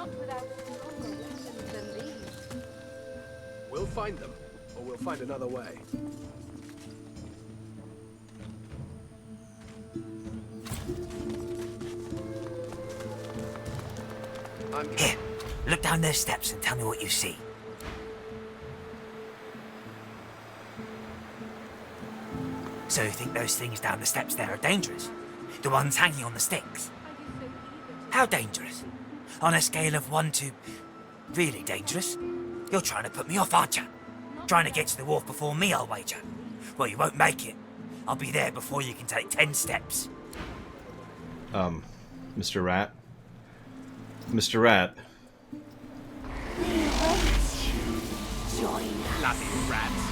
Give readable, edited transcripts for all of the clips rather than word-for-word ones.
Not without stronger weapons than these. We'll find them, or we'll find another way. Here, look down those steps and tell me what you see. So you think those things down the steps there are dangerous? The ones hanging on the sticks? How dangerous? On a scale of 1 to... really dangerous? You're trying to put me off, aren't you? Trying to get to the wharf before me, I'll wager. Well, you won't make it. I'll be there before you can take 10 steps. Mr. Rat? Mr. Rat? Bloody rats.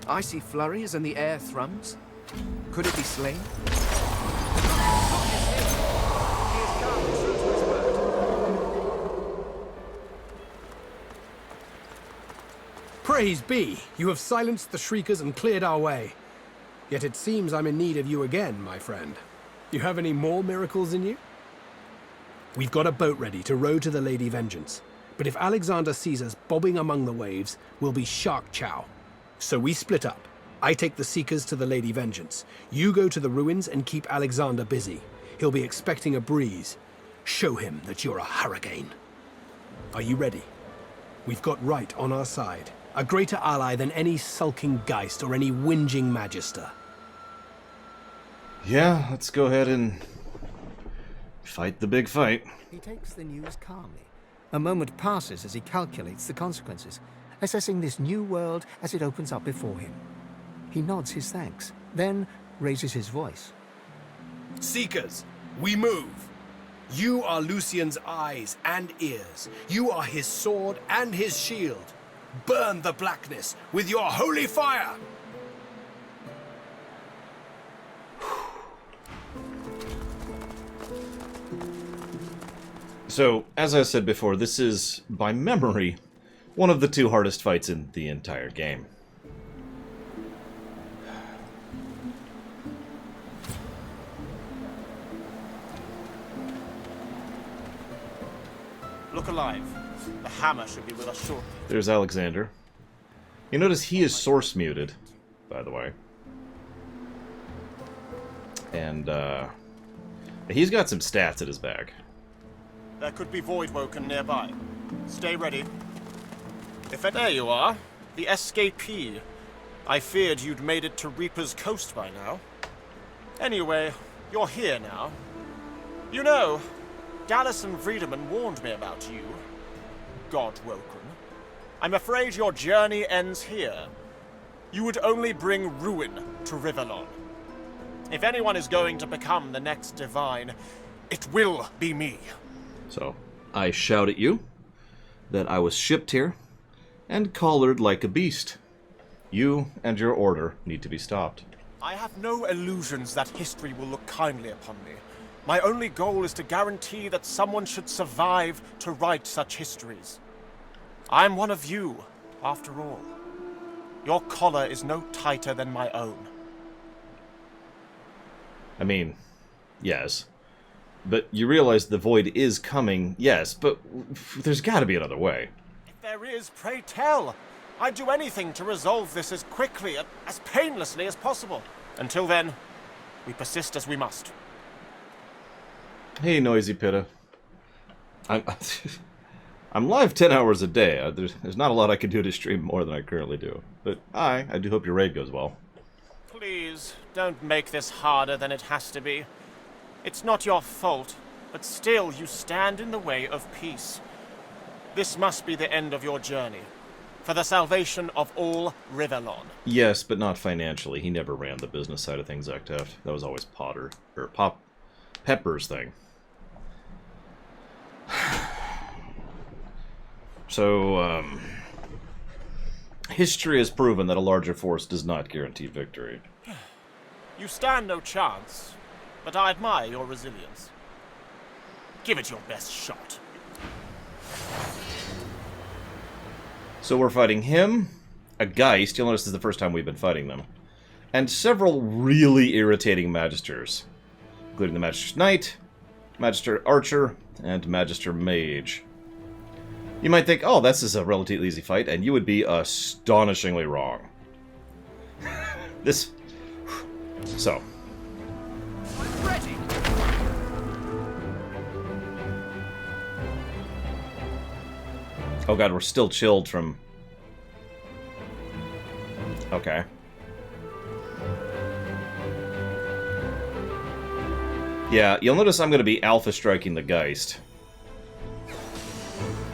I see flurries and the air thrums. Could it be slain? Praise be! You have silenced the shriekers and cleared our way. Yet it seems I'm in need of you again, my friend. You have any more miracles in you? We've got a boat ready to row to the Lady Vengeance. But if Alexander sees us bobbing among the waves, we'll be shark chow. So we split up. I take the Seekers to the Lady Vengeance. You go to the ruins and keep Alexander busy. He'll be expecting a breeze. Show him that you're a hurricane. Are you ready? We've got right on our side. A greater ally than any sulking Geist or any whinging Magister. Yeah, let's go ahead and fight the big fight. He takes the news calmly. A moment passes as he calculates the consequences, assessing this new world as it opens up before him. He nods his thanks, then raises his voice. Seekers, we move. You are Lucian's eyes and ears. You are his sword and his shield. Burn the blackness with your holy fire! So, as I said before, this is, by memory, one of the 2 hardest fights in the entire game. Look alive. The hammer should be with us shortly. There's Alexander. You notice he is source muted, by the way. And, he's got some stats at his back. There could be Voidwoken nearby. Stay ready. There you are. The escapee. I feared you'd made it to Reaper's Coast by now. Anyway, you're here now. You know, Dallas and Friedemann warned me about you. Godwoken. I'm afraid your journey ends here. You would only bring ruin to Rivellon. If anyone is going to become the next Divine, it will be me. So, I shout at you that I was shipped here and collared like a beast. You and your order need to be stopped. I have no illusions that history will look kindly upon me. My only goal is to guarantee that someone should survive to write such histories. I'm one of you, after all. Your collar is no tighter than my own. I mean, yes. But you realize the void is coming, yes, but there's gotta be another way. If there is, pray tell. I'd do anything to resolve this as quickly, as painlessly as possible. Until then, we persist as we must. Hey, Noisy Pitta. I'm live 10 hours a day. There's not a lot I can do to stream more than I currently do. But I do hope your raid goes well. Please, don't make this harder than it has to be. It's not your fault, but still you stand in the way of peace. This must be the end of your journey, for the salvation of all Rivellon. Yes, but not financially. He never ran the business side of things, Octeft. That was always Pepper's thing. So, history has proven that a larger force does not guarantee victory. You stand no chance, but I admire your resilience. Give it your best shot. So we're fighting him, a Geist. You'll notice this is the first time we've been fighting them. and several really irritating Magisters, including the Magister Knight, Magister Archer, and Magister Mage. You might think, oh, this is a relatively easy fight, and you would be astonishingly wrong. This... So. Ready. Oh god, we're still chilled from... Okay. Yeah, you'll notice I'm going to be alpha striking the Geist.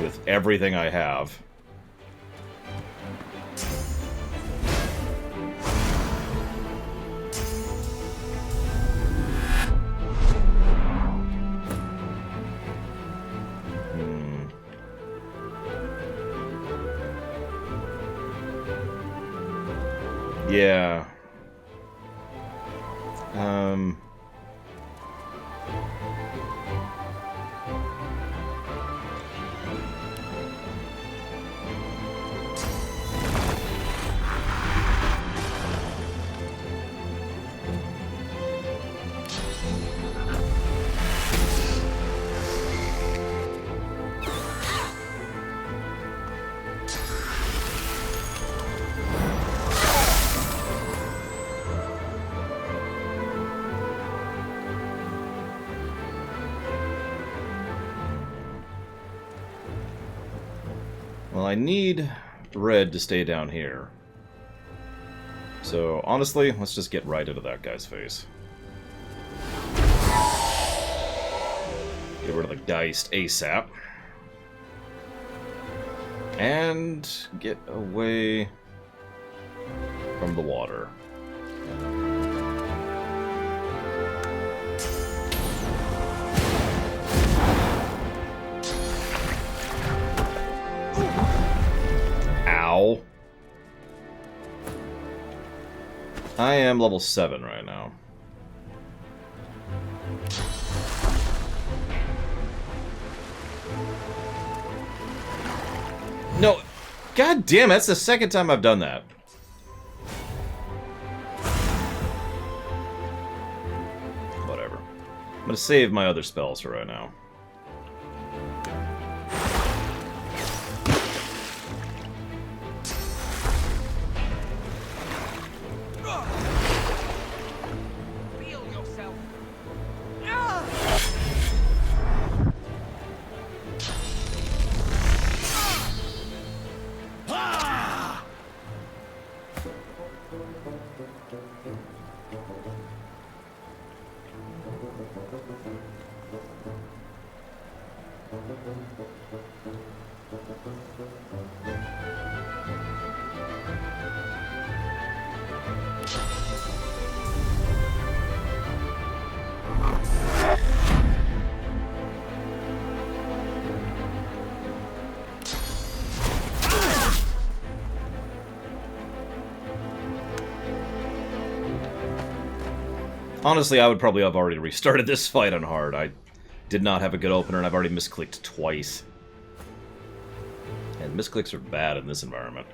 With everything I have. Yeah. Well, I need red to stay down here. So, honestly, let's just get right into that guy's face. Get rid of the Geist ASAP. And get away from the water. Ow. I am level 7 right now. No, god damn it, that's the second time I've done that. Whatever. I'm gonna save my other spells for right now. Honestly, I would probably have already restarted this fight on hard. I did not have a good opener, and I've already misclicked twice. And misclicks are bad in this environment.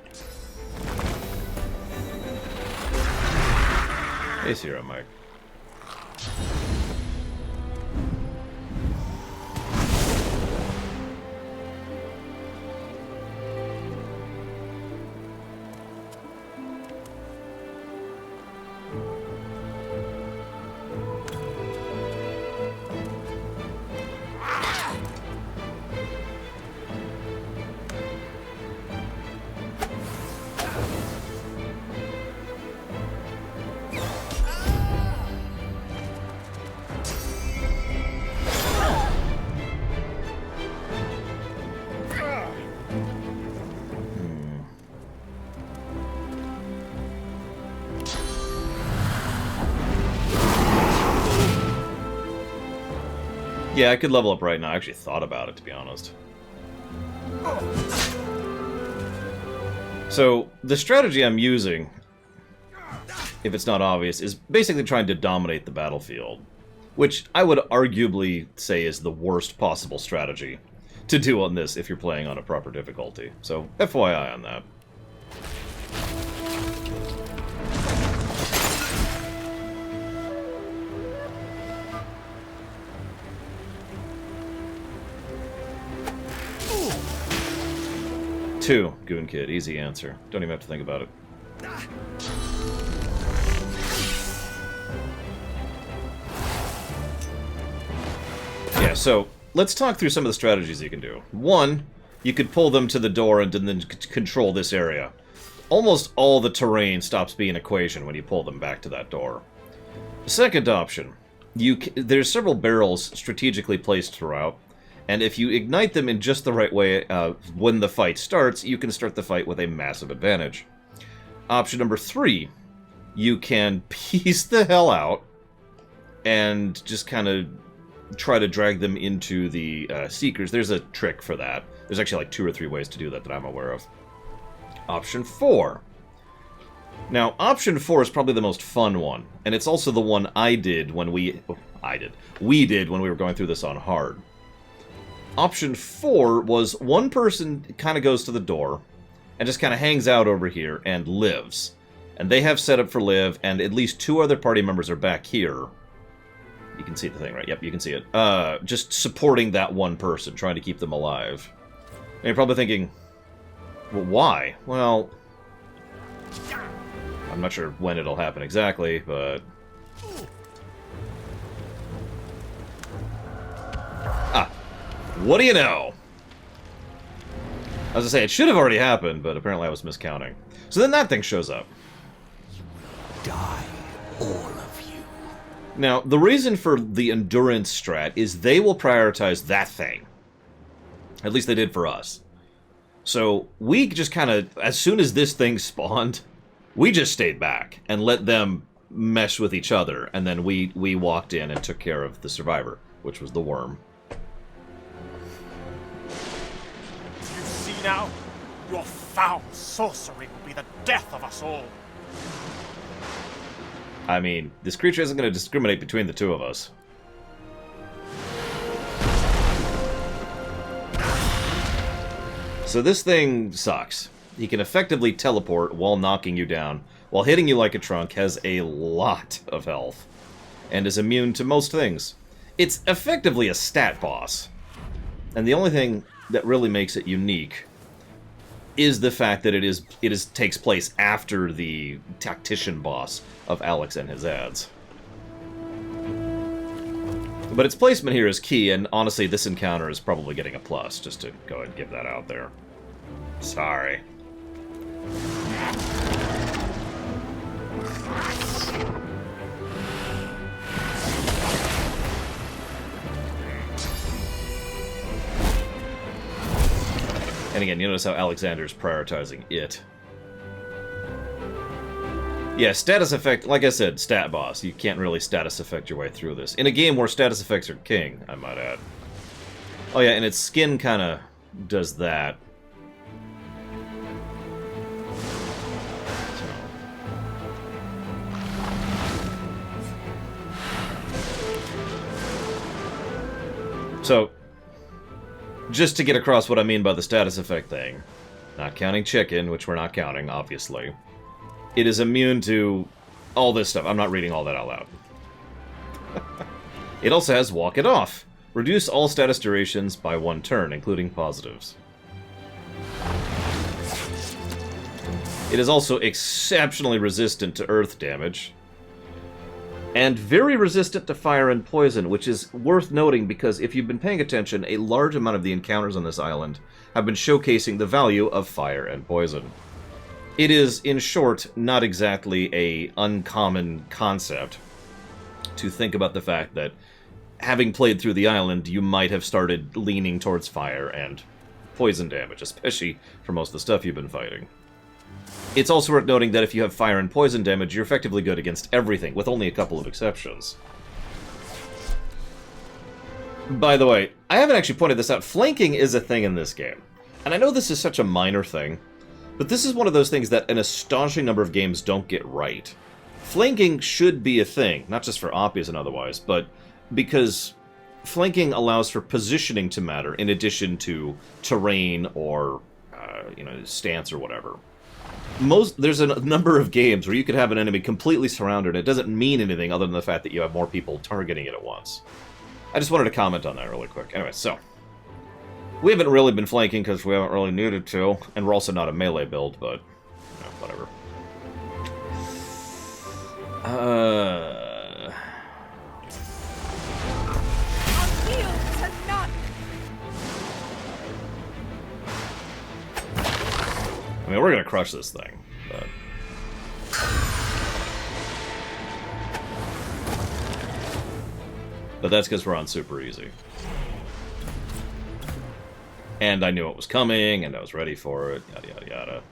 Hey, Sierra, Mike. Yeah, I could level up right now. I actually thought about it, to be honest. So, the strategy I'm using, if it's not obvious, is basically trying to dominate the battlefield. Which I would arguably say is the worst possible strategy to do on this if you're playing on a proper difficulty. So, FYI on that. 2, Goon Kid. Easy answer. Don't even have to think about it. Yeah, so let's talk through some of the strategies you can do. 1, you could pull them to the door and then control this area. Almost all the terrain stops being an equation when you pull them back to that door. The second option, there's several barrels strategically placed throughout, and if you ignite them in just the right way when the fight starts, you can start the fight with a massive advantage. Option number 3, you can piece the hell out and just kind of try to drag them into the Seekers. There's a trick for that. There's actually like 2 or 3 ways to do that I'm aware of. Option 4. Now, option 4 is probably the most fun one, and it's also the one we did when we were going through this on hard. Option 4 was one person kind of goes to the door and just kind of hangs out over here and lives. And they have set up for live, and at least 2 other party members are back here. You can see the thing, right? Yep, you can see it. Just supporting that one person, trying to keep them alive. And you're probably thinking, well, why? Well, I'm not sure when it'll happen exactly, but... What do you know? As I say, it should have already happened, but apparently I was miscounting. So then that thing shows up. Die, all of you. Now, the reason for the endurance strat is they will prioritize that thing. At least they did for us. So we just kind of, as soon as this thing spawned, we just stayed back and let them mesh with each other. And then we walked in and took care of the survivor, which was the worm. You see now? Your foul sorcery will be the death of us all. I mean, this creature isn't going to discriminate between the 2 of us. So this thing sucks. He can effectively teleport while knocking you down, while hitting you like a trunk, has a lot of health, and is immune to most things. It's effectively a stat boss. And the only thing that really makes it unique is the fact that it takes place after the tactician boss of Alex and his ads. But its placement here is key, and honestly, this encounter is probably getting a plus, just to go ahead and give that out there. Sorry. And again, you notice how Alexander's prioritizing it. Yeah, status effect, like I said, stat boss. You can't really status effect your way through this. In a game where status effects are king, I might add. Oh yeah, and its skin kind of does that. So, just to get across what I mean by the status effect thing, not counting chicken, which we're not counting, obviously, it is immune to all this stuff. I'm not reading all that out loud. It also has Walk It Off. Reduce all status durations by 1 turn, including positives. It is also exceptionally resistant to earth damage, and very resistant to fire and poison, which is worth noting because if you've been paying attention, a large amount of the encounters on this island have been showcasing the value of fire and poison. It is, in short, not exactly an uncommon concept to think about the fact that, having played through the island, you might have started leaning towards fire and poison damage, especially for most of the stuff you've been fighting. It's also worth noting that if you have fire and poison damage, you're effectively good against everything, with only a couple of exceptions. By the way, I haven't actually pointed this out. Flanking is a thing in this game. And I know this is such a minor thing, but this is one of those things that an astonishing number of games don't get right. Flanking should be a thing, not just for Oppies and otherwise, but because flanking allows for positioning to matter in addition to terrain or, stance or whatever. There's a number of games where you could have an enemy completely surrounded and it doesn't mean anything other than the fact that you have more people targeting it at once. I just wanted to comment on that really quick. Anyway, so. We haven't really been flanking because we haven't really needed to, and we're also not a melee build, but whatever. I'll yield to none. I mean, we're gonna crush this thing, but... But that's because we're on super easy. And I knew it was coming, and I was ready for it, yada yada yada.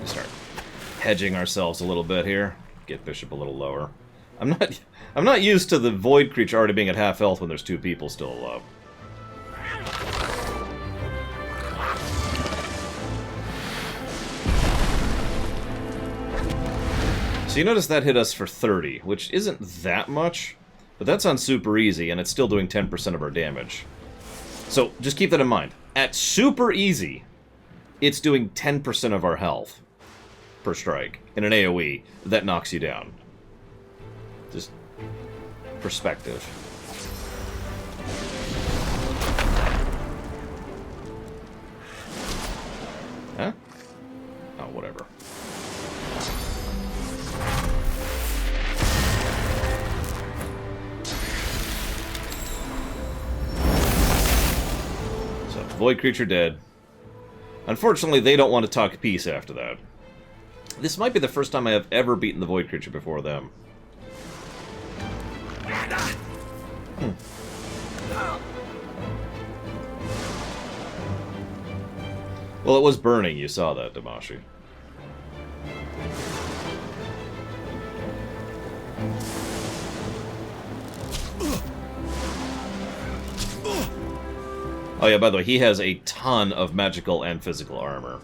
We start hedging ourselves a little bit here. Get Bishop a little lower. I'm not used to the Void creature already being at half health when there's two people still alive. So you notice that hit us for 30, which isn't that much, but that's on super easy, and it's still doing 10% of our damage. So just keep that in mind. At super easy, it's doing 10% of our health per strike. In an AoE, that knocks you down. Just perspective. Huh? Oh, whatever. So, Void creature dead. Unfortunately, they don't want to talk peace after that. This might be the first time I have ever beaten the Void creature before them. Well, it was burning, you saw that, Damashi. Oh yeah, by the way, he has a ton of magical and physical armor.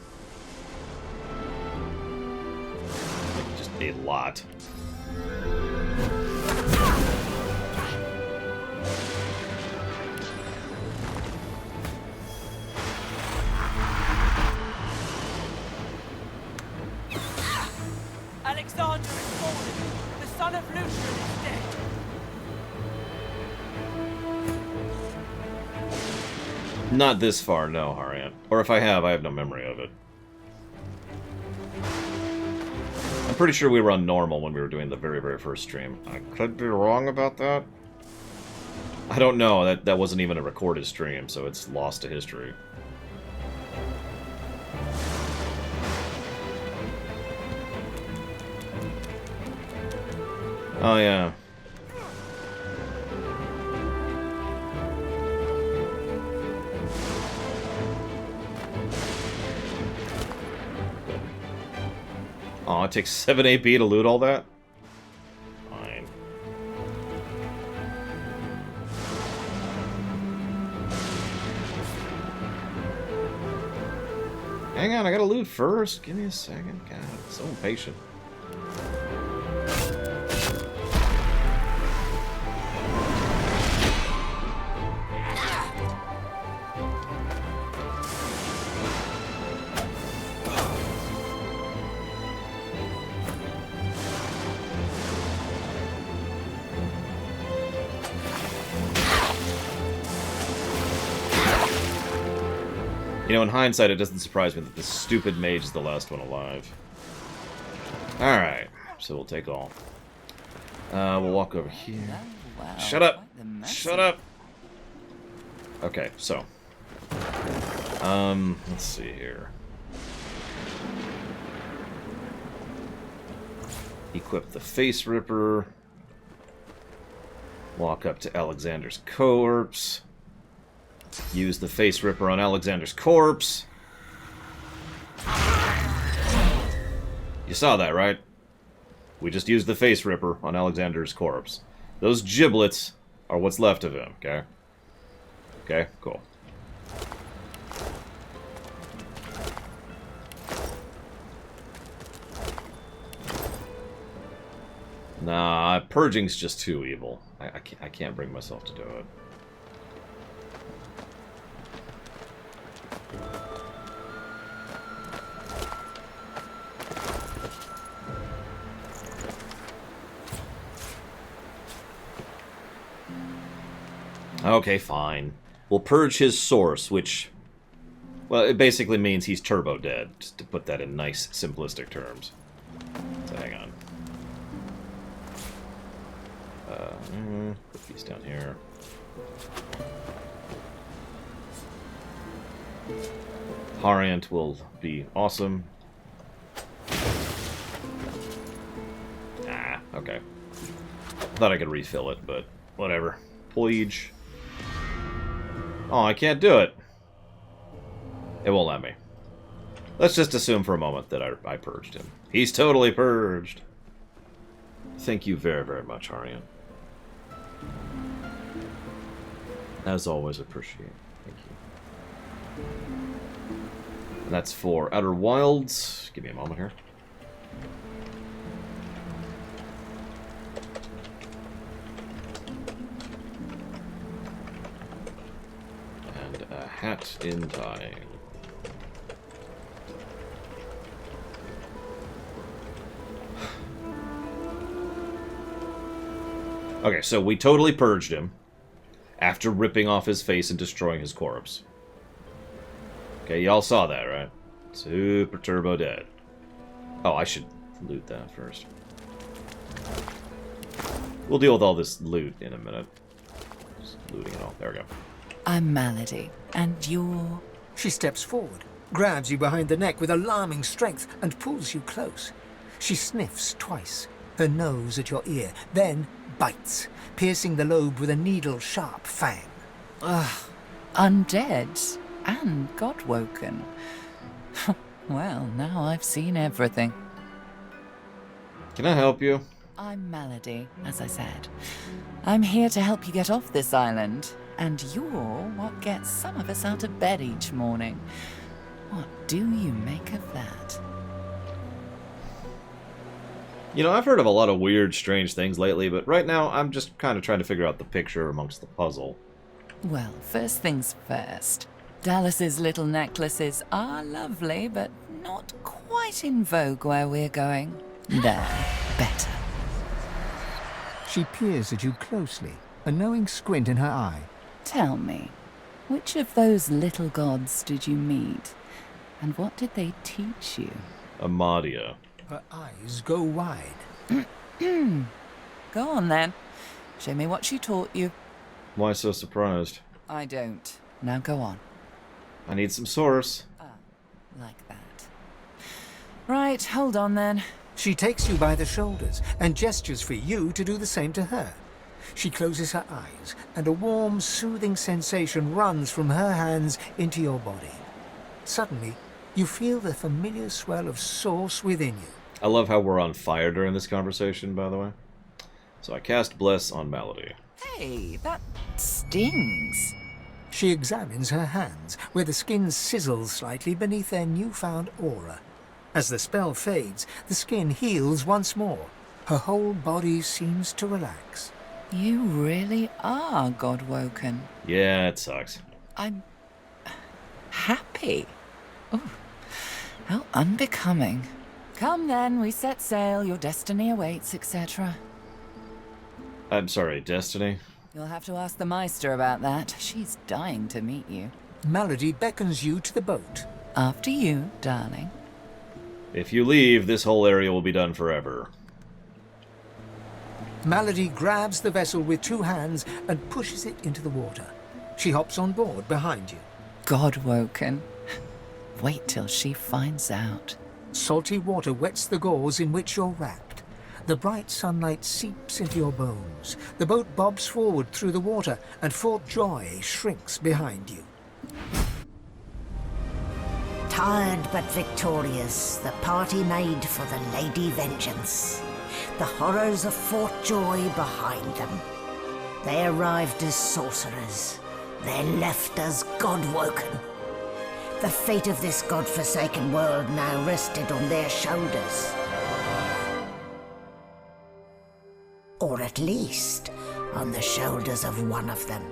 Like, just a lot. Alexander is fallen. The son of Lucian is dead. Not this far, no, Harian. Or if I have no memory of it. I'm pretty sure we were on normal when we were doing the very, very first stream. I could be wrong about that. I don't know. That wasn't even a recorded stream, so it's lost to history. Oh, yeah. Aw, it takes 7 AP to loot all that? Fine. Hang on, I gotta loot first. Give me a second. God, I'm so impatient. You know, in hindsight, it doesn't surprise me that this stupid mage is the last one alive. Alright, so we'll take all. We'll walk over here. Wow, Shut up! quite the mess. Shut up! Okay, so. Let's see here. Equip the Face Ripper. Walk up to Alexander's corpse. Use the Face Ripper on Alexander's corpse. You saw that, right? We just used the Face Ripper on Alexander's corpse. Those giblets are what's left of him, okay? Okay, cool. Nah, purging's just too evil. I can't bring myself to do it. Okay, fine. We'll purge his source, which... Well, it basically means he's turbo dead, just to put that in nice, simplistic terms. So hang on. Put these down here. Hariant will be awesome. Ah, okay. Thought I could refill it, but whatever. Pledge. Oh, I can't do it. It won't let me. Let's just assume for a moment that I purged him. He's totally purged. Thank you very, very much, Harian. As always, appreciate. Thank you. And that's for Outer Wilds. Give me a moment here. And a hat in time. Okay, so we totally purged him after ripping off his face and destroying his corpse. Okay, y'all saw that, right? Super turbo dead. Oh, I should loot that first. We'll deal with all this loot in a minute. Just looting it all. There we go. I'm Malady, and you're... She steps forward, grabs you behind the neck with alarming strength, and pulls you close. She sniffs twice, her nose at your ear, then bites, piercing the lobe with a needle-sharp fang. undead and God-woken. Well, now I've seen everything. Can I help you? I'm Malady, as I said. I'm here to help you get off this island, and you're what gets some of us out of bed each morning. What do you make of that? You know, I've heard of a lot of weird, strange things lately, but right now I'm just kind of trying to figure out the picture amongst the puzzle. Well, first things first. Dallas's little necklaces are lovely, but not quite in vogue where we're going. They're better. She peers at you closely, a knowing squint in her eye. Tell me, which of those little gods did you meet? And what did they teach you? Amadia. Her eyes go wide. Go on then. Show me what she taught you. Why so surprised? I don't. Now go on. I need some source. Like that. Right, hold on then. She takes you by the shoulders and gestures for you to do the same to her. She closes her eyes, and a warm, soothing sensation runs from her hands into your body. Suddenly, you feel the familiar swell of source within you. I love how we're on fire during this conversation, by the way. So I cast Bless on Malady. Hey, that stings. She examines her hands, where the skin sizzles slightly beneath their newfound aura. As the spell fades, the skin heals once more. Her whole body seems to relax. You really are God-woken. Yeah, it sucks. I'm... happy. Oh, how unbecoming. Come then, we set sail, your destiny awaits, etc. I'm sorry, Destiny? You'll have to ask the Meister about that. She's dying to meet you. Malady beckons you to the boat. After you, darling. If you leave, this whole area will be done forever. Malady grabs the vessel with two hands and pushes it into the water. She hops on board behind you. God-woken. Wait till she finds out. Salty water wets the gauze in which you're wrapped. The bright sunlight seeps into your bones. The boat bobs forward through the water, and Fort Joy shrinks behind you. Tired but victorious, the party made for the Lady Vengeance. The horrors of Fort Joy behind them. They arrived as sorcerers. They left as God-woken. The fate of this God-forsaken world now rested on their shoulders. Or at least, on the shoulders of one of them.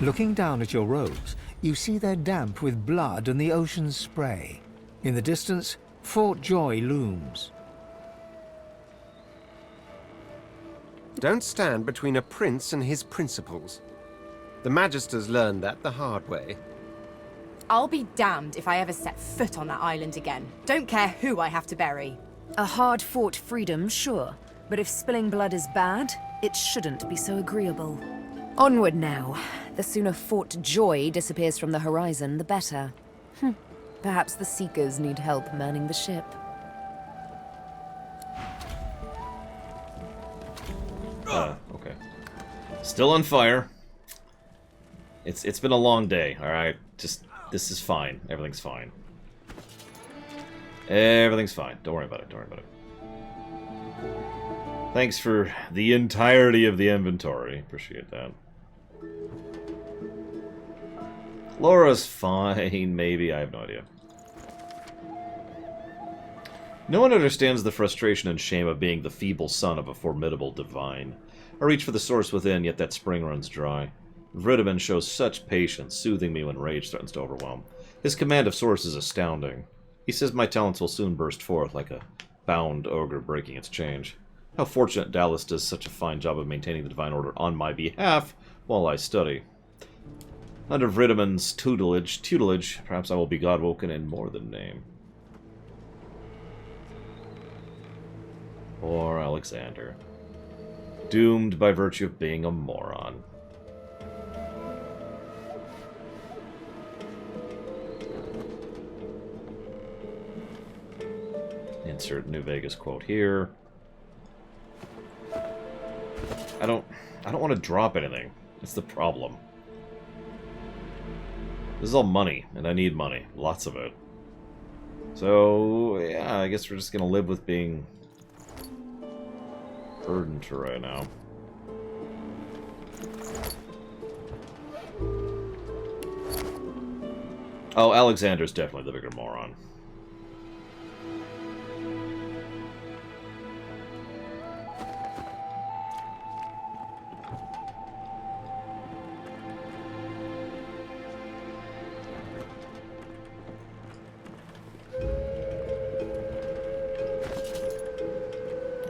Looking down at your robes, you see they're damp with blood and the ocean's spray. In the distance, Fort Joy looms. Don't stand between a prince and his principles. The Magisters learned that the hard way. I'll be damned if I ever set foot on that island again. Don't care who I have to bury. A hard-fought freedom, sure. But if spilling blood is bad, it shouldn't be so agreeable. Onward now. The sooner Fort Joy disappears from the horizon, the better. Perhaps the Seekers need help manning the ship. Okay. Still on fire. It's been a long day, alright? Just, this is fine. Everything's fine. Everything's fine. Don't worry about it, don't worry about it. Thanks for the entirety of the inventory. Appreciate that. Laura's fine, maybe. I have no idea. No one understands the frustration and shame of being the feeble son of a formidable divine. I reach for the source within, yet that spring runs dry. Vridaman shows such patience, soothing me when rage threatens to overwhelm. His command of source is astounding. He says my talents will soon burst forth like a bound ogre breaking its change. How fortunate Dallas does such a fine job of maintaining the divine order on my behalf while I study. Under Vridaman's tutelage, perhaps I will be godwoken in more than name. Poor Alexander. Doomed by virtue of being a moron. Insert New Vegas quote here. I don't want to drop anything. That's the problem. This is all money, and I need money. Lots of it. So, yeah, I guess we're just gonna live with being burdened for right now. Oh, Alexander's definitely the bigger moron.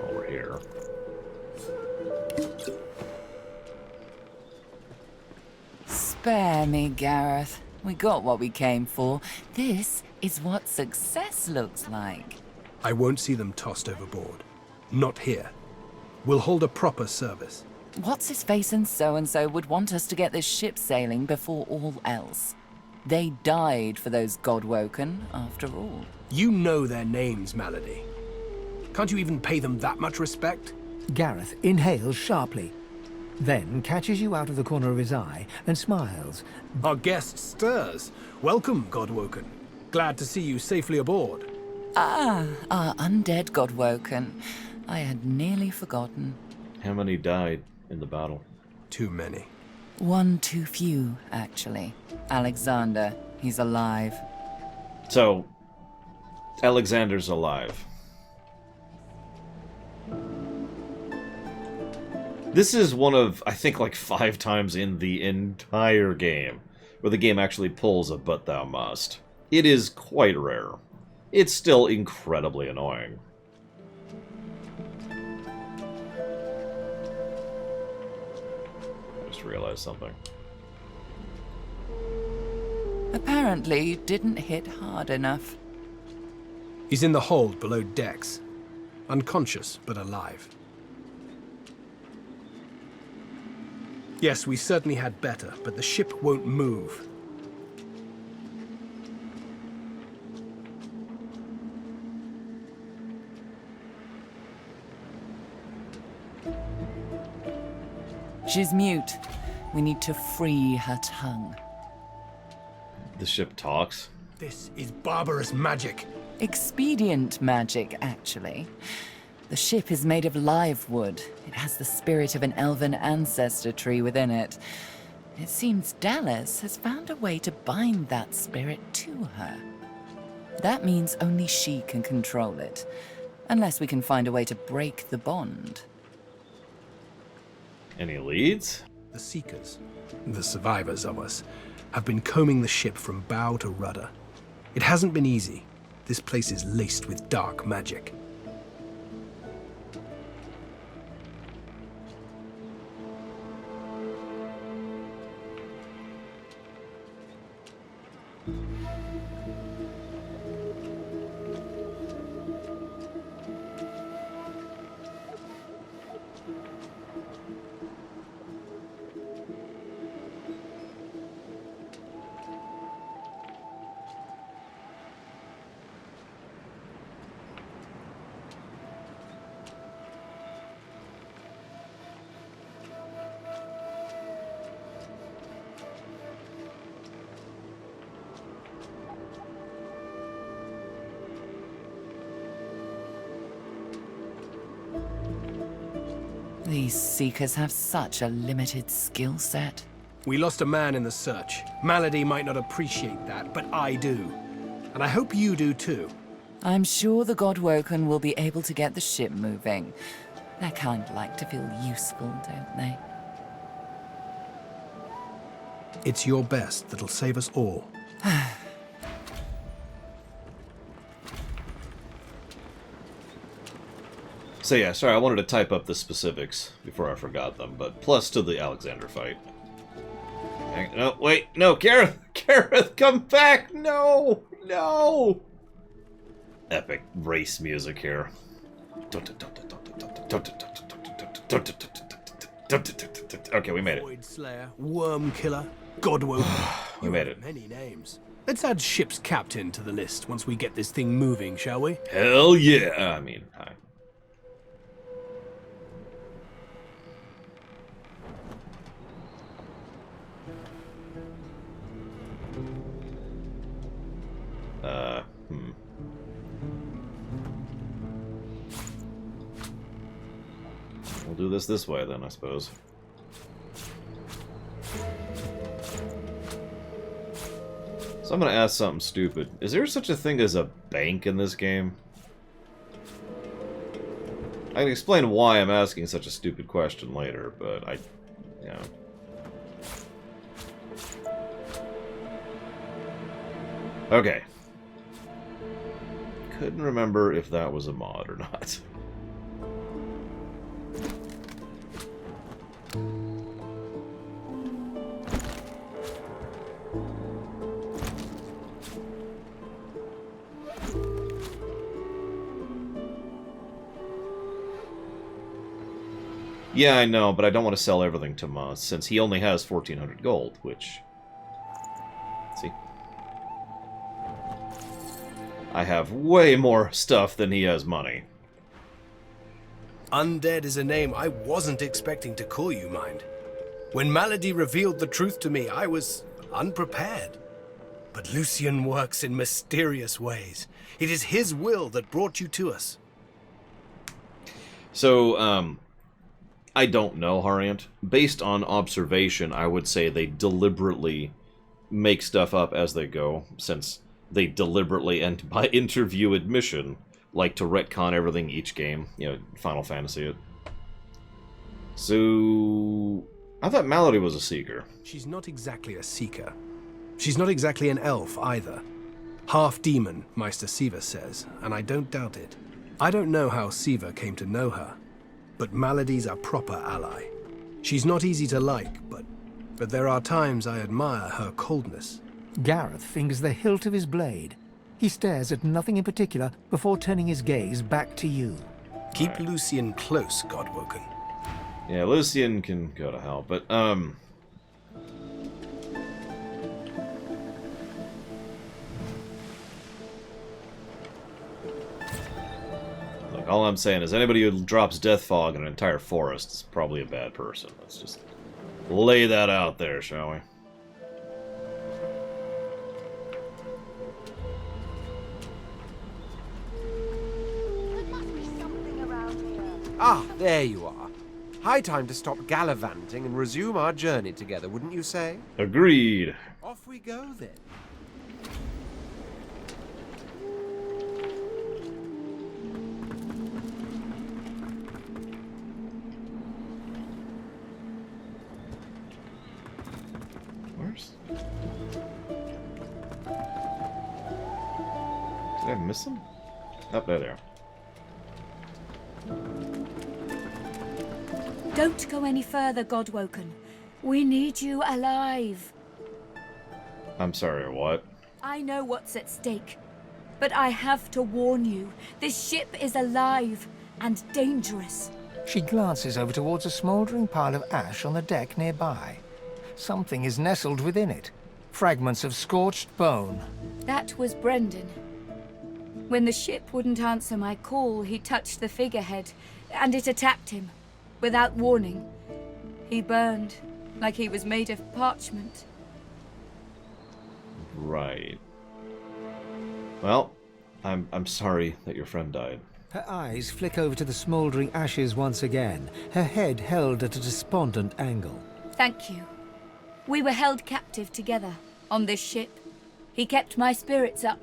Over here. Spare me, Gareth. We got what we came for. This is what success looks like. I won't see them tossed overboard. Not here. We'll hold a proper service. What's-his-face and so-and-so would want us to get this ship sailing before all else. They died for those Godwoken, after all. You know their names, Malady. Can't you even pay them that much respect? Gareth inhales sharply, then catches you out of the corner of his eye and smiles. Our guest stirs. Welcome, Godwoken. Glad to see you safely aboard. Ah, our undead Godwoken. I had nearly forgotten. How many died in the battle? Too many. One too few, actually. Alexander, he's alive. So, Alexander's alive. This is one of, I think, like 5 times in the entire game where the game actually pulls a "but thou must." It is quite rare. It's still incredibly annoying. I just realized something. Apparently, didn't hit hard enough. He's in the hold below decks. Unconscious, but alive. Yes, we certainly had better, but the ship won't move. She's mute. We need to free her tongue. The ship talks. This is barbarous magic. Expedient magic, actually. The ship is made of live wood. It has the spirit of an elven ancestor tree within it. It seems Dallas has found a way to bind that spirit to her. That means only she can control it, unless we can find a way to break the bond. Any leads? The Seekers. the survivors of us, have been combing the ship from bow to rudder. It hasn't been easy. This place is laced with dark magic. These Seekers have such a limited skill set. We lost a man in the search. Malady might not appreciate that, but I do. And I hope you do too. I'm sure the Godwoken will be able to get the ship moving. They kind of like to feel useful, don't they? It's your best that'll save us all. So yeah, sorry, I wanted to type up the specifics before I forgot them, but plus to the Alexander fight. No, wait, no, Gareth! Gareth, come back! No! No! Epic race music here. Okay, we made it. Void Slayer, Worm Killer, Godwoken. We made it. Many names. Let's add ship's captain to the list once we get this thing moving, shall we? Hell yeah! I mean, hi. We'll do this way then, I suppose. So I'm gonna ask something stupid. Is there such a thing as a bank in this game? I can explain why I'm asking such a stupid question later, but you know. Okay. Couldn't remember if that was a mod or not. Yeah, I know, but I don't want to sell everything to Moss, since he only has 1,400 gold, which... See? I have way more stuff than he has money. Undead is a name I wasn't expecting to call you, mind. When Malady revealed the truth to me, I was unprepared. But Lucian works in mysterious ways. It is his will that brought you to us. So, I don't know, Hariant. Based on observation, I would say they deliberately make stuff up as they go, since they deliberately, and by interview admission, like to retcon everything each game. You know, Final Fantasy it. So... I thought Malady was a Seeker. She's not exactly a Seeker. She's not exactly an elf, either. Half demon, Meister Siva says, and I don't doubt it. I don't know how Siva came to know her, but Malady's a proper ally. She's not easy to like, but there are times I admire her coldness. Gareth fingers the hilt of his blade. He stares at nothing in particular before turning his gaze back to you. Keep Lucian close, Godwoken. Yeah, Lucian can go to hell, but, Look, all I'm saying is anybody who drops Death Fog in an entire forest is probably a bad person. Let's just lay that out there, shall we? Ah, there you are. High time to stop gallivanting and resume our journey together, wouldn't you say? Agreed. Off we go, then. stairs? Did I miss them? Oh, there they are. Don't go any further, Godwoken. We need you alive. I'm sorry, what? I know what's at stake, but I have to warn you. This ship is alive and dangerous. She glances over towards a smouldering pile of ash on the deck nearby. Something is nestled within it. Fragments of scorched bone. That was Brendan. When the ship wouldn't answer my call, he touched the figurehead, and it attacked him. Without warning. He burned, like he was made of parchment. Right. Well, I'm sorry that your friend died. Her eyes flick over to the smouldering ashes once again, her head held at a despondent angle. Thank you. We were held captive together on this ship. He kept my spirits up.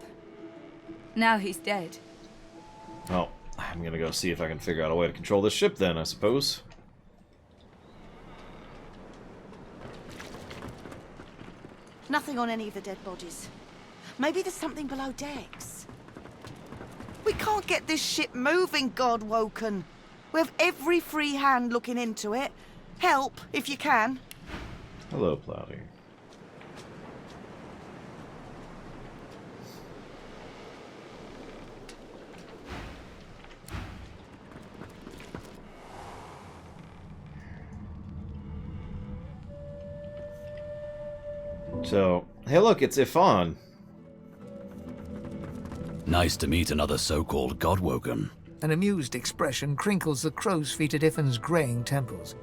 Now he's dead. Well, I'm gonna go see if I can figure out a way to control this ship then, I suppose. Nothing on any of the dead bodies. Maybe there's something below decks. We can't get this ship moving, Godwoken. We have every free hand looking into it. Help, if you can. Hello, Plowdy. So, hey look, it's Ifan. Nice to meet another so-called Godwoken. An amused expression crinkles the crow's feet at Ifan's greying temples.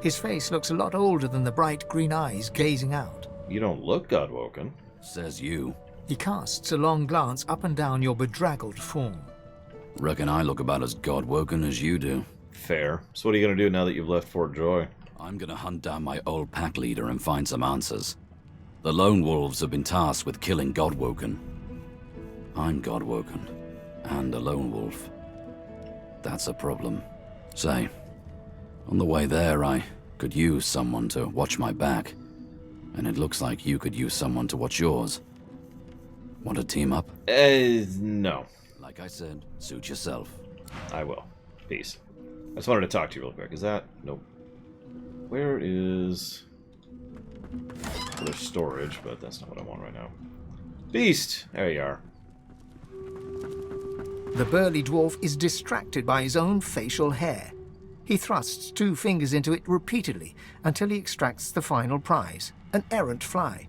His face looks a lot older than the bright green eyes gazing out. You don't look Godwoken. Says you. He casts a long glance up and down your bedraggled form. Reckon I look about as Godwoken as you do. Fair. So what are you gonna do now that you've left Fort Joy? I'm gonna hunt down my old pack leader and find some answers. The Lone Wolves have been tasked with killing Godwoken. I'm Godwoken, and a lone wolf. That's a problem. Say, on the way there I could use someone to watch my back, and it looks like you could use someone to watch yours. Want to team up? No. Like I said, suit yourself. I will. Peace. I just wanted to talk to you real quick. Is that... Nope. Where is... Well, there's storage, but that's not what I want right now. Beast! There you are. The burly dwarf is distracted by his own facial hair. He thrusts 2 fingers into it repeatedly until he extracts the final prize, an errant fly.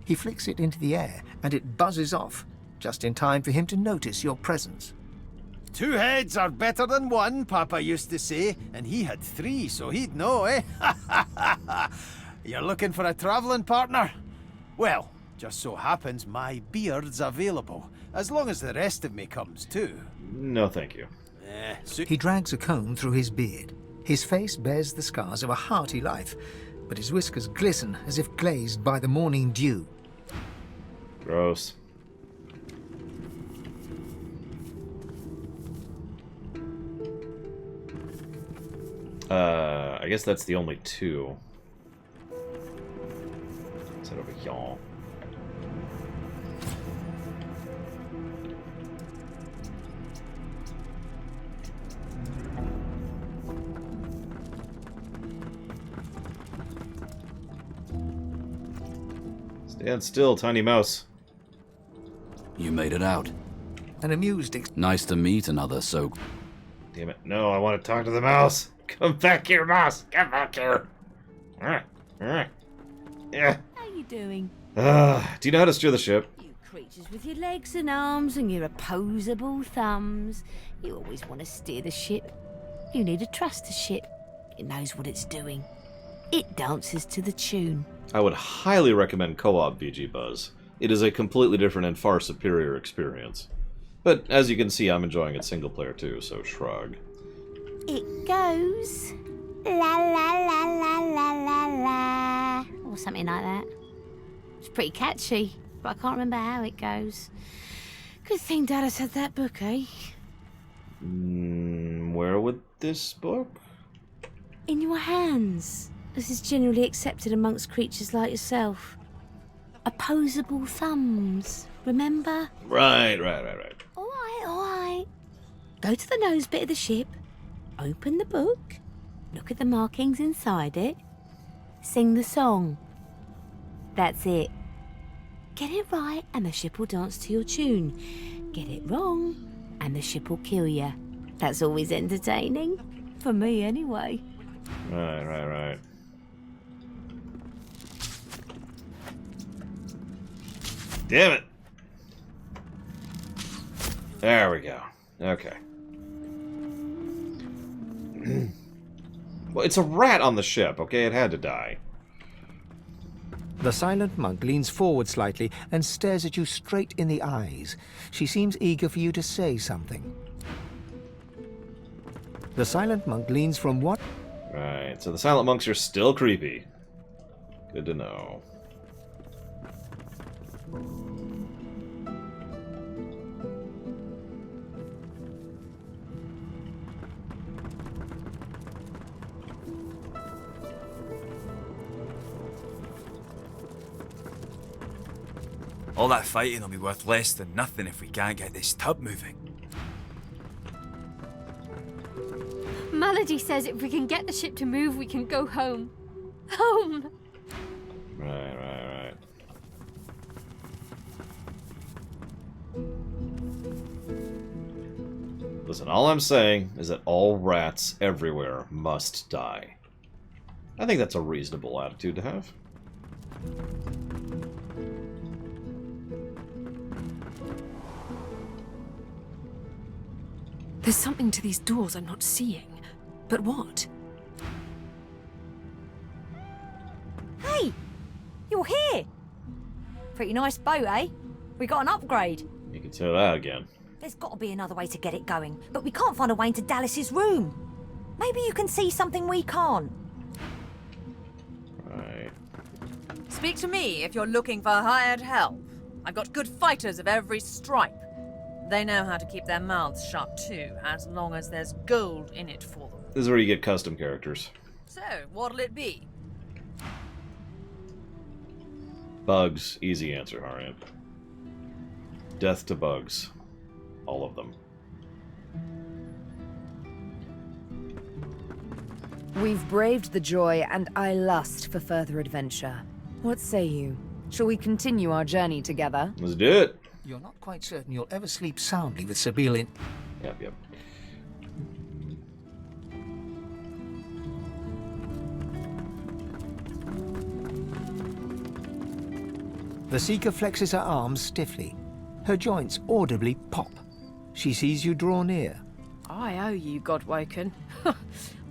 He flicks it into the air and it buzzes off, just in time for him to notice your presence. 2 heads are better than 1, Papa used to say, and he had 3, so he'd know, eh? You're looking for a travelling partner? Well, just so happens my beard's available, as long as the rest of me comes too. No, thank you. He drags a comb through his beard. His face bears the scars of a hearty life, but his whiskers glisten as if glazed by the morning dew. Gross. I guess that's the only 2. Is that over here? Stand still, tiny mouse. You made it out. An amused Nice to meet another so... Damn it. No, I want to talk to the mouse. Come back here, mouse. Come back here. Yeah. How you doing? Do you know how to steer the ship? You creatures with your legs and arms and your opposable thumbs. You always want to steer the ship. You need to trust the ship. It knows what it's doing. It dances to the tune. I would highly recommend co-op VG Buzz. It is a completely different and far superior experience. But as you can see, I'm enjoying it single player too, so shrug. It goes la la la la la la la, or something like that. It's pretty catchy, but I can't remember how it goes. Good thing Dallas had that book, eh? Where would this book? In your hands. This is generally accepted amongst creatures like yourself. opposable thumbs. Remember? Right. All right. Go to the nose bit of the ship, open the book, look at the markings inside it, sing the song. That's it. Get it right and the ship will dance to your tune. Get it wrong and the ship will kill you. That's always entertaining. For me, anyway. Right. Damn it! There we go. Okay. Well, it's a rat on the ship, okay? It had to die. The silent monk leans forward slightly and stares at you straight in the eyes. She seems eager for you to say something. The silent monk leans from what? Right, so the silent monks are still creepy. Good to know. All that fighting will be worth less than nothing if we can't get this tub moving. Melody says if we can get the ship to move, we can go home. Home! Right. Listen, all I'm saying is that all rats everywhere must die. I think that's a reasonable attitude to have. There's something to these doors I'm not seeing. But what? Hey! You're here! Pretty nice boat, eh? We got an upgrade. You can say that again. There's got to be another way to get it going, but we can't find a way into Dallas's room. Maybe you can see something we can't. Right. Speak to me if you're looking for hired help. I've got good fighters of every stripe. They know how to keep their mouths shut too, as long as there's gold in it for them. This is where you get custom characters. So, what'll it be? Bugs. Easy answer, Harian. Death to bugs. All of them. We've braved the joy, and I lust for further adventure. What say you? Shall we continue our journey together? Let's do it. You're not quite certain you'll ever sleep soundly with Sabine in... Yep. The Seeker flexes her arms stiffly. Her joints audibly pop. She sees you draw near. I owe you, Godwoken.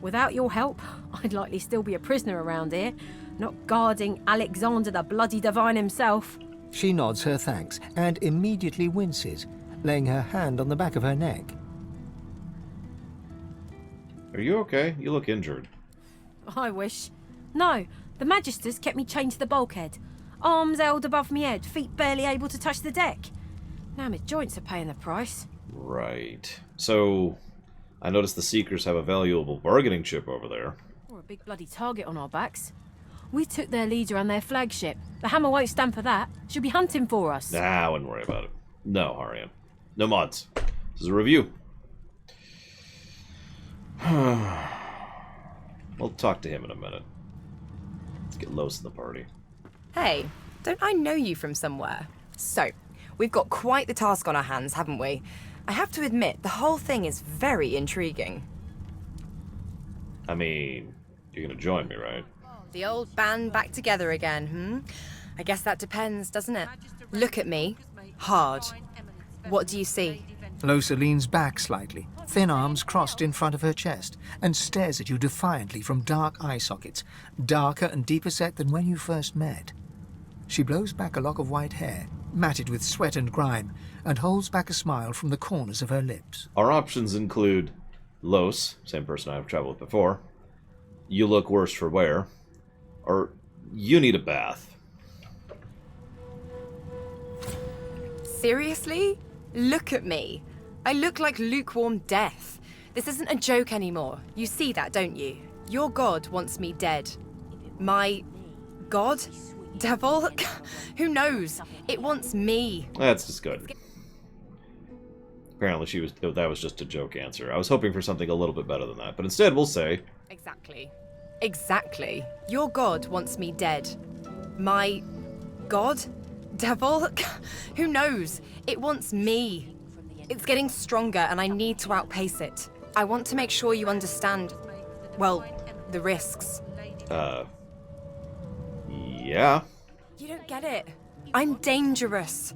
Without your help, I'd likely still be a prisoner around here, not guarding Alexander the Bloody Divine himself. She nods her thanks and immediately winces, laying her hand on the back of her neck. Are you okay? You look injured. I wish. No, the Magisters kept me chained to the bulkhead. Arms held above me head, feet barely able to touch the deck. Now my joints are paying the price. Right. So, I noticed the Seekers have a valuable bargaining chip over there. We're a big bloody target on our backs. We took their leader and their flagship. The Hammer won't stand for that. She'll be hunting for us. Nah, I wouldn't worry about it. No, Harian. No mods. This is a review. We'll talk to him in a minute. Let's get Los in the party. Hey, don't I know you from somewhere? So, we've got quite the task on our hands, haven't we? I have to admit, the whole thing is very intriguing. I mean, you're gonna join me, right? The old band back together again, I guess that depends, doesn't it? Look at me. Hard. What do you see? Losa leans back slightly, thin arms crossed in front of her chest, and stares at you defiantly from dark eye sockets, darker and deeper set than when you first met. She blows back a lock of white hair, matted with sweat and grime, and holds back a smile from the corners of her lips. Our options include Los, same person I've traveled with before, you look worse for wear, or you need a bath. Seriously? Look at me. I look like lukewarm death. This isn't a joke anymore. You see that, don't you? Your god wants me dead. My god? Devil? Who knows? It wants me. That's just good. Apparently that was just a joke answer. I was hoping for something a little bit better than that, but instead we'll say... Exactly. Exactly. Your god wants me dead. My... god? Devil? Who knows? It wants me. It's getting stronger and I need to outpace it. I want to make sure you understand, well, the risks. Yeah. You don't get it. I'm dangerous.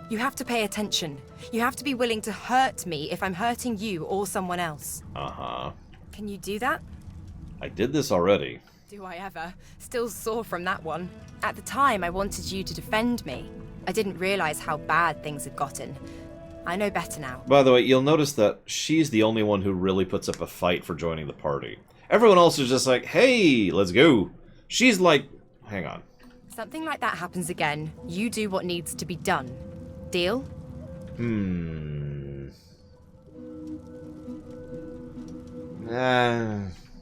You have to pay attention. You have to be willing to hurt me if I'm hurting you or someone else. Uh-huh. Can you do that? I did this already. Do I ever? Still sore from that one. At the time, I wanted you to defend me. I didn't realize how bad things had gotten. I know better now. By the way, you'll notice that she's the only one who really puts up a fight for joining the party. Everyone else is just like, hey, let's go. She's like, hang on. Something like that happens again, you do what needs to be done. Deal?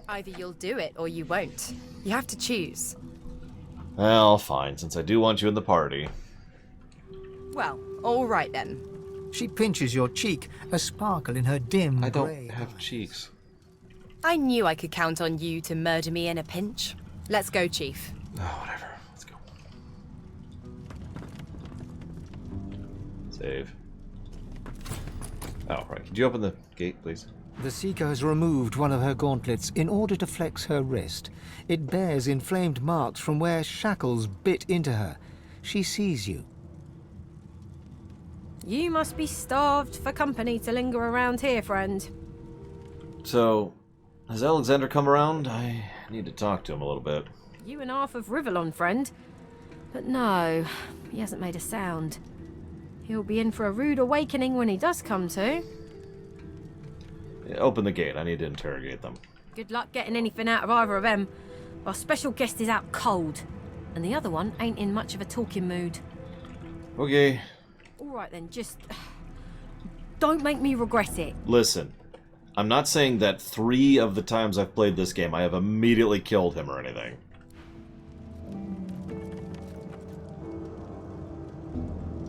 Either you'll do it or you won't. You have to choose. Well, fine, since I do want you in the party. Well, all right then. She pinches your cheek, a sparkle in her dim I don't grey have cheeks. I knew I could count on you to murder me in a pinch. Let's go, Chief. Oh, whatever. Let's go. Save. Oh, right. Could you open the gate, please? The Seeker has removed one of her gauntlets in order to flex her wrist. It bears inflamed marks from where shackles bit into her. She sees you. You must be starved for company to linger around here, friend. So, has Alexander come around? I need to talk to him a little bit. You and half of Rivellon, friend. But no, he hasn't made a sound. He'll be in for a rude awakening when he does come to. Yeah, open the gate. I need to interrogate them. Good luck getting anything out of either of them. Our special guest is out cold, and the other one ain't in much of a talking mood. Okay. All right then, just don't make me regret it. Listen, I'm not saying that 3 of the times I've played this game I have immediately killed him or anything.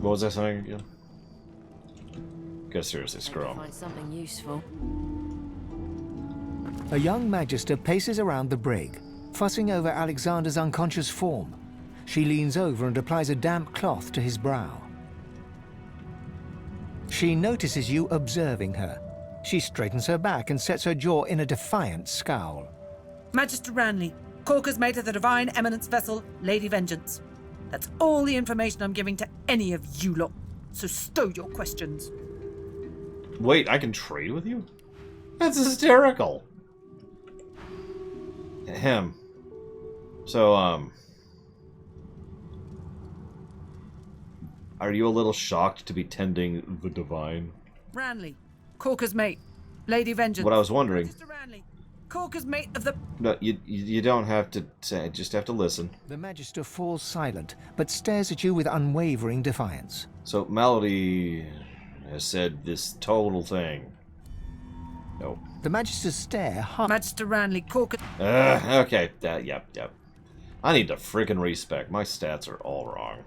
What was I saying again? Gotta seriously screw him. Find something useful. A young magister paces around the brig, fussing over Alexander's unconscious form. She leans over and applies a damp cloth to his brow. She notices you observing her. She straightens her back and sets her jaw in a defiant scowl. Magister Ranley, Corker's mate of the Divine Eminence vessel, Lady Vengeance. That's all the information I'm giving to any of you lot, so stow your questions. Wait, I can trade with you? That's hysterical. Him. So, are you a little shocked to be tending the Divine? Ranley, Corker's mate, Lady Vengeance. What I was wondering... Magister Ranley, Corker's mate of the... No, you don't have to say, just have to listen. The Magister falls silent, but stares at you with unwavering defiance. So, Malady has said this total thing. No. The Magister's stare... Magister Ranley, Corker... Okay, yep. I need to frickin' respec. My stats are all wrong.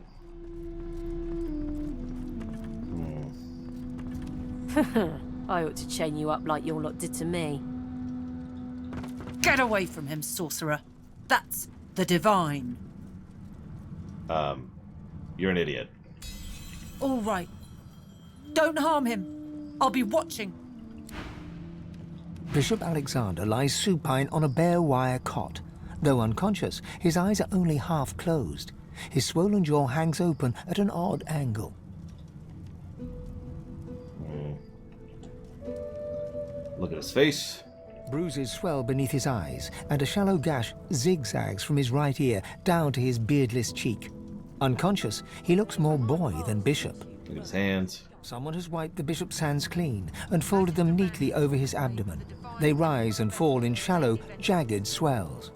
I ought to chain you up like your lot did to me. Get away from him, sorcerer. That's the Divine. You're an idiot. All right. Don't harm him. I'll be watching. Bishop Alexander lies supine on a bare wire cot. Though unconscious, his eyes are only half closed. His swollen jaw hangs open at an odd angle. Look at his face. Bruises swell beneath his eyes, and a shallow gash zigzags from his right ear down to his beardless cheek. Unconscious, he looks more boy than bishop. Look at his hands. Someone has wiped the bishop's hands clean and folded them neatly over his abdomen. They rise and fall in shallow, jagged swells.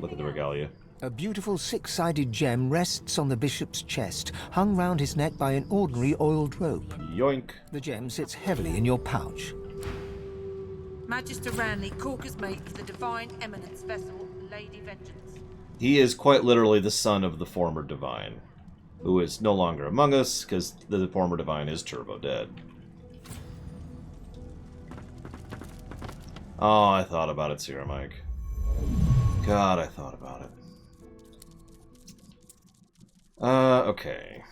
Look at the regalia. A beautiful six-sided gem rests on the bishop's chest, hung round his neck by an ordinary oiled rope. Yoink. The gem sits heavily in your pouch. Magister Ranley, Corker's mate of the Divine Eminence vessel, Lady Vengeance. He is quite literally the son of the former Divine, who is no longer among us, because the former Divine is turbo dead. Oh, I thought about it, Sierra Mike. God, I thought about it. Okay.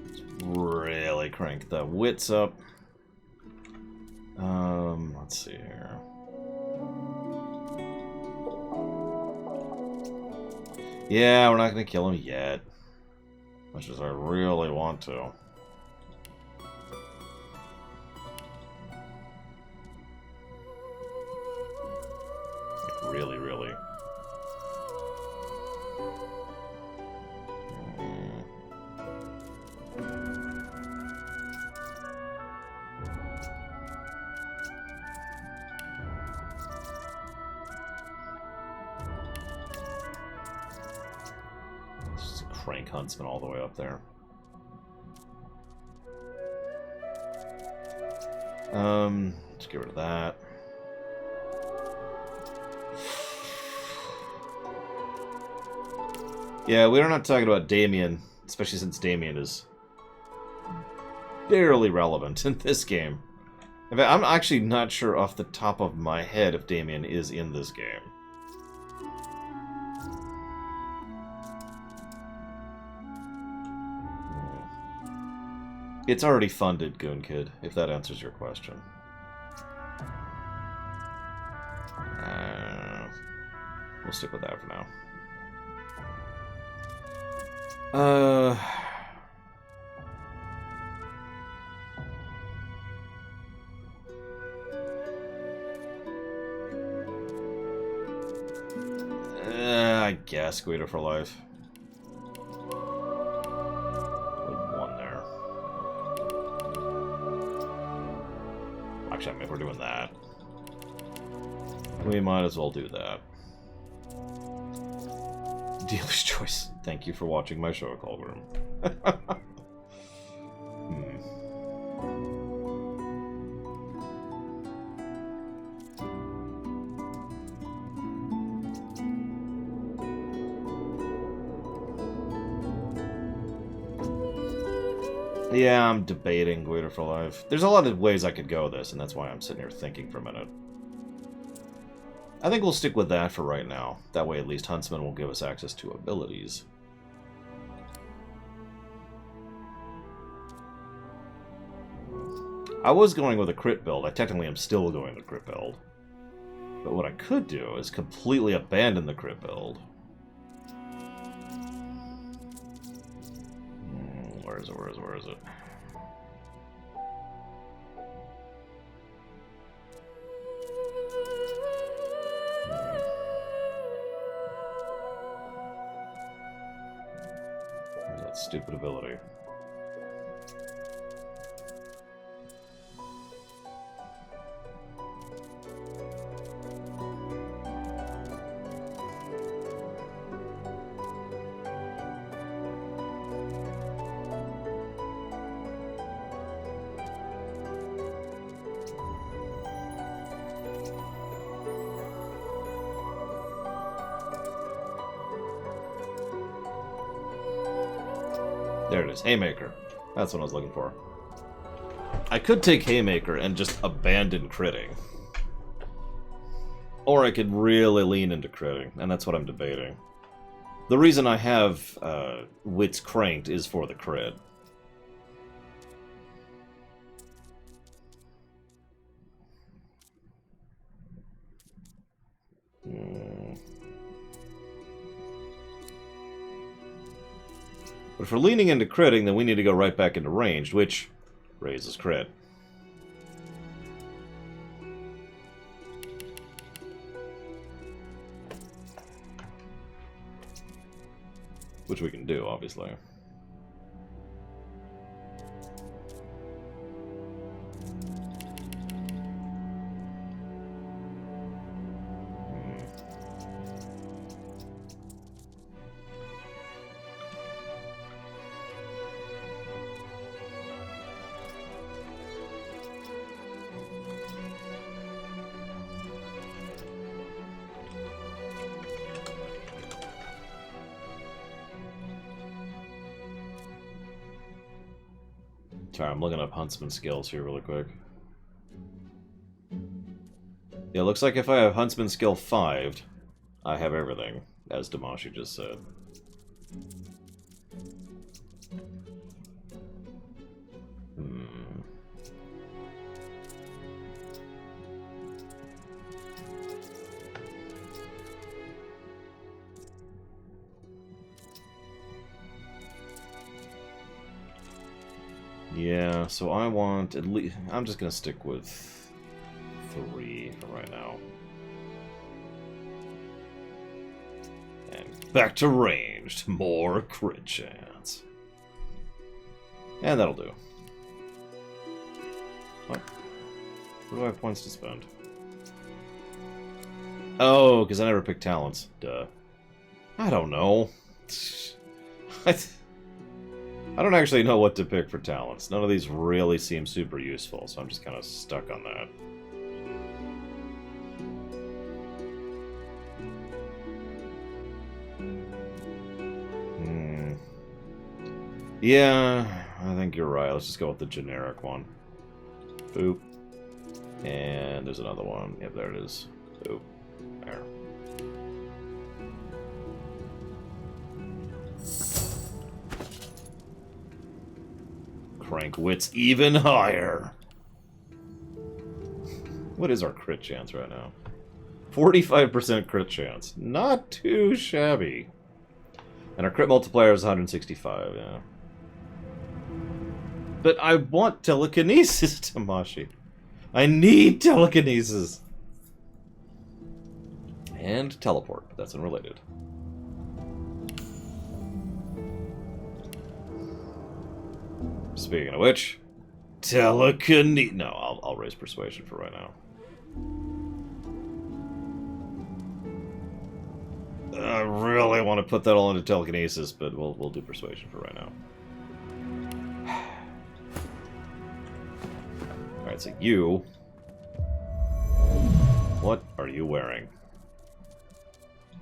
Let's really crank the wits up. Let's see here. Yeah, we're not gonna kill him yet. Much as I really want to. Like, really, really. Just a crank huntsman all the way up there. Let's get rid of that. Yeah, we're not talking about Damien, especially since Damien is barely relevant in this game. In fact, I'm actually not sure off the top of my head if Damien is in this game. It's already funded, Goon Kid, if that answers your question. We'll stick with that for now. I guess Guido for life. With one there. Actually, I mean, if we're doing that, we might as well do that. Dealer's choice. Thank you for watching my show, Colgroom. Yeah, I'm debating Guido for life. There's a lot of ways I could go this, and that's why I'm sitting here thinking for a minute. I think we'll stick with that for right now. That way at least Huntsman will give us access to abilities. I was going with a crit build. I technically am still going with a crit build. But what I could do is completely abandon the crit build. Where is it? Where is it? Where is it? Where's that stupid ability? There it is, Haymaker. That's what I was looking for. I could take Haymaker and just abandon critting. Or I could really lean into critting, and that's what I'm debating. The reason I have Wits cranked is for the crit. But if we're leaning into critting, then we need to go right back into ranged, which raises crit. Which we can do, obviously. Sorry, I'm looking up huntsman skills here really quick. Yeah, looks like if I have huntsman skill 5, I have everything, as Damashi just said. Yeah, so I want at least... I'm just gonna stick with 3 for right now. And back to ranged. More crit chance. And that'll do. What? Where do I have points to spend? Oh, because I never picked talents. Duh. I don't know. I don't actually know what to pick for talents. None of these really seem super useful, so I'm just kind of stuck on that. Yeah, I think you're right. Let's just go with the generic one. Boop. And there's another one. Yep, there it is. Boop. There. Crank wits even higher. What is our crit chance right now? 45% crit chance. Not too shabby. And our crit multiplier is 165, yeah. But I want telekinesis, Damashi. I need telekinesis. And teleport, but that's unrelated. Speaking of which, telekinesis. No, I'll raise persuasion for right now. I really want to put that all into telekinesis, but we'll do persuasion for right now. Alright, so you... What are you wearing?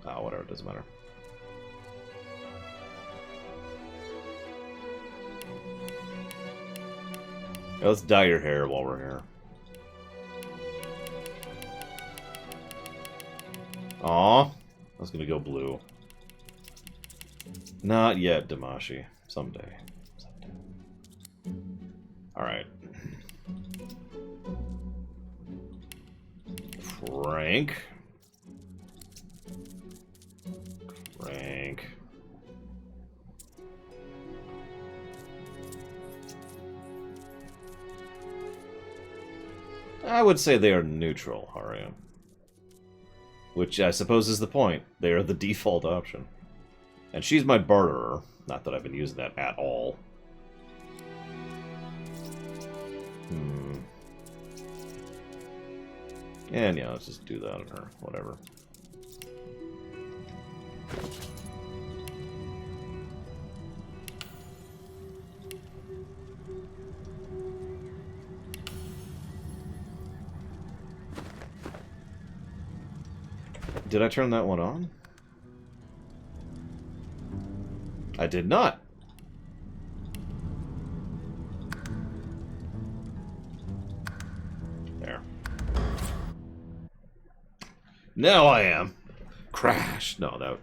Oh, whatever, it doesn't matter. Yeah, let's dye your hair while we're here. Aw, I was gonna go blue. Not yet, Damashi. Someday. Alright. Frank. I would say they are neutral, Haria. Which I suppose is the point. They are the default option. And she's my barterer. Not that I've been using that at all. And yeah, let's just do that on her. Whatever. Did I turn that one on? I did not. There. Now I am. Crash. No, that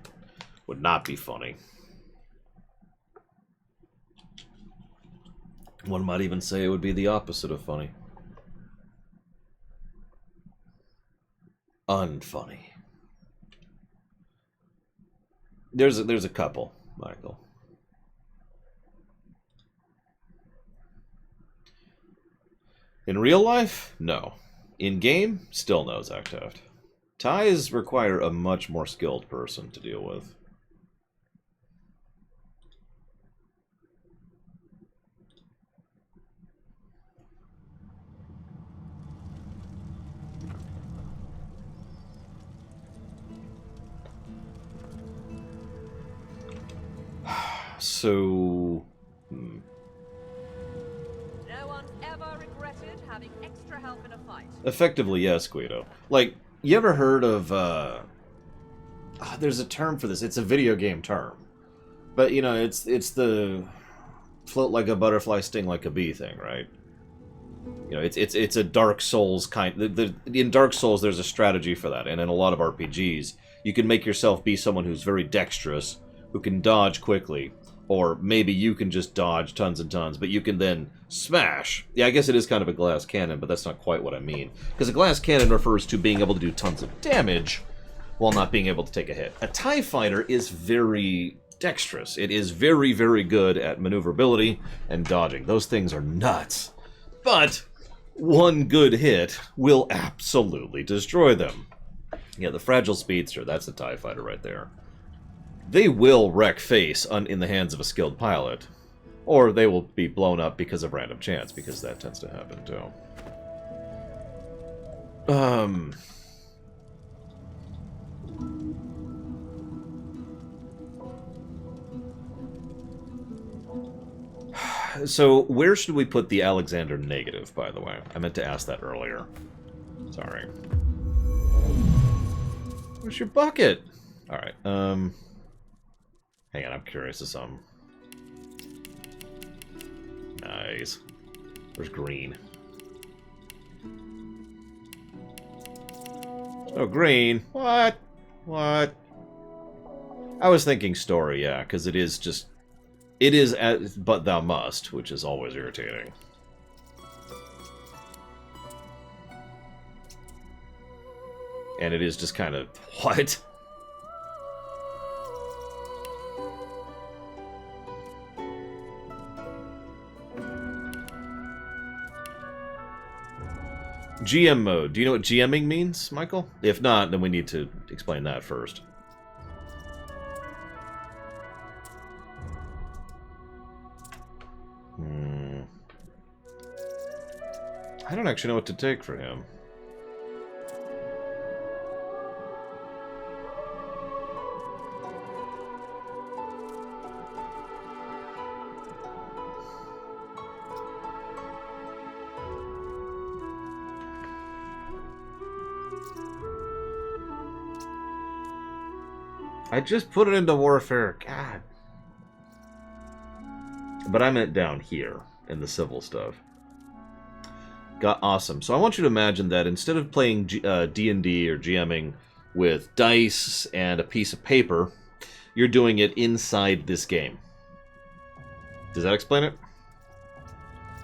would not be funny. One might even say it would be the opposite of funny. Unfunny. There's a couple, Michael. In real life, no. In game, still no, Zactaft. Ties require a much more skilled person to deal with. So... No one's ever regretted having extra help in a fight. Effectively, yes, Guido. Like, you ever heard of, there's a term for this. It's a video game term. But, you know, it's the... float like a butterfly, sting like a bee thing, right? You know, it's a Dark Souls kind... in Dark Souls, there's a strategy for that, and in a lot of RPGs, you can make yourself be someone who's very dexterous, who can dodge quickly, or maybe you can just dodge tons and tons, but you can then smash. Yeah, I guess it is kind of a glass cannon, but that's not quite what I mean. Because a glass cannon refers to being able to do tons of damage while not being able to take a hit. A TIE fighter is very dexterous. It is very, very good at maneuverability and dodging. Those things are nuts. But one good hit will absolutely destroy them. Yeah, the Fragile Speedster, that's a TIE fighter right there. They will wreck face in the hands of a skilled pilot, or they will be blown up because of random chance, because that tends to happen too. So, where should we put the Alexander negative, by the way? I meant to ask that earlier. Sorry. Where's your bucket? Alright, hang on, I'm curious of some. Nice. Where's green? Oh, green. What? What? I was thinking story, yeah, because it is just... It is as, but thou must, which is always irritating. And it is just kind of... What? GM mode. Do you know what GMing means, Michael? If not, then we need to explain that first. I don't actually know what to take for him. I just put it into warfare. God. But I meant down here in the civil stuff. Got awesome. So I want you to imagine that instead of playing D&D or GMing with dice and a piece of paper, you're doing it inside this game. Does that explain it?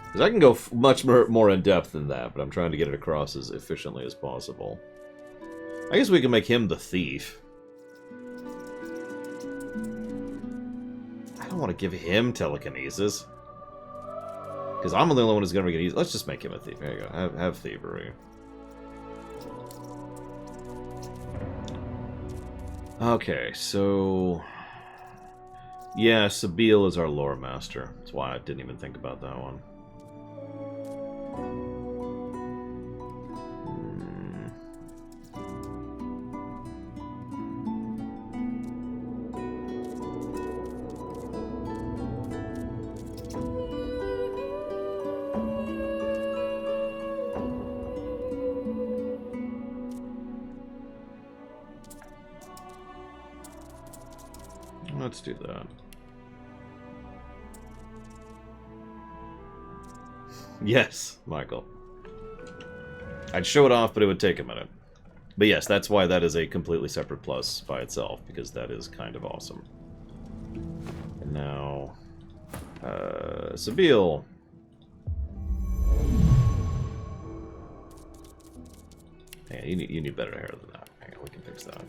Because I can go much more in depth than that, but I'm trying to get it across as efficiently as possible. I guess we can make him the thief. I don't want to give him telekinesis. Because I'm the only one who's going to get easy. Let's just make him a thief. There you go. Have thievery. Okay, so... Yeah, Sabine is our lore master. That's why I didn't even think about that one. Let's do that. Yes, Michael. I'd show it off, but it would take a minute. But yes, that's why that is a completely separate plus by itself, because that is kind of awesome. And now... Sabine. Hey, you need better hair than that. Hang on, we can fix that.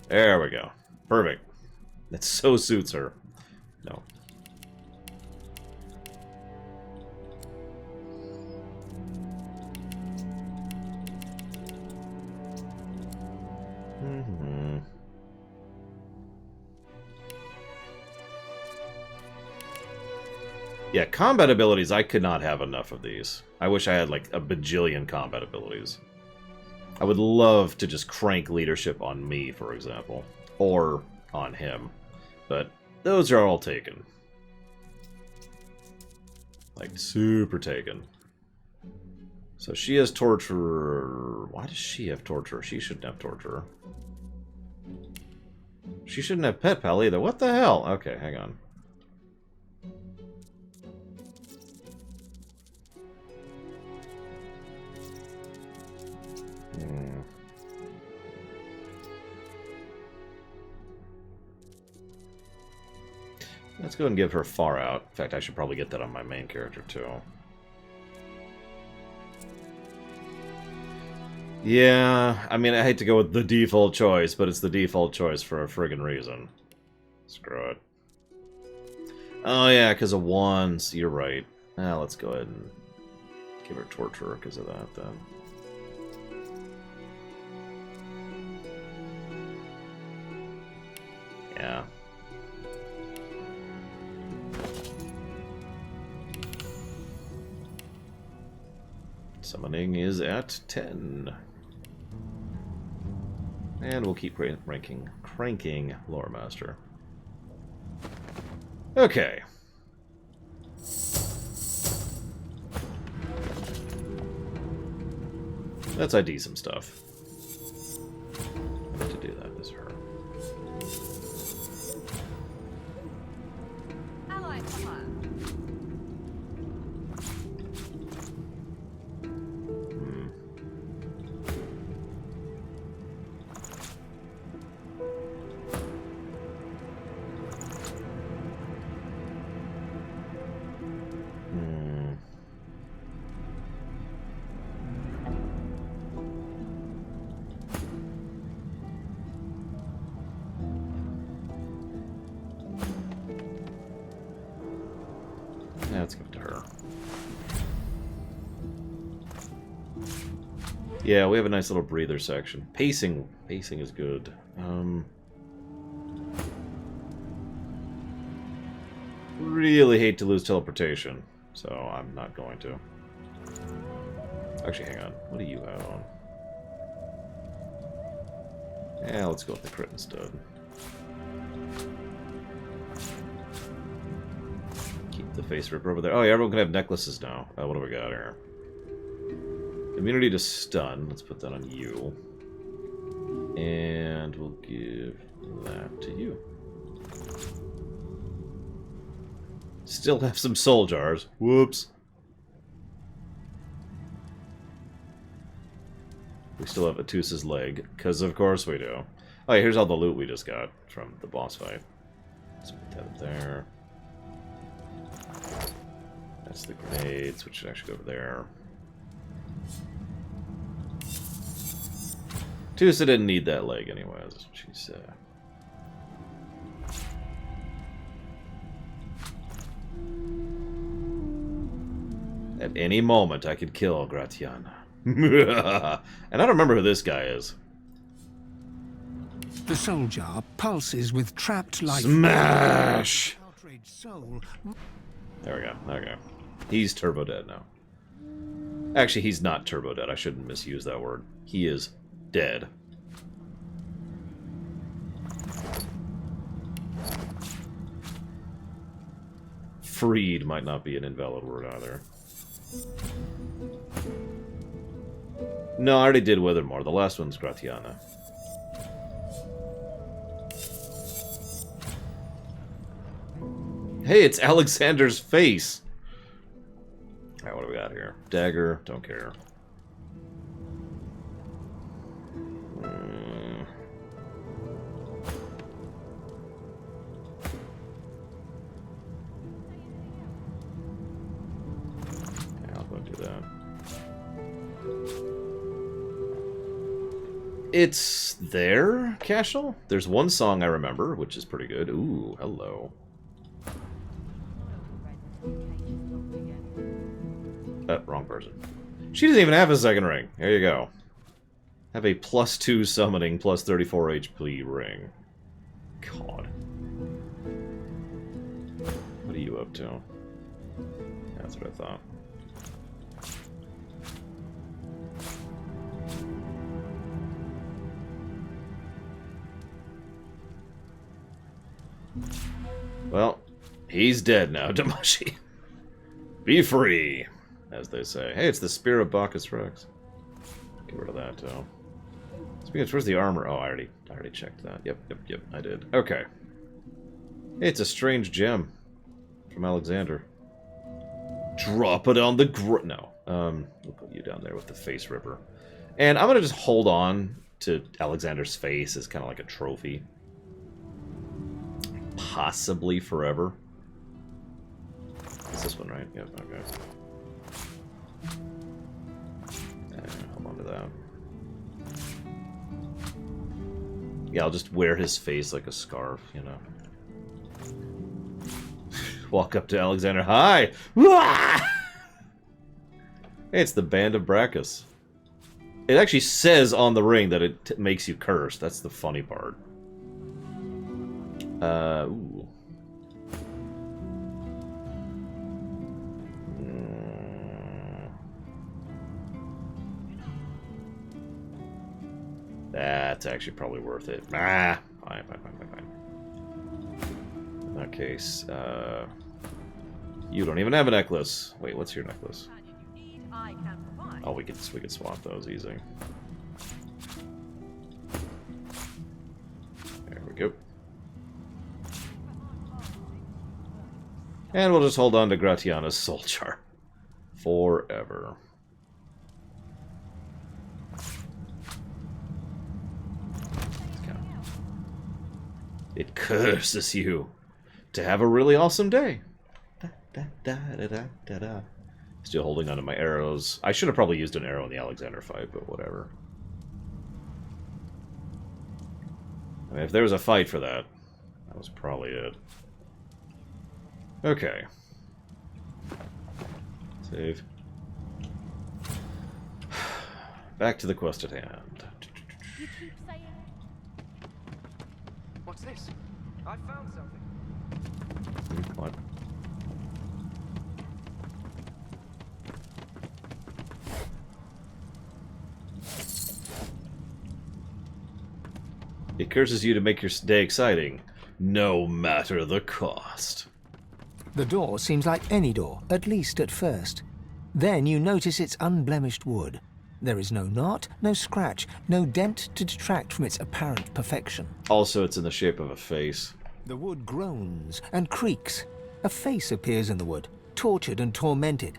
There we go. Perfect. That so suits her. No. Yeah, combat abilities, I could not have enough of these. I wish I had like a bajillion combat abilities. I would love to just crank leadership on me, for example. Or on him. But those are all taken. Like, super taken. So she has Torturer. Why does she have Torturer? She shouldn't have Torturer. She shouldn't have Pet Pal either. What the hell? Okay, hang on. Let's go and give her Far Out. In fact, I should probably get that on my main character, too. Yeah, I mean, I hate to go with the default choice, but it's the default choice for a friggin' reason. Screw it. Oh, yeah, because of wands. You're right. Now let's go ahead and give her Torturer because of that, then. Yeah. Summoning is at 10. And we'll keep cranking Lore Master. Okay. Let's ID some stuff. To do that is her. Yeah, let's give it to her. Yeah, we have a nice little breather section. Pacing is good. Really hate to lose teleportation, so I'm not going to. Actually, hang on. What do you have on? Yeah, let's go with the crit instead. The face ripper over there. Oh yeah, everyone can have necklaces now. What do we got here? Immunity to stun. Let's put that on you. And we'll give that to you. Still have some soul jars. Whoops. We still have Atus's leg, because of course we do. Oh yeah, here's all the loot we just got from the boss fight. Let's put that up there. That's the grenades, which should actually go over there. Tusa didn't need that leg anyways. She's, At any moment, I could kill Gratiana. And I don't remember who this guy is. The soul jar pulses with trapped life. Smash! Soul. There we go. There we go. He's turbo dead now. Actually, he's not turbo dead. I shouldn't misuse that word. He is dead. Freed might not be an invalid word either. No, I already did Withermore. The last one's Gratiana. Hey, it's Alexander's face! Alright, what do we got here? Dagger, don't care. Yeah, I'll go do that. It's there, Cashel? There's one song I remember, which is pretty good. Ooh, hello. Wrong person. She doesn't even have a second ring. There you go. Have a +2 summoning, +34 HP ring. God. What are you up to? That's what I thought. Well, he's dead now, Damashi. Be free, as they say. Hey, it's the Spear of Bacchus Rex. Get rid of that, too. Speaking of, where's the armor? Oh, I already checked that. Yep, I did. Okay. Hey, it's a strange gem from Alexander. Drop it on the No. We'll put you down there with the face ripper. And I'm gonna just hold on to Alexander's face as kind of like a trophy. Possibly forever. this one, right? Yep, okay. Hold on to that. Yeah, I'll just wear his face like a scarf, you know. Walk up to Alexander. Hi! Hey, it's the Band of Brachus. It actually says on the ring that it makes you curse. That's the funny part. Ooh. That's actually probably worth it. Ah, fine. In that case, you don't even have a necklace. Wait, what's your necklace? Oh, we could swap those easy. There we go. And we'll just hold on to Gratiana's soul jar forever. It curses you to have a really awesome day. Still holding onto my arrows. I should have probably used an arrow in the Alexander fight, but whatever. I mean, if there was a fight for that, that was probably it. Okay. Save. Back to the quest at hand. What's this? I found something. What? It curses you to make your day exciting, no matter the cost. The door seems like any door, at least at first. Then you notice it's unblemished wood. There is no knot, no scratch, no dent to detract from its apparent perfection. Also, it's in the shape of a face. The wood groans and creaks. A face appears in the wood, tortured and tormented.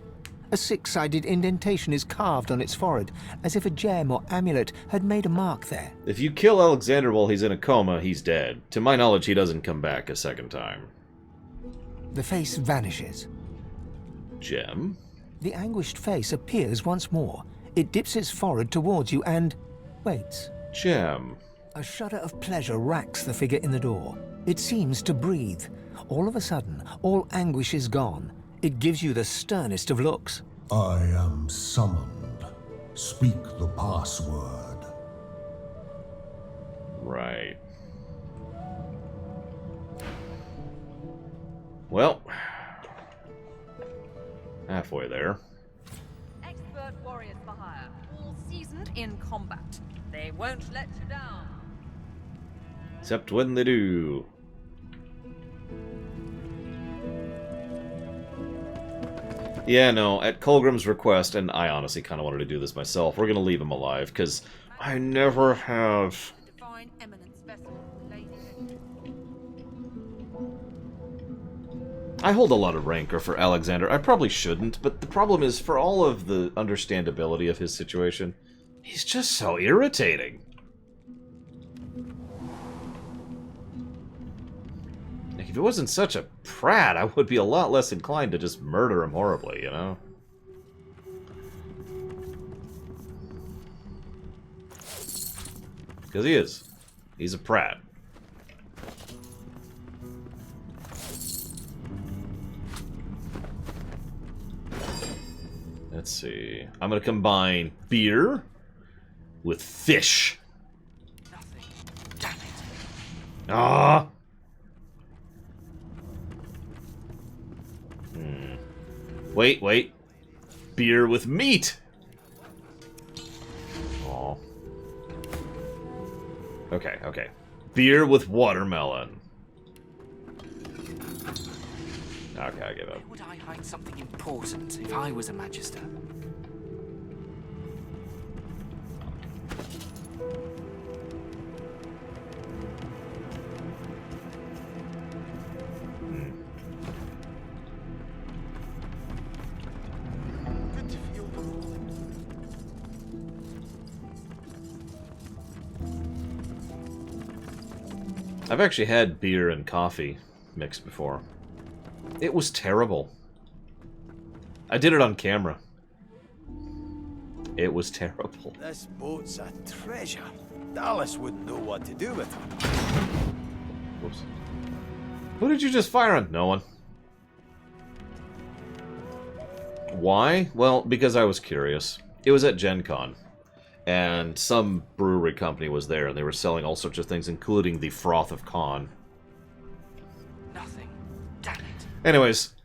A six-sided indentation is carved on its forehead, as if a gem or amulet had made a mark there. If you kill Alexander while he's in a coma, he's dead. To my knowledge, he doesn't come back a second time. The face vanishes. Gem? The anguished face appears once more. It dips its forehead towards you and waits. Gem. A shudder of pleasure racks the figure in the door. It seems to breathe. All of a sudden, all anguish is gone. It gives you the sternest of looks. I am summoned. Speak the password. Right. Well, halfway there. Expert warriors for hire, all seasoned in combat. They won't let you down. Except when they do. Yeah, no, at Colgrim's request, and I honestly kind of wanted to do this myself, we're going to leave him alive, because I never have. Divine eminence vessel, I hold a lot of rancor for Alexander. I probably shouldn't, but the problem is, for all of the understandability of his situation, he's just so irritating. If it wasn't such a prat, I would be a lot less inclined to just murder him horribly, you know? Because he is. He's a prat. Let's see. I'm going to combine beer with fish. Ah! Wait. Beer with meat! Aw. Okay. Beer with watermelon. Okay, I give up. Where would I hide something important if I was a Magister? I've actually had beer and coffee mixed before. It was terrible. I did it on camera. It was terrible. This boat's a treasure. Dallas wouldn't know what to do with her. Whoops. Who did you just fire on? No one. Why? Well, because I was curious. It was at Gen Con, and some brewery company was there, and they were selling all sorts of things, including the Froth of Con. Nothing. Damn it. Anyways,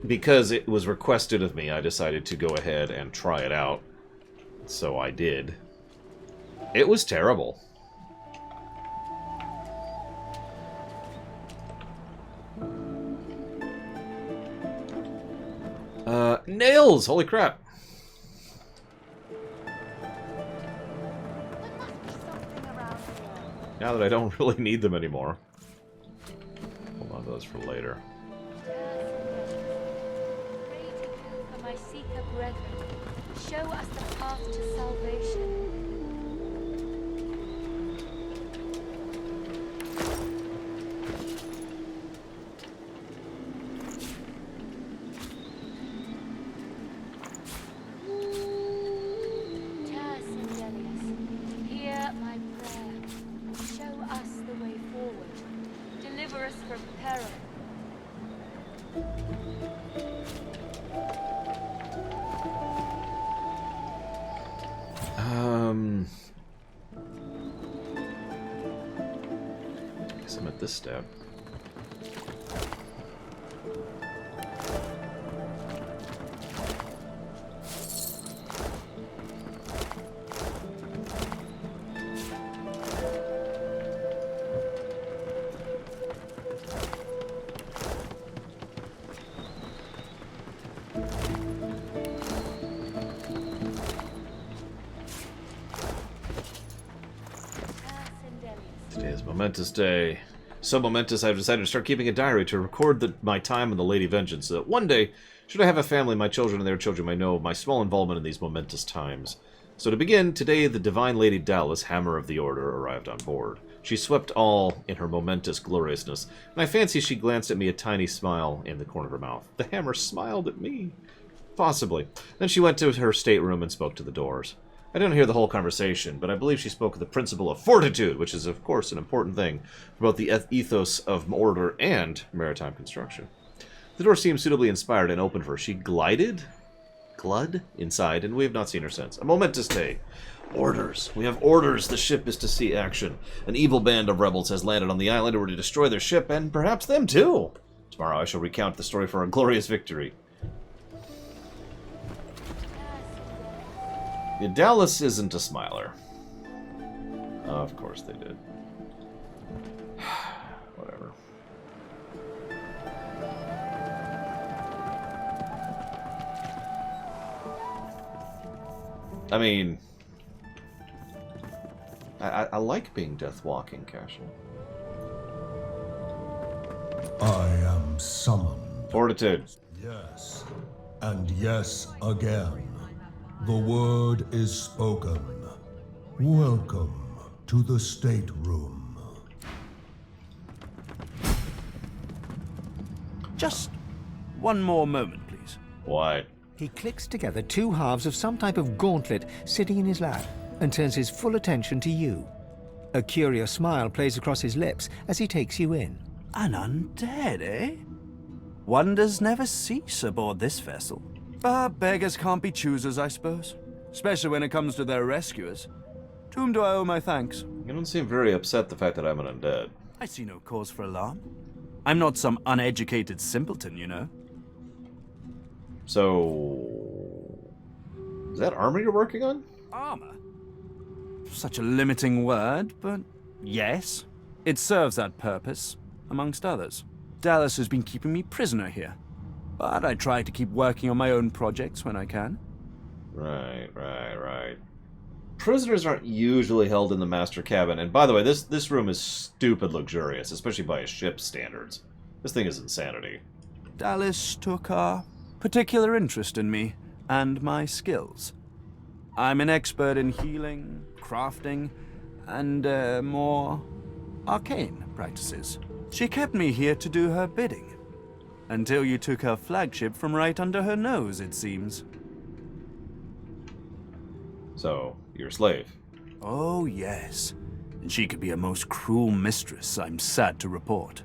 because it was requested of me, I decided to go ahead and try it out. So I did. It was terrible. Nails! Holy crap. Now that I don't really need them anymore. Hold on to those for later. For my seeker brethren, show us the path to salvation. Hear my prayer. Show us the way forward. Deliver us from peril. Guess I'm at this step. Today is a momentous day. So momentous I've decided to start keeping a diary to record my time in the Lady Vengeance, so that one day, should I have a family, my children and their children may know of my small involvement in these momentous times. So to begin, today the Divine Lady Dallas, Hammer of the Order, arrived on board. She swept all in her momentous gloriousness, and I fancy she glanced at me a tiny smile in the corner of her mouth. The Hammer smiled at me. Possibly. Then she went to her stateroom and spoke to the doors. I didn't hear the whole conversation, but I believe she spoke of the principle of fortitude, which is, of course, an important thing for both the ethos of order and maritime construction. The door seemed suitably inspired and open for her. She glided inside, and we have not seen her since. A momentous day. Orders. We have orders. The ship is to see action. An evil band of rebels has landed on the island and we're to destroy their ship, and perhaps them too. Tomorrow I shall recount the story for a glorious victory. Yeah, Dallas isn't a smiler. Of course they did. Whatever. I mean, I like being death walking, Cashel. I am summoned. Fortitude. Yes, and yes again. The word is spoken. Welcome to the stateroom. Just one more moment, please. Why? He clicks together two halves of some type of gauntlet sitting in his lap and turns his full attention to you. A curious smile plays across his lips as he takes you in. An undead, eh? Wonders never cease aboard this vessel. But beggars can't be choosers, I suppose. Especially when it comes to their rescuers. To whom do I owe my thanks? You don't seem very upset the fact that I'm an undead. I see no cause for alarm. I'm not some uneducated simpleton, you know. So... is that armor you're working on? Armor? Such a limiting word, but yes. It serves that purpose, amongst others. Dallas has been keeping me prisoner here. But I try to keep working on my own projects when I can. Right. Prisoners aren't usually held in the master cabin, and by the way, this room is stupid luxurious, especially by a ship's standards. This thing is insanity. Dallas took a particular interest in me and my skills. I'm an expert in healing, crafting, and more arcane practices. She kept me here to do her bidding. Until you took her flagship from right under her nose, it seems. So, you're a slave? Oh, yes. And she could be a most cruel mistress, I'm sad to report.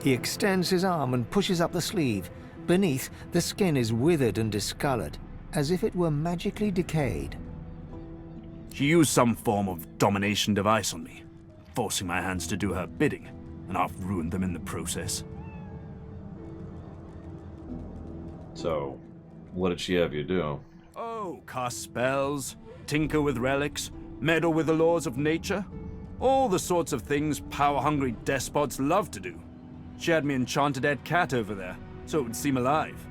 He extends his arm and pushes up the sleeve. Beneath, the skin is withered and discolored, as if it were magically decayed. She used some form of domination device on me, forcing my hands to do her bidding, and I've ruined them in the process. So, what did she have you do? Oh, cast spells, tinker with relics, meddle with the laws of nature. All the sorts of things power-hungry despots love to do. She had me enchant a dead cat over there, so it would seem alive.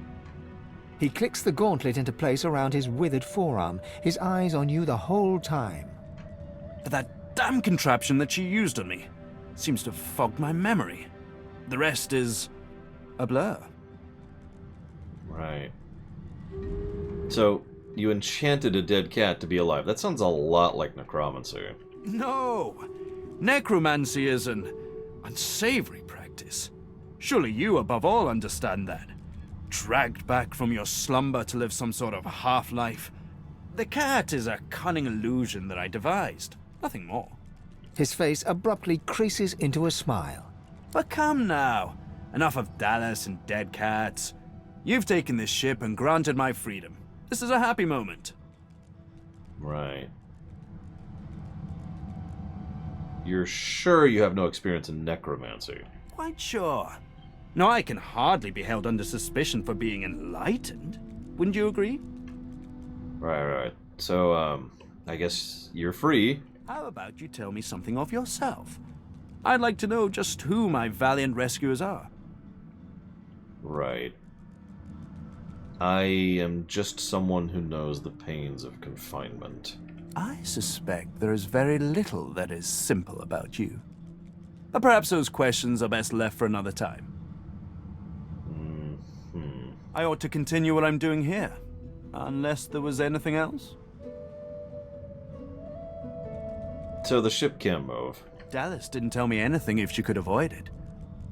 He clicks the gauntlet into place around his withered forearm, his eyes on you the whole time. But that damn contraption that she used on me seems to have fogged my memory. The rest is a blur. Right. So, you enchanted a dead cat to be alive. That sounds a lot like necromancy. No! Necromancy is an unsavory practice. Surely you, above all, understand that. Dragged back from your slumber to live some sort of half-life. The cat is a cunning illusion that I devised. Nothing more. His face abruptly creases into a smile. But come now. Enough of Dallas and dead cats. You've taken this ship and granted my freedom. This is a happy moment. Right. You're sure you have no experience in necromancy? Quite sure. Now, I can hardly be held under suspicion for being enlightened. Wouldn't you agree? Right. So, I guess you're free. How about you tell me something of yourself? I'd like to know just who my valiant rescuers are. Right. I am just someone who knows the pains of confinement. I suspect there is very little that is simple about you. But perhaps those questions are best left for another time. I ought to continue what I'm doing here, unless there was anything else. So the ship can't move. Dallas didn't tell me anything if she could avoid it,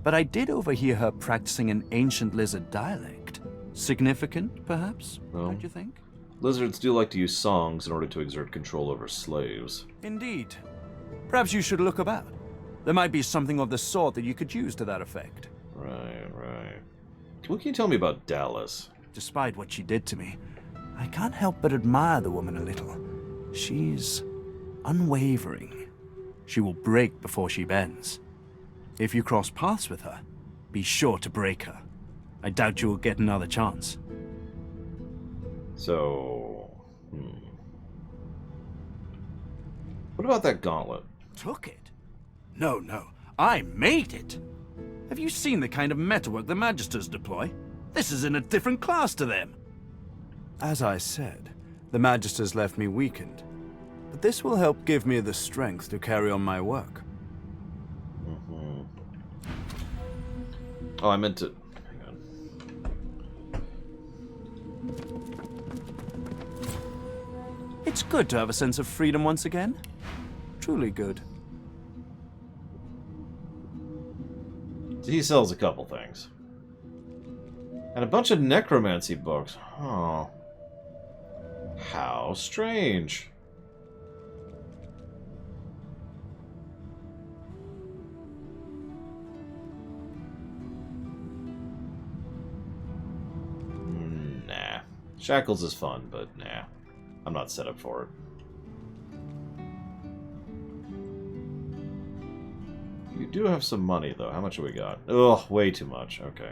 but I did overhear her practicing an ancient lizard dialect. Significant, perhaps? Well, Don't you think? Lizards do like to use songs in order to exert control over slaves. Indeed. Perhaps you should look about. There might be something of the sort that you could use to that effect. Right. What can you tell me about Dallas? Despite what she did to me, I can't help but admire the woman a little. She's unwavering. She will break before she bends. If you cross paths with her, be sure to break her. I doubt you will get another chance. So, What about that gauntlet? Took it? No. I made it. Have you seen the kind of metalwork the Magisters deploy? This is in a different class to them. As I said, the Magisters left me weakened. But this will help give me the strength to carry on my work. Oh, I meant to... Hang on. It's good to have a sense of freedom once again. Truly good. He sells a couple things. And a bunch of necromancy books. Oh. How strange. Nah. Shackles is fun, but nah. I'm not set up for it. You do have some money, though. How much have we got? Ugh, way too much. Okay.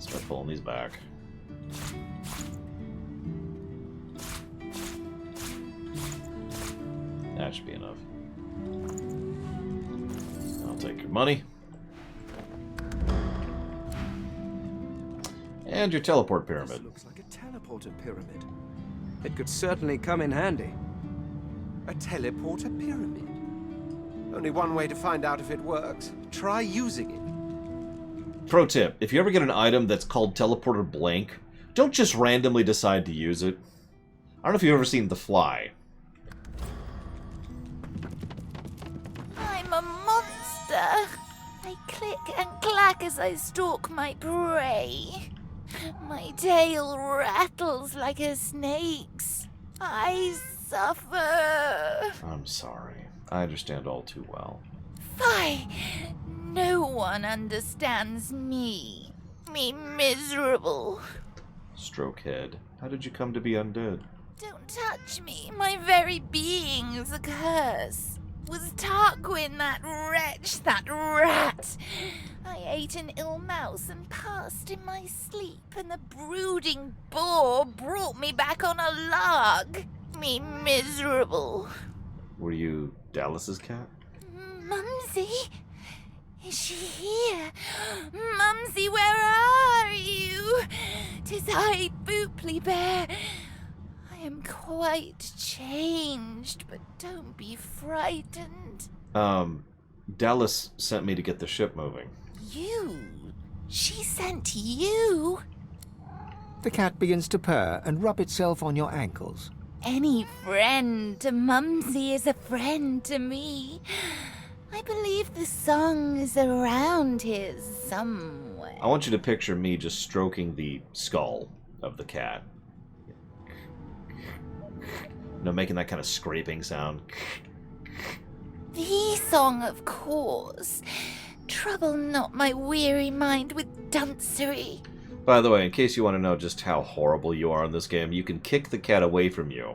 Start pulling these back. That should be enough. I'll take your money. And your teleport pyramid. This looks like a teleporter pyramid. It could certainly come in handy. A teleporter pyramid? Only one way to find out if it works. Try using it. Pro tip, if you ever get an item that's called teleporter blank, don't just randomly decide to use it. I don't know if you've ever seen The Fly. I'm I'm a monster. I click and clack as I stalk my prey. My tail rattles like a snake's. I suffer. I'm sorry. I understand all too well. Fie! No one understands me. Me miserable. Strokehead, how did you come to be undead? Don't touch me. My very being is a curse. Was Tarquin that wretch, that rat? I ate an ill mouse and passed in my sleep, and the brooding boar brought me back on a log. Me miserable. Were you Dallas's cat? Mumsy? Is she here? Mumsy, where are you? 'Tis I, Booply Bear. I am quite changed, but don't be frightened. Dallas sent me to get the ship moving. You? She sent you? The cat begins to purr and rub itself on your ankles. Any friend to Mumsy is a friend to me. I believe the song is around here somewhere. I want you to picture me just stroking the skull of the cat. You know, making that kind of scraping sound. The song, of course. Trouble not my weary mind with duncery. By the way, in case you want to know just how horrible you are in this game, you can kick the cat away from you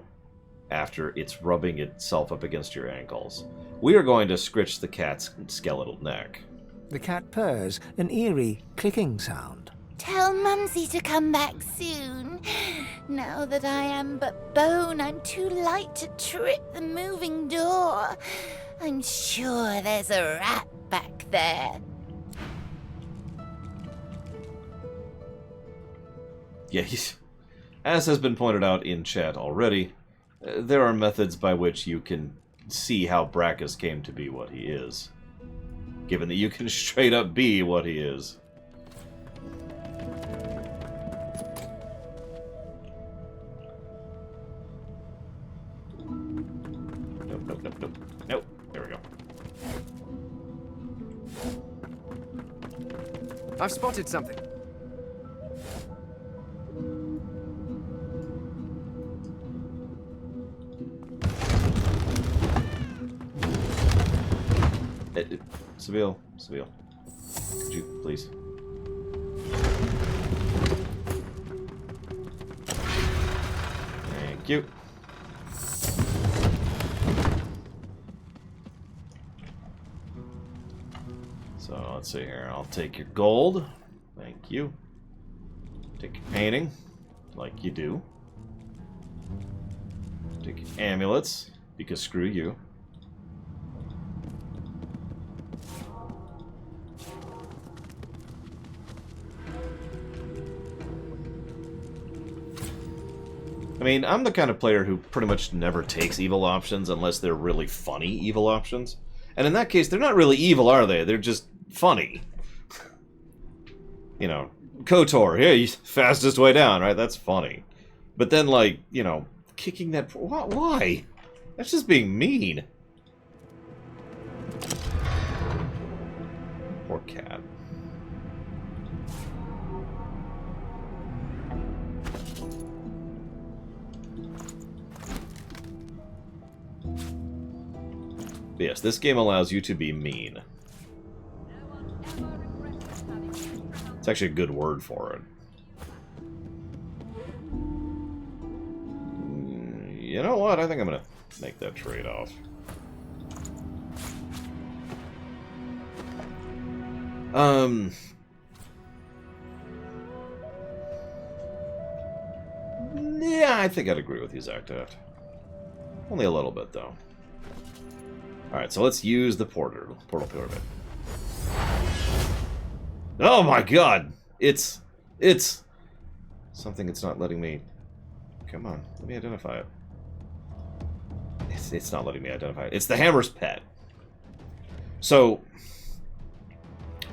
after it's rubbing itself up against your ankles. We are going to scratch the cat's skeletal neck. The cat purrs, an eerie clicking sound. Tell Mumsy to come back soon. Now that I am but bone, I'm too light to trip the moving door. I'm sure there's a rat back there. Yeah, as has been pointed out in chat already, there are methods by which you can see how Brackus came to be what he is. Given that you can straight up be what he is. Nope. There we go. I've spotted something. Seville, could you please? Thank you. So let's see here. I'll take your gold. Thank you. Take your painting, like you do. Take your amulets, because screw you. I mean, I'm the kind of player who pretty much never takes evil options unless they're really funny evil options. And in that case, they're not really evil, are they? They're just funny. You know, KOTOR, hey, fastest way down, right? That's funny. But then, like, you know, kicking that... Why? That's just being mean. Poor cat. Yes, this game allows you to be mean. It's actually a good word for it. You know what? I think I'm gonna make that trade-off. Yeah, I think I'd agree with you, Zactaft. Only a little bit, though. Alright, so let's use the portal pyramid. Oh my god! It's something it's not letting me... Come on, let me identify it. It's not letting me identify it. It's the hammer's pet. So,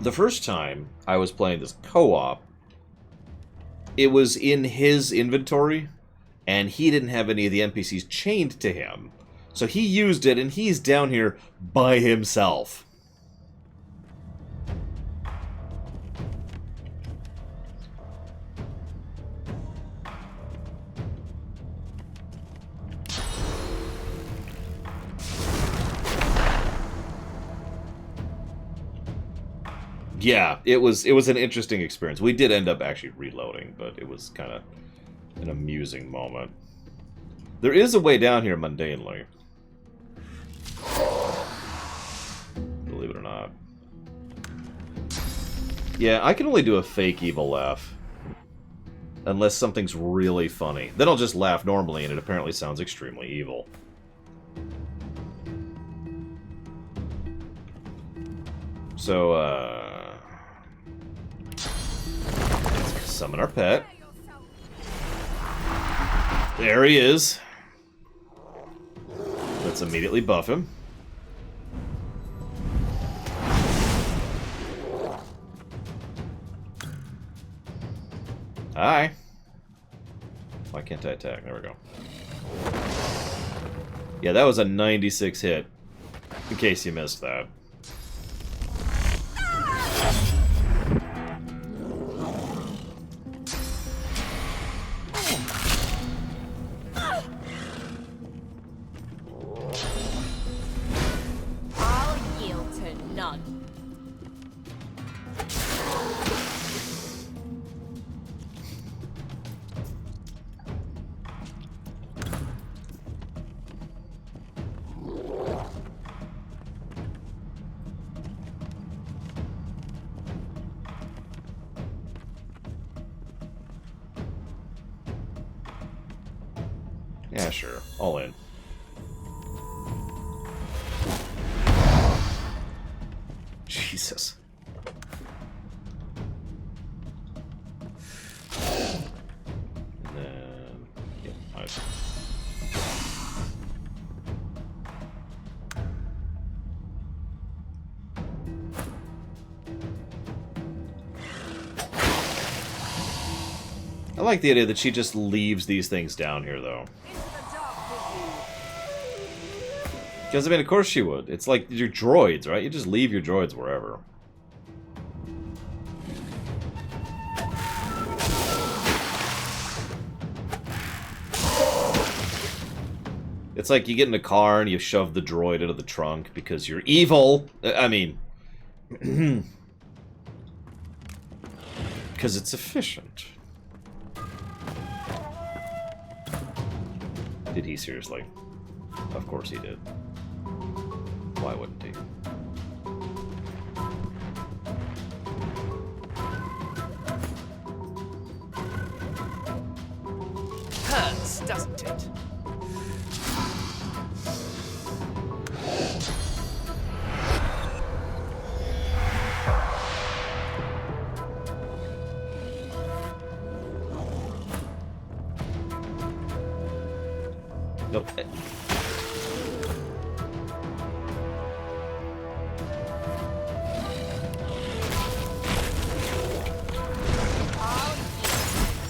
the first time I was playing this co-op, it was in his inventory, and he didn't have any of the NPCs chained to him. So he used it, and he's down here by himself. Yeah, it was an interesting experience. We did end up actually reloading, but it was kind of an amusing moment. There is a way down here mundanely. Believe it or not. Yeah, I can only do a fake evil laugh. Unless something's really funny. Then I'll just laugh normally, and it apparently sounds extremely evil. So, let's summon our pet. There he is. Let's immediately buff him. Hi. Why can't I attack? There we go. Yeah, that was a 96 hit. In case you missed that. I'll yield to none. Yeah, sure. All in. Jesus. And then... yeah, nice. I like the idea that she just leaves these things down here, though. Because, I mean, of course she would. It's like your droids, right? You just leave your droids wherever. It's like you get in a car and you shove the droid into the trunk because you're evil. I mean... because it's efficient. Did he seriously? Of course he did. Why wouldn't he? Hurts, doesn't it? Nope.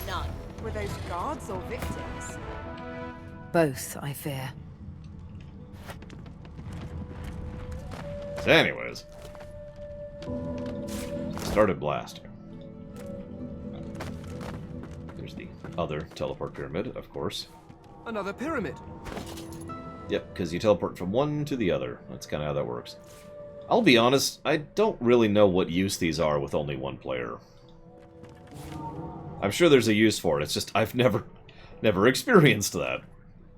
None. Were those guards or victims? Both, I fear. So anyways. Started blasting. There's the other teleport pyramid, of course. Another pyramid. Yep, because you teleport from one to the other. That's kind of how that works. I'll be honest, I don't really know what use these are with only one player. I'm sure there's a use for it, it's just I've never experienced that.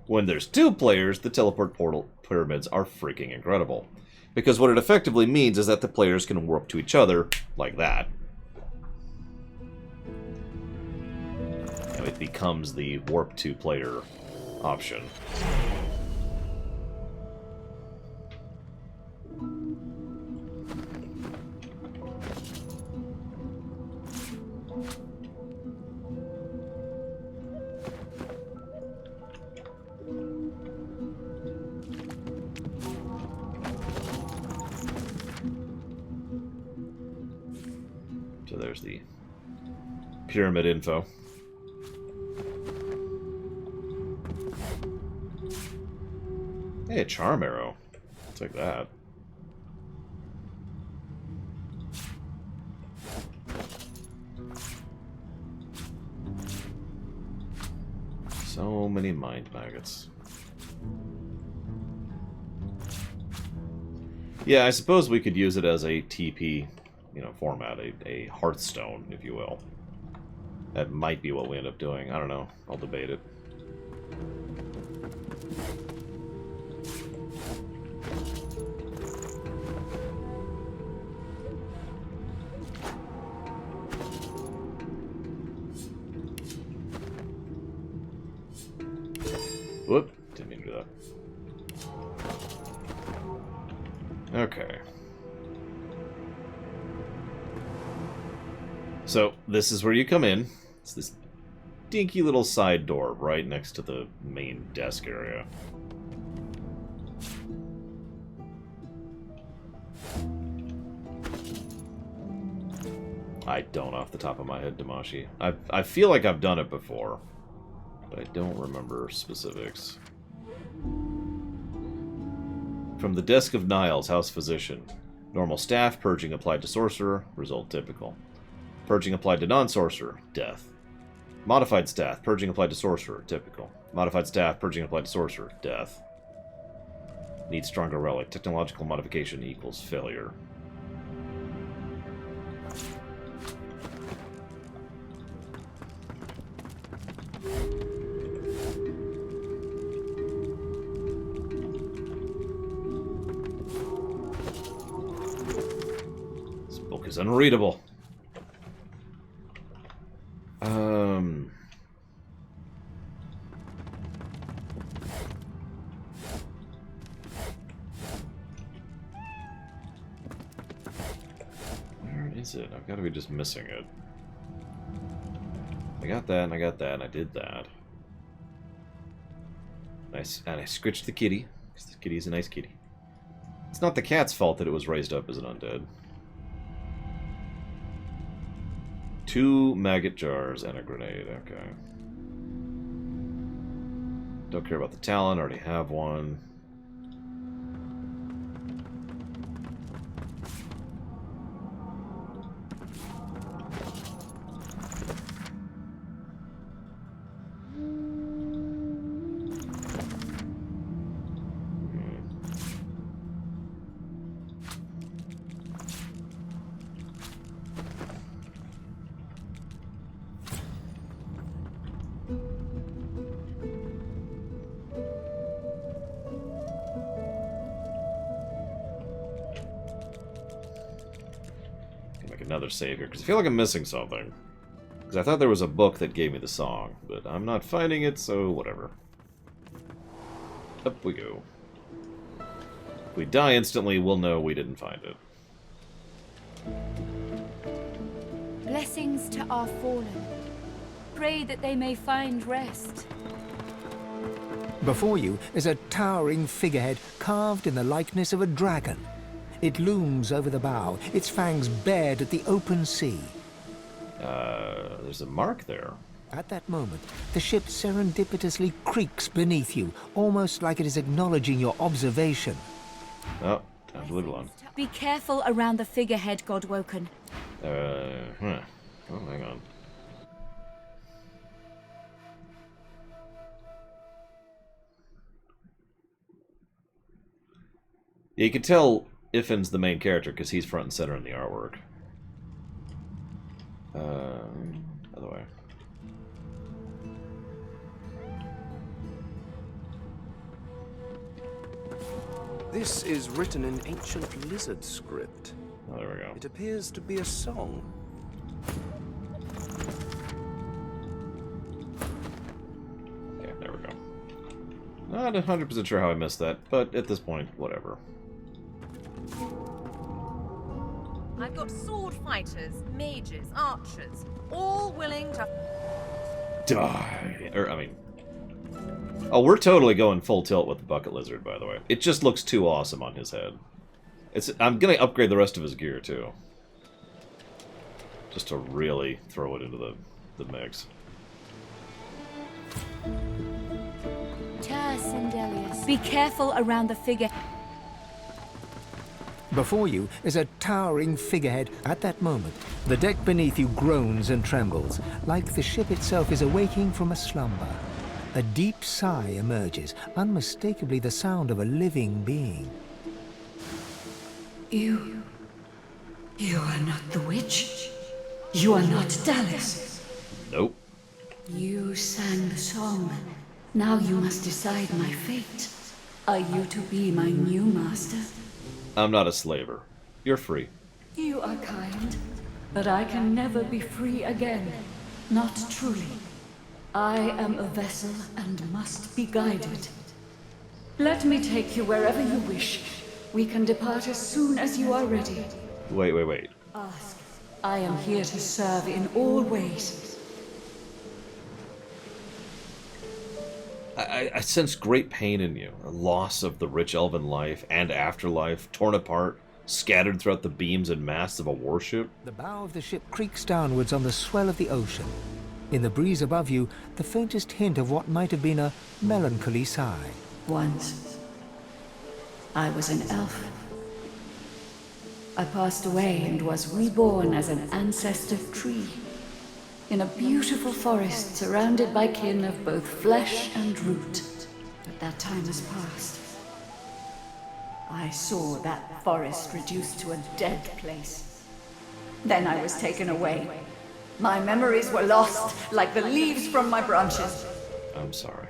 When there's two players, the teleport portal pyramids are freaking incredible. Because what it effectively means is that the players can warp to each other, like that. And it becomes the warp to player option. So there's the pyramid info. Hey, a charm arrow. I'll take that. So many mind maggots. Yeah, I suppose we could use it as a TP, format, a Hearthstone, if you will. That might be what we end up doing. I don't know. I'll debate it. Whoop, didn't mean to do that. Okay. So, this is where you come in. It's this dinky little side door right next to the main desk area. I don't off the top of my head, Damashi. I feel like I've done it before, but I don't remember specifics. From the desk of Niles, House Physician. Normal staff, purging applied to sorcerer, result typical. Purging applied to non-sorcerer, death. Modified staff, purging applied to sorcerer, typical. Modified staff, purging applied to sorcerer, death. Need stronger relic. Technological modification equals failure. This book is unreadable. Where is it? I've got to be just missing it. I got that, and I got that, and I did that. Nice, and I scritched the kitty, because the kitty is a nice kitty. It's not the cat's fault that it was raised up as an undead. 2 maggot jars and a grenade, okay. Don't care about the talon, already have one. Another save here, because I feel like I'm missing something. Because I thought there was a book that gave me the song, but I'm not finding it, so whatever. Up we go. If we die instantly, we'll know we didn't find it. Blessings to our fallen. Pray that they may find rest. Before you is a towering figurehead carved in the likeness of a dragon. It looms over the bow, its fangs bared at the open sea. There's a mark there. At that moment, the ship serendipitously creaks beneath you, almost like it is acknowledging your observation. Oh, time to live alone. Be careful around the figurehead, Godwoken. Oh, hang on. Yeah, you can tell Iffin's the main character because he's front and center in the artwork. Other way. This is written in ancient lizard script. Oh, there we go. It appears to be a song. Okay, there we go. Not 100% sure how I missed that, but at this point, whatever. I've got sword fighters, mages, archers, all willing to Die. Oh, we're totally going full tilt with the bucket lizard, by the way. It just looks too awesome on his head. I'm gonna upgrade the rest of his gear too, just to really throw it into the mix. Sindelius. Be careful around the figure. Before you is a towering figurehead. At that moment, the deck beneath you groans and trembles, like the ship itself is awaking from a slumber. A deep sigh emerges, unmistakably the sound of a living being. You are not the witch. You are not Dallas. Nope. You sang the song. Now you must decide my fate. Are you to be my new master? I'm not a slaver. You're free. You are kind, but I can never be free again. Not truly. I am a vessel and must be guided. Let me take you wherever you wish. We can depart as soon as you are ready. Wait. Ask. I am here to serve in all ways. I sense great pain in you. A loss of the rich elven life and afterlife, torn apart, scattered throughout the beams and masts of a warship. The bow of the ship creaks downwards on the swell of the ocean. In the breeze above you, the faintest hint of what might have been a melancholy sigh. Once, I was an elf. I passed away and was reborn as an ancestor tree. In a beautiful forest surrounded by kin of both flesh and root. But that time has passed. I saw that forest reduced to a dead place. Then I was taken away. My memories were lost, like the leaves from my branches. I'm sorry.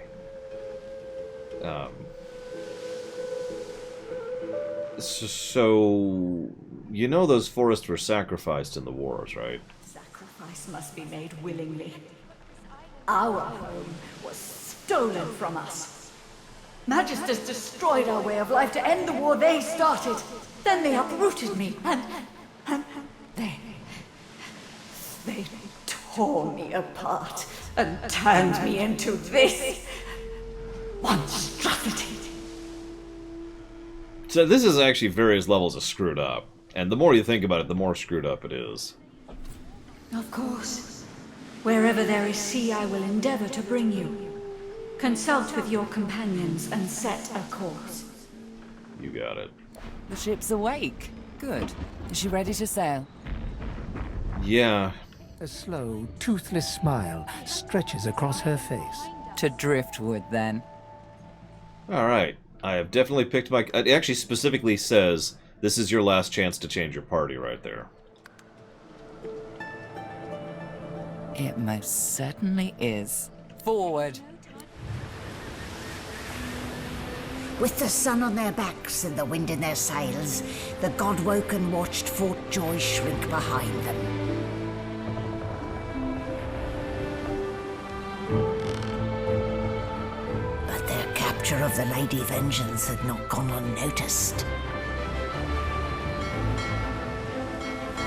So, you know those forests were sacrificed in the wars, right? Sacrifice must be made willingly. Our home was stolen from us. Magisters destroyed our way of life to end the war they started. Then they uprooted me, and they tore me apart and turned me into this monstrosity. So this is actually various levels of screwed up. And the more you think about it, the more screwed up it is. Of course. Wherever there is sea, I will endeavor to bring you. Consult with your companions and set a course. You got it. The ship's awake. Good. Is she ready to sail? Yeah. A slow, toothless smile stretches across her face. To driftwood, then. Alright. I have definitely picked my... It actually specifically says, this is your last chance to change your party right there. It most certainly is. Forward. With the sun on their backs and the wind in their sails, the God-woken watched Fort Joy shrink behind them. But their capture of the Lady Vengeance had not gone unnoticed.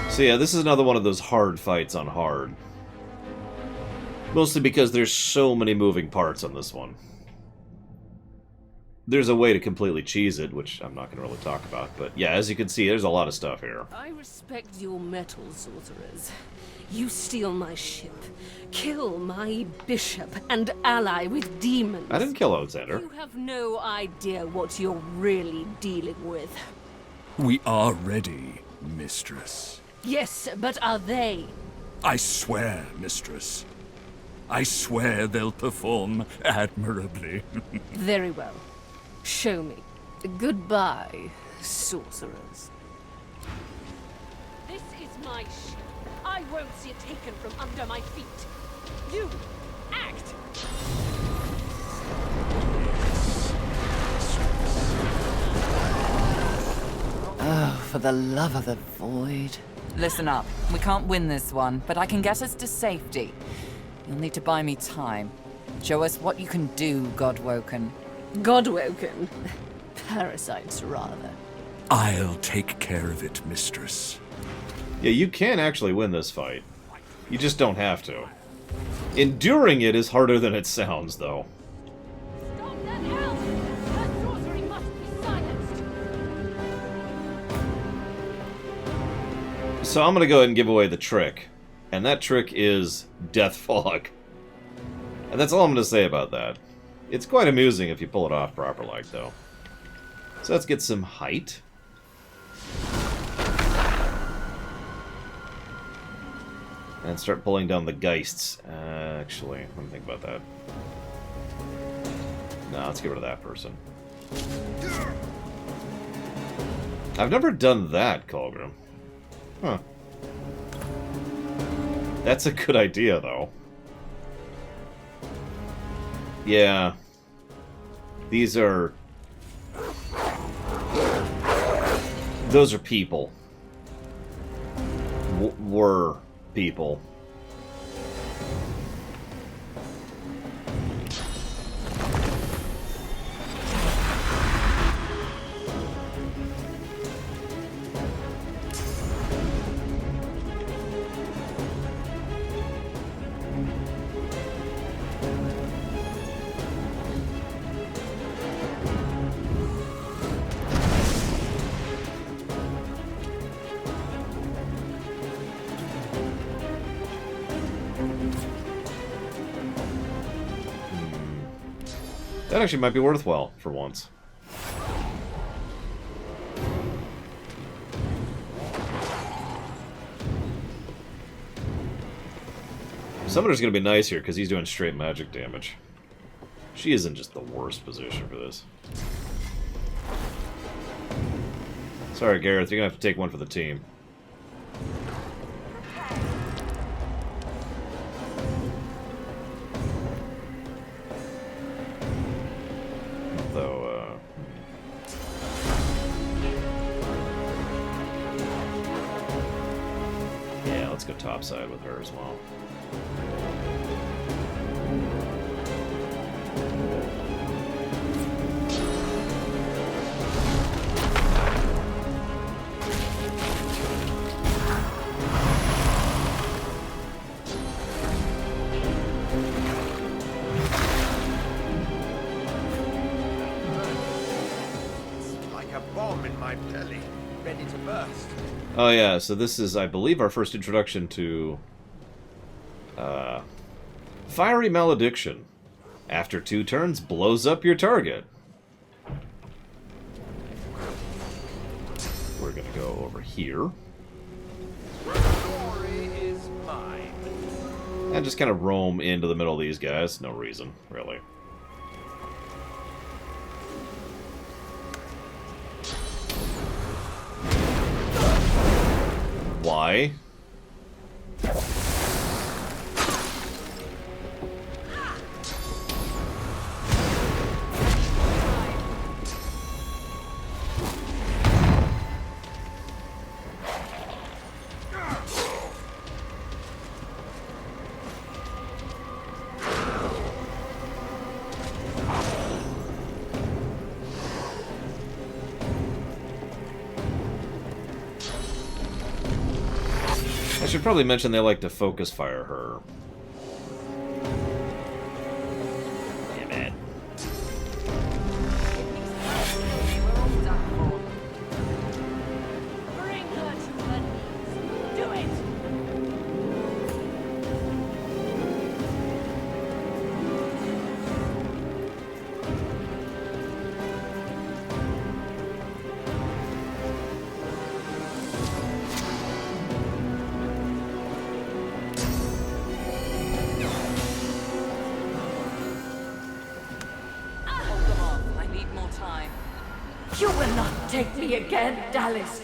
So yeah, this is another one of those hard fights on hard. Mostly because there's so many moving parts on this one. There's a way to completely cheese it, which I'm not going to really talk about, but yeah, as you can see, there's a lot of stuff here. I respect your mettle, sorcerers. You steal my ship, kill my bishop, and ally with demons. I didn't kill Alexander. You have no idea what you're really dealing with. We are ready, mistress. Yes, but are they? I swear, mistress. I swear they'll perform admirably. Very well. Show me. Goodbye, sorcerers. This is my ship. I won't see it taken from under my feet. You, act! Oh, for the love of the void. Listen up. We can't win this one, but I can get us to safety. You'll need to buy me time. Show us what you can do, Godwoken. Godwoken? Parasites, rather. I'll take care of it, mistress. Yeah, you can actually win this fight. You just don't have to. Enduring it is harder than it sounds, though. Stop that hell! That sorcery must be silenced! So I'm gonna go ahead and give away the trick. And that trick is Death Fog. And that's all I'm gonna say about that. It's quite amusing if you pull it off proper like, though. So let's get some height. And start pulling down the Geists. Actually, let me think about that. No, let's get rid of that person. I've never done that, Colgrim. Huh. That's a good idea, though. Yeah. These are... Those are people. Were people. That actually might be worthwhile, for once. Summoner's gonna be nice here, because he's doing straight magic damage. She isn't just the worst position for this. Sorry, Gareth, you're gonna have to take one for the team. Topside with her as well. It's like a bomb in my belly, ready to burst. Oh yeah, so this is, I believe, our first introduction to Fiery Malediction. After 2 turns, blows up your target. We're gonna go over here. And just kind of roam into the middle of these guys. No reason, really. Why? I should probably mention they like to focus fire her. Damn it. Bring her to her knees. Do it! You will not take me again, Dallas.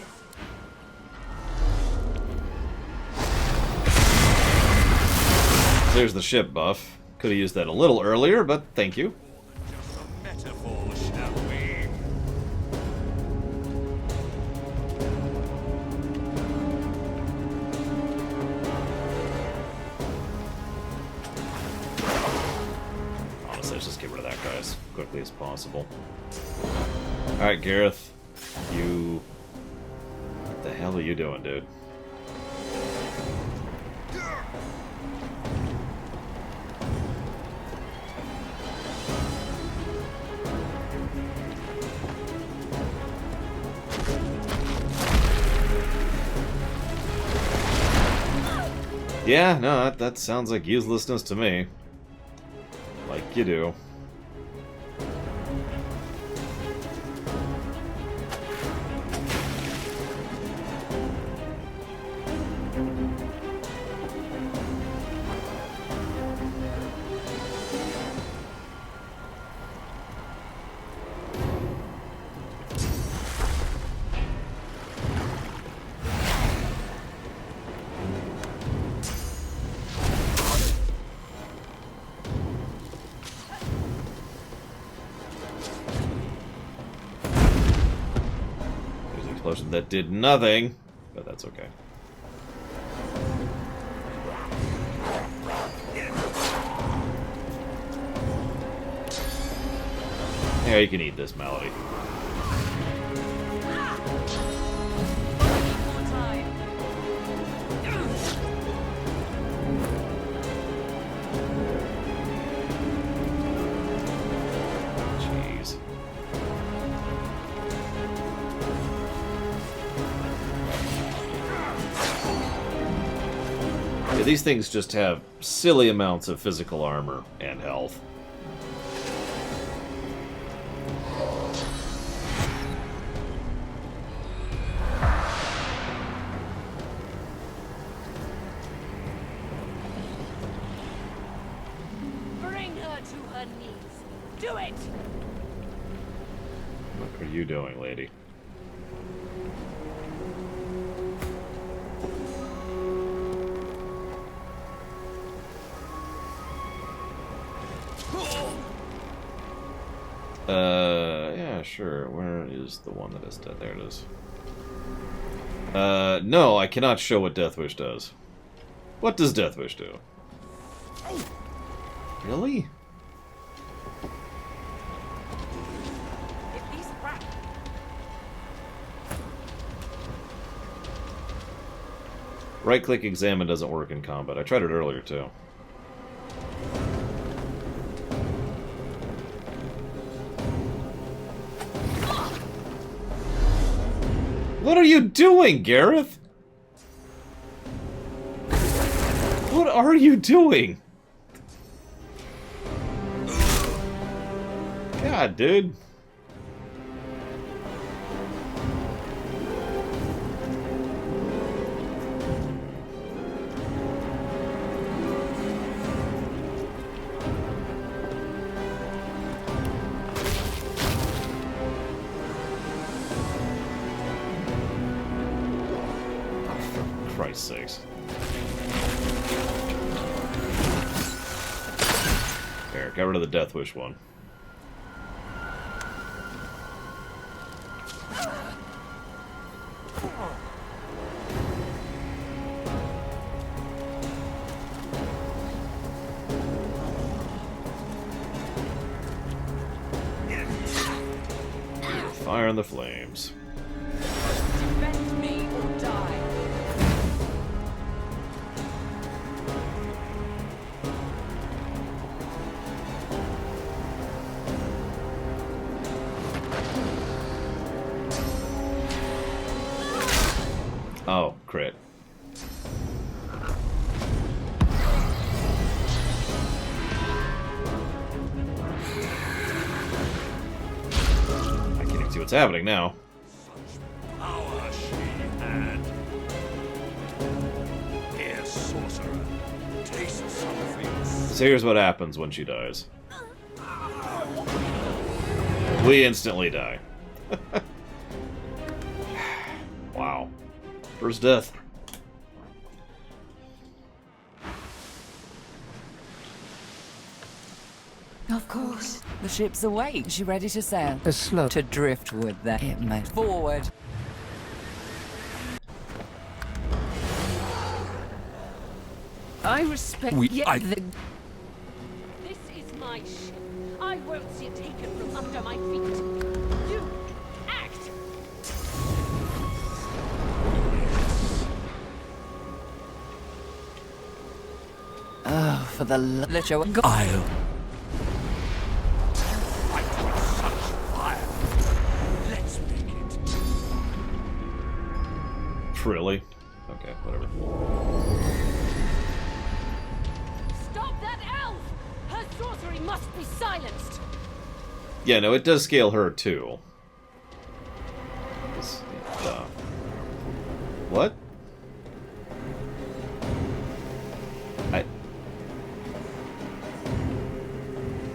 There's the ship buff. Could have used that a little earlier, but thank you. Metaphor, shall we? Honestly, let's just get rid of that guy as quickly as possible. Alright, Gareth. You... What the hell are you doing, dude? Yeah, no, that sounds like uselessness to me. Like you do. potion that did nothing, but that's okay. Yeah, you can eat this, Malady. Jeez. Yeah, these things just have silly amounts of physical armor and health. Bring her to her knees. Do it! What are you doing, lady? Yeah, sure. Where is the one that is dead? There it is. No, I cannot show what Death Wish does. What does Death Wish do? Really? Right-click examine doesn't work in combat. I tried it earlier, too. What are you doing, Gareth? What are you doing? God, dude. Christ's sakes. There, got rid of the Death Wish one. Fire in the flames. Defend me or die. Oh, crit. I can't even see what's happening now. Power she had. Here, sorcerer. Taste something. So here's what happens when she dies. We instantly die. Wow. First death. Of course. The ship's away. Is she ready to sail? A slow to driftwood then. It may. Forward. I respect We- yet I- the... This is my ship. I won't see it taken from under my feet. You act! Oh, for the let your go. I'll... Let's make it. Really? Okay, whatever. Stop that elf! Her sorcery must be silenced! Yeah, no, it does scale her too. What?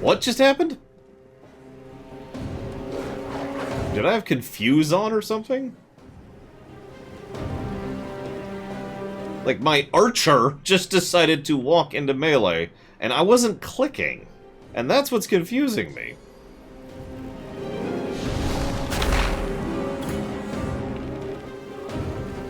What just happened? Did I have Confuse on or something? Like, my archer just decided to walk into melee, and I wasn't clicking. And that's what's confusing me.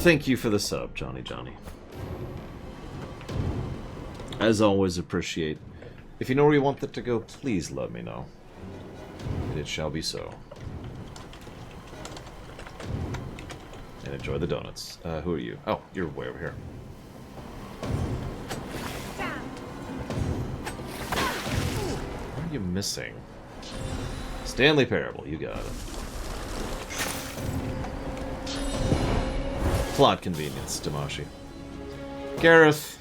thank you for the sub, Johnny. As always, appreciate. If you know where you want that to go, please let me know. And it shall be so. And enjoy the donuts. Who are you? Oh, you're way over here. What are you missing? Stanley Parable, you got it. Plot convenience, Damashi. Gareth.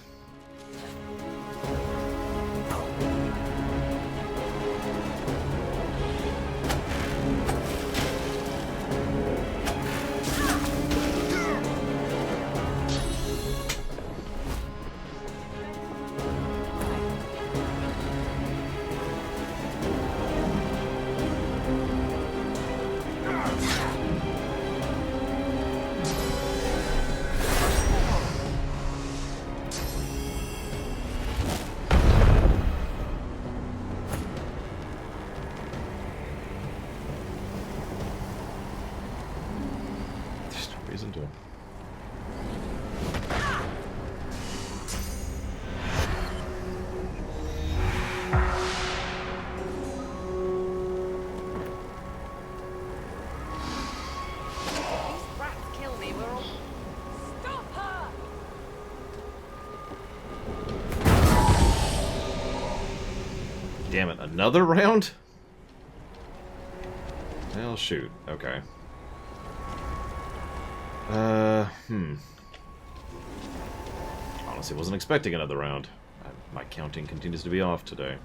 Damn it, another round? Well, shoot. Okay. Honestly, wasn't expecting another round. My counting continues to be off today.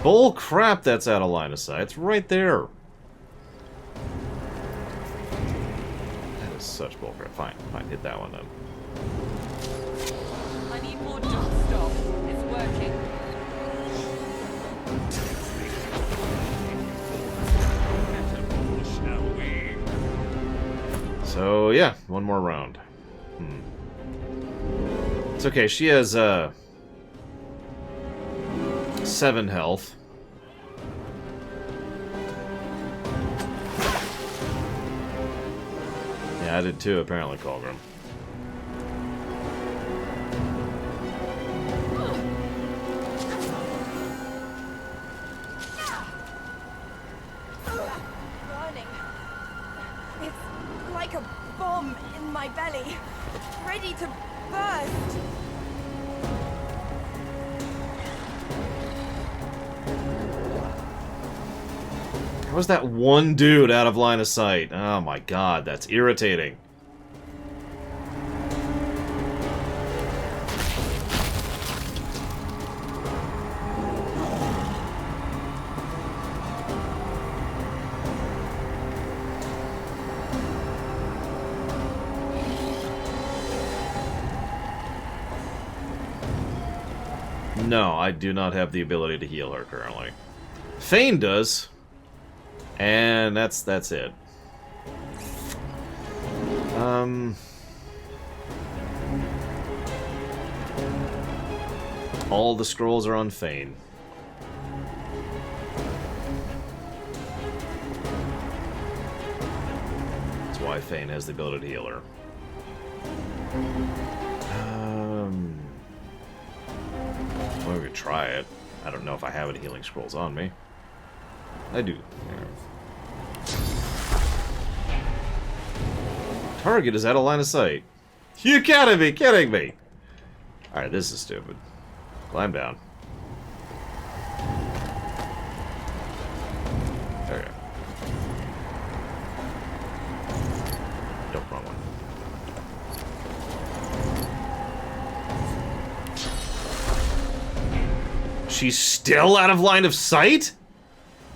Bull crap, that's out of line of sight. It's right there. That is such bull crap. Fine, hit that one then. I need more jump stop. It's working. So, yeah, one more round. It's okay, she has, 7 health. Yeah, I did too, apparently, Colgrim. Burning. It's like a bomb in my belly, ready to burst. How was that one dude out of line of sight? Oh my god, that's irritating. No, I do not have the ability to heal her currently. Thane does. And that's it. All the scrolls are on Thane. That's why Thane has the ability to heal her. Well, we could try it. I don't know if I have any healing scrolls on me. I do. Target is out of line of sight. You gotta be kidding me! Alright, this is stupid. Climb down. There we go. Nope, wrong one. She's still out of line of sight?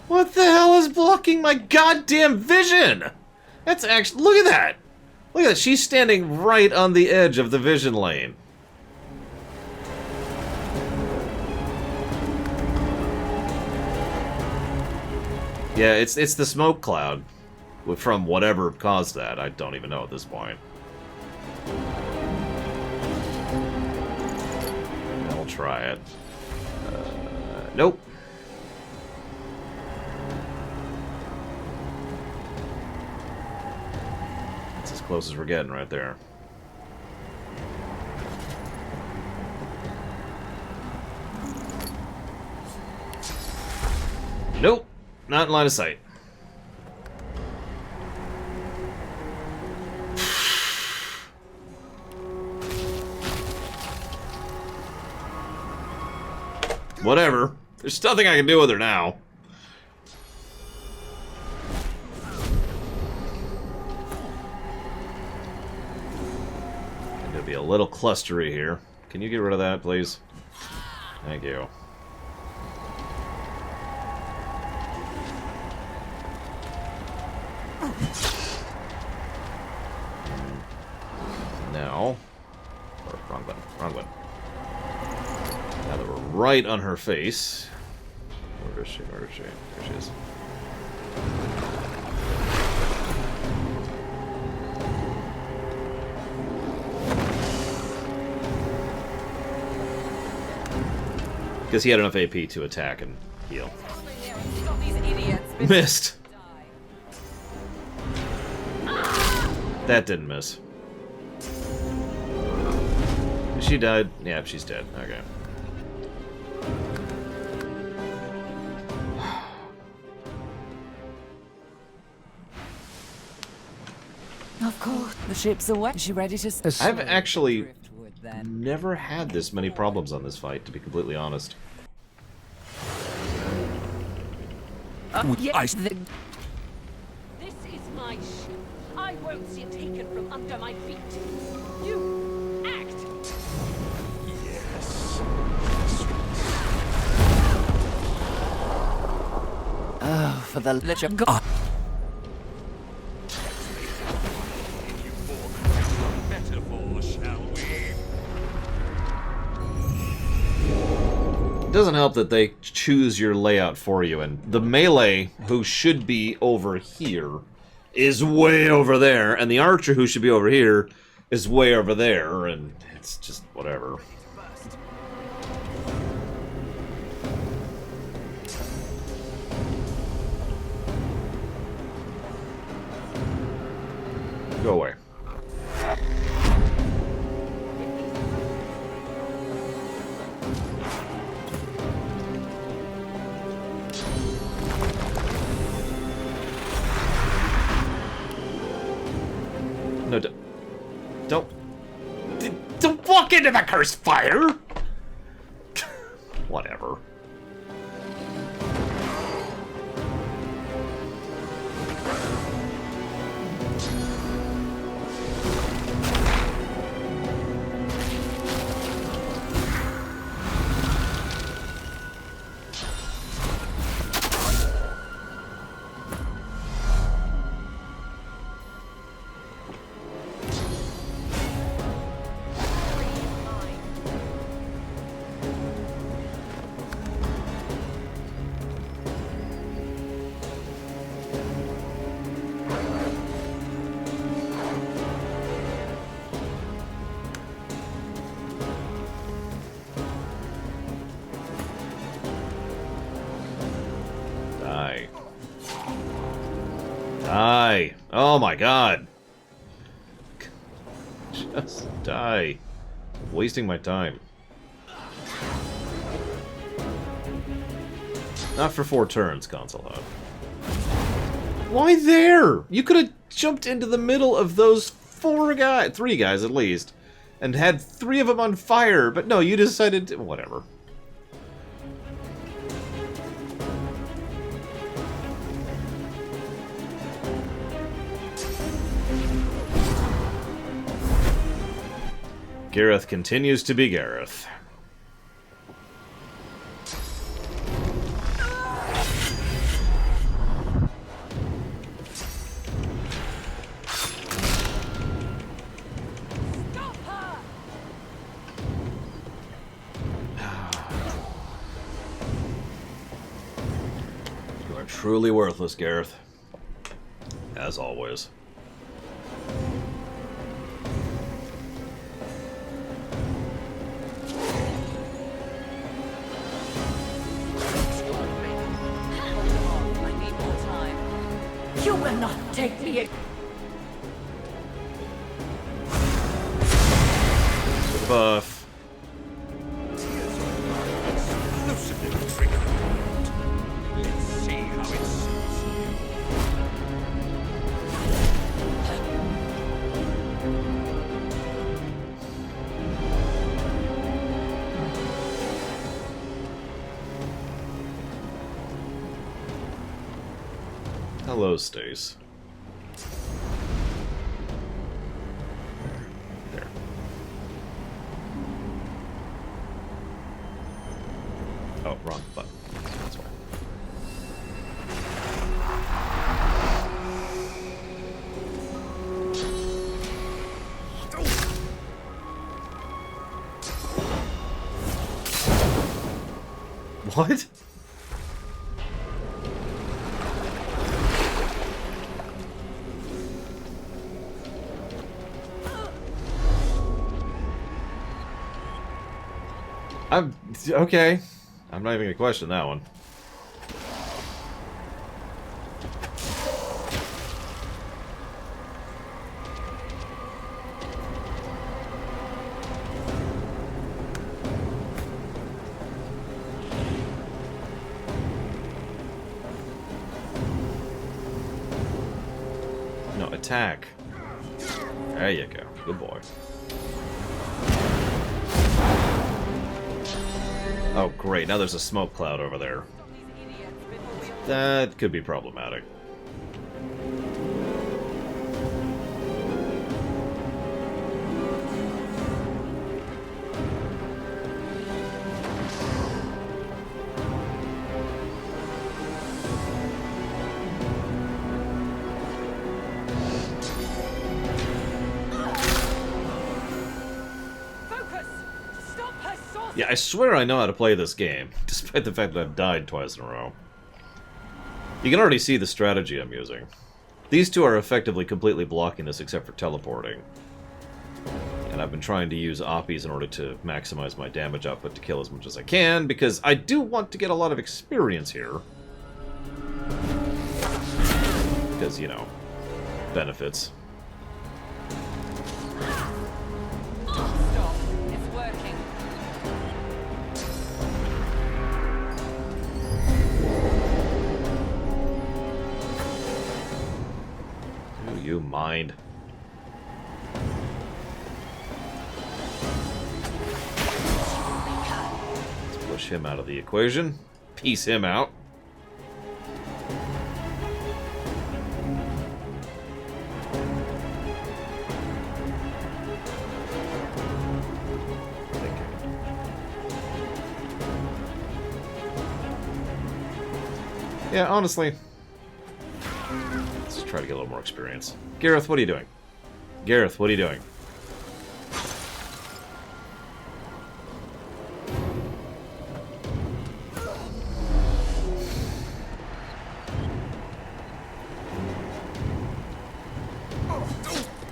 What the hell is blocking my goddamn vision? That's actually... Look at that! Look at that, she's standing right on the edge of the vision lane. Yeah, it's the smoke cloud. From whatever caused that. I don't even know at this point. I'll try it. Nope. close as we're getting right there. Nope, not in line of sight. Whatever. There's nothing I can do with her now. And it'll be a little clustery here. Can you get rid of that, please? Thank you. Now... Or, wrong button. Wrong button. Now that we're right on her face. Where is she? Where is she? There she is. Because he had enough AP to attack and heal. Stop these idiots. Missed! That didn't miss. She died? Yeah, she's dead. Okay. Of course, the ship's away. Is she ready to... I've actually never had this many problems on this fight, to be completely honest. Yes. This is my ship. I won't see it taken from under my feet. You act. Yes. Oh, for the love of God. Metaphor, shall we? It doesn't help that they choose your layout for you, and the melee, who should be over here, is way over there, and the archer, who should be over here, is way over there, and it's just whatever. Go away. No, don't walk into the cursed fire! Whatever. Die. Die. Oh my god. Just die. I'm wasting my time. Not for 4 turns, Console Hub. Why there? You could have jumped into the middle of those 3 guys at least, and had 3 of them on fire, but no, you decided to... Whatever. Gareth continues to be Gareth. You are truly worthless, Gareth. As always. You will not take me. buff. Let's see how it suits Hello, Stace. There. Oh, wrong button. That's why. What? I'm okay. I'm not even gonna question that one. No, attack. There you go. Good boy. Oh, great. Now there's a smoke cloud over there. That could be problematic. Yeah, I swear I know how to play this game, despite the fact that I've died twice in a row. You can already see the strategy I'm using. These two are effectively completely blocking this except for teleporting. And I've been trying to use Oppies in order to maximize my damage output to kill as much as I can, because I do want to get a lot of experience here. Because, you know, benefits. You mind. Let's push him out of the equation. Piece him out. Yeah, honestly. Try to get a little more experience. Gareth, what are you doing? Gareth, what are you doing?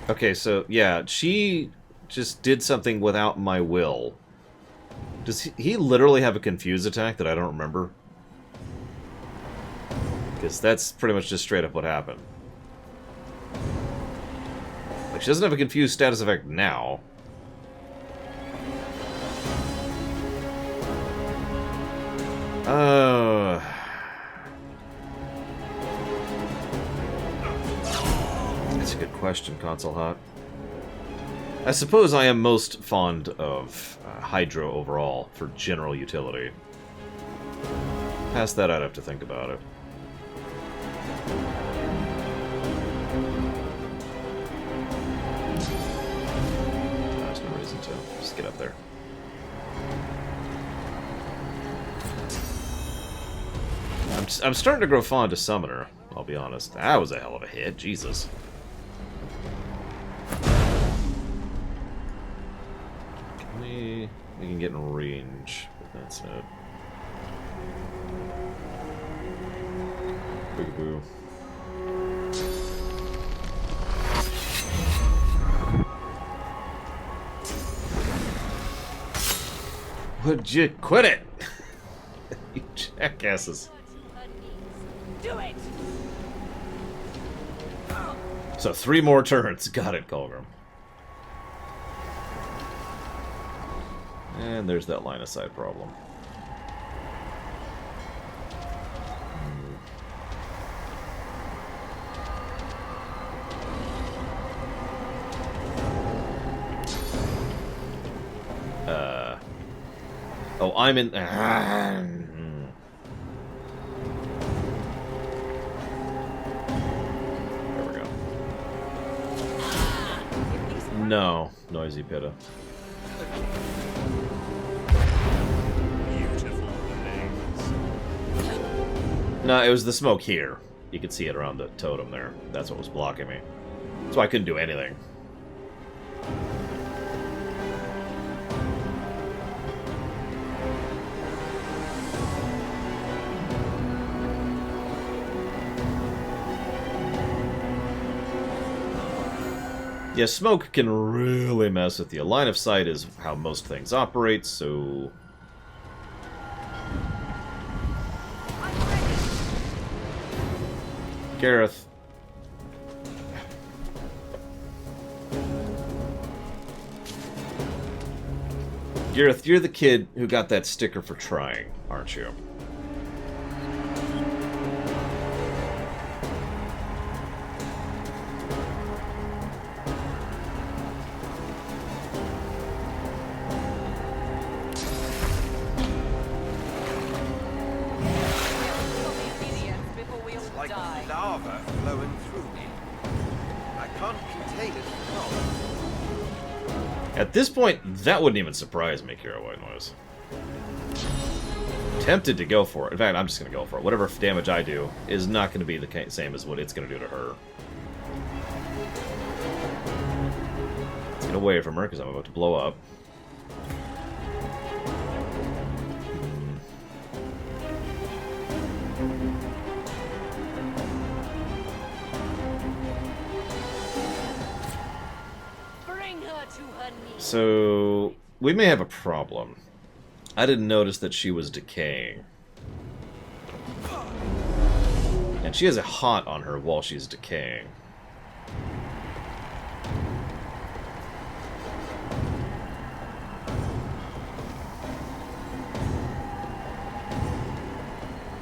Okay, so, yeah, she just did something without my will. Does he literally have a confuse attack that I don't remember? Because that's pretty much just straight up what happened. She doesn't have a confused status effect now. That's a good question, Console Hot. I suppose I am most fond of Hydro overall for general utility. Past that, I'd have to think about it. Just get up there. I'm starting to grow fond of Summoner, I'll be honest. That was a hell of a hit, Jesus. We can get in range, but that's it. Boo-boo. Would you quit it? You jackasses. Do it. So 3 more turns. Got it, Colgrim. And there's that line of sight problem. Oh, I'm in... There we go. No. Noisy Pitta. No, it was the smoke here. You could see it around the totem there. That's what was blocking me. So I couldn't do anything. Yeah, smoke can really mess with you. Line of sight is how most things operate, so... Gareth. Gareth, you're the kid who got that sticker for trying, aren't you? At this point, that wouldn't even surprise me, Kira White Noise. Tempted to go for it. In fact, I'm just going to go for it. Whatever damage I do is not going to be the same as what it's going to do to her. Let's get away from her, because I'm about to blow up. So, we may have a problem. I didn't notice that she was decaying. And she has a hot on her while she's decaying.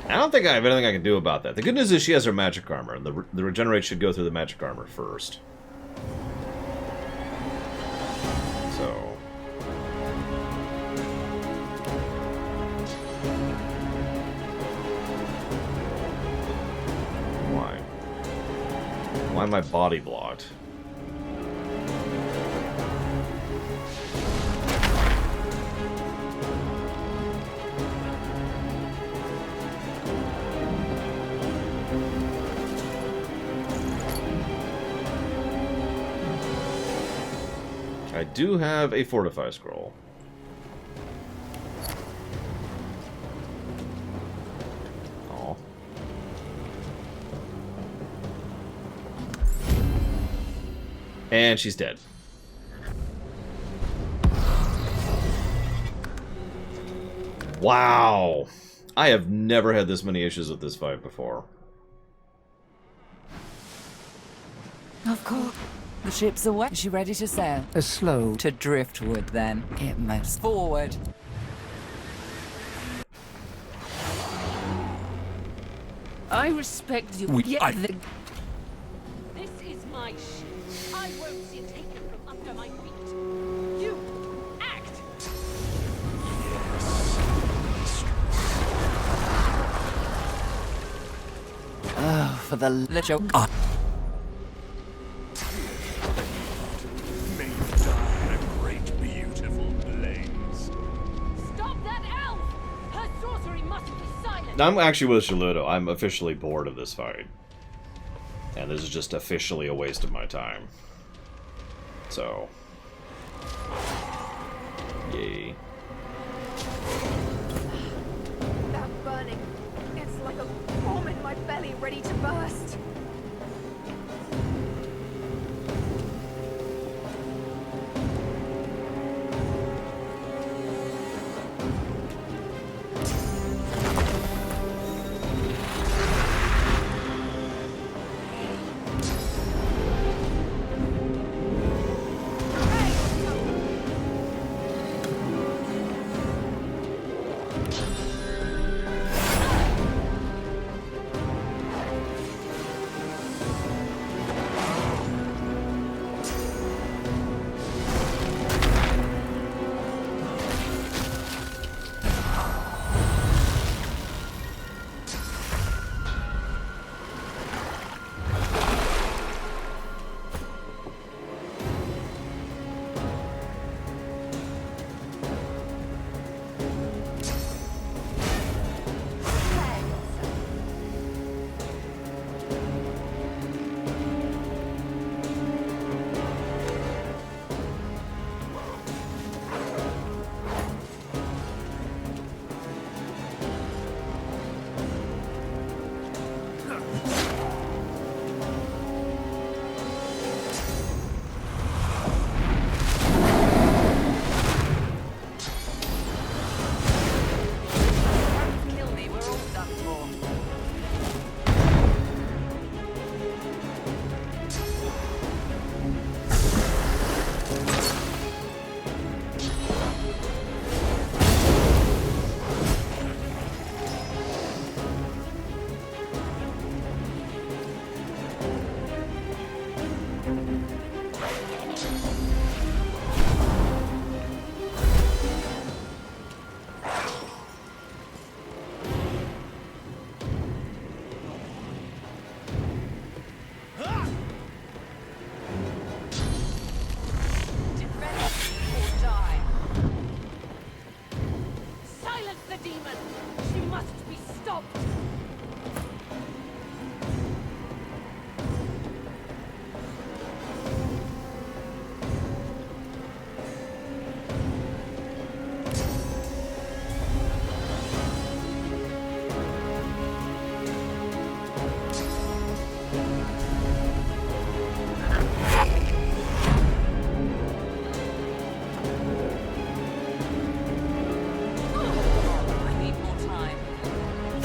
I don't think I have anything I can do about that. The good news is she has her magic armor, and the regenerate should go through the magic armor first. Why am I body blocked? I do have a Fortify scroll. And she's dead. Wow. I have never had this many issues with this fight before. Of course. The ship's away. Is she ready to sail? A slow... To driftwood, then. It moves forward. I respect you. This is my ship. I won't see it taken from under my feet. You act. Oh, for the little... May you die in a great, beautiful blaze. Stop that elf! Her sorcery must be silent. I'm actually with Shaludo. I'm officially bored of this fight. And this is just officially a waste of my time. So... Yay. That burning, it's like a bomb in my belly ready to burst.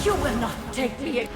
You will not take me.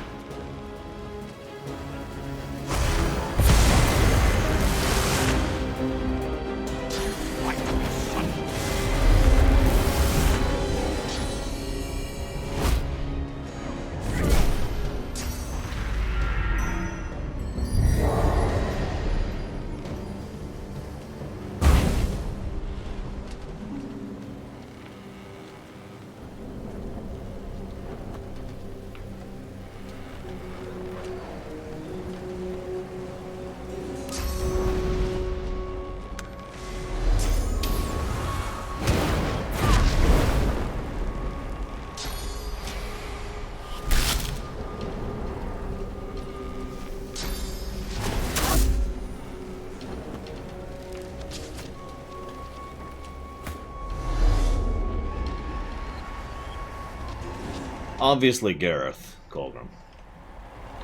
Obviously Gareth, Colgrim.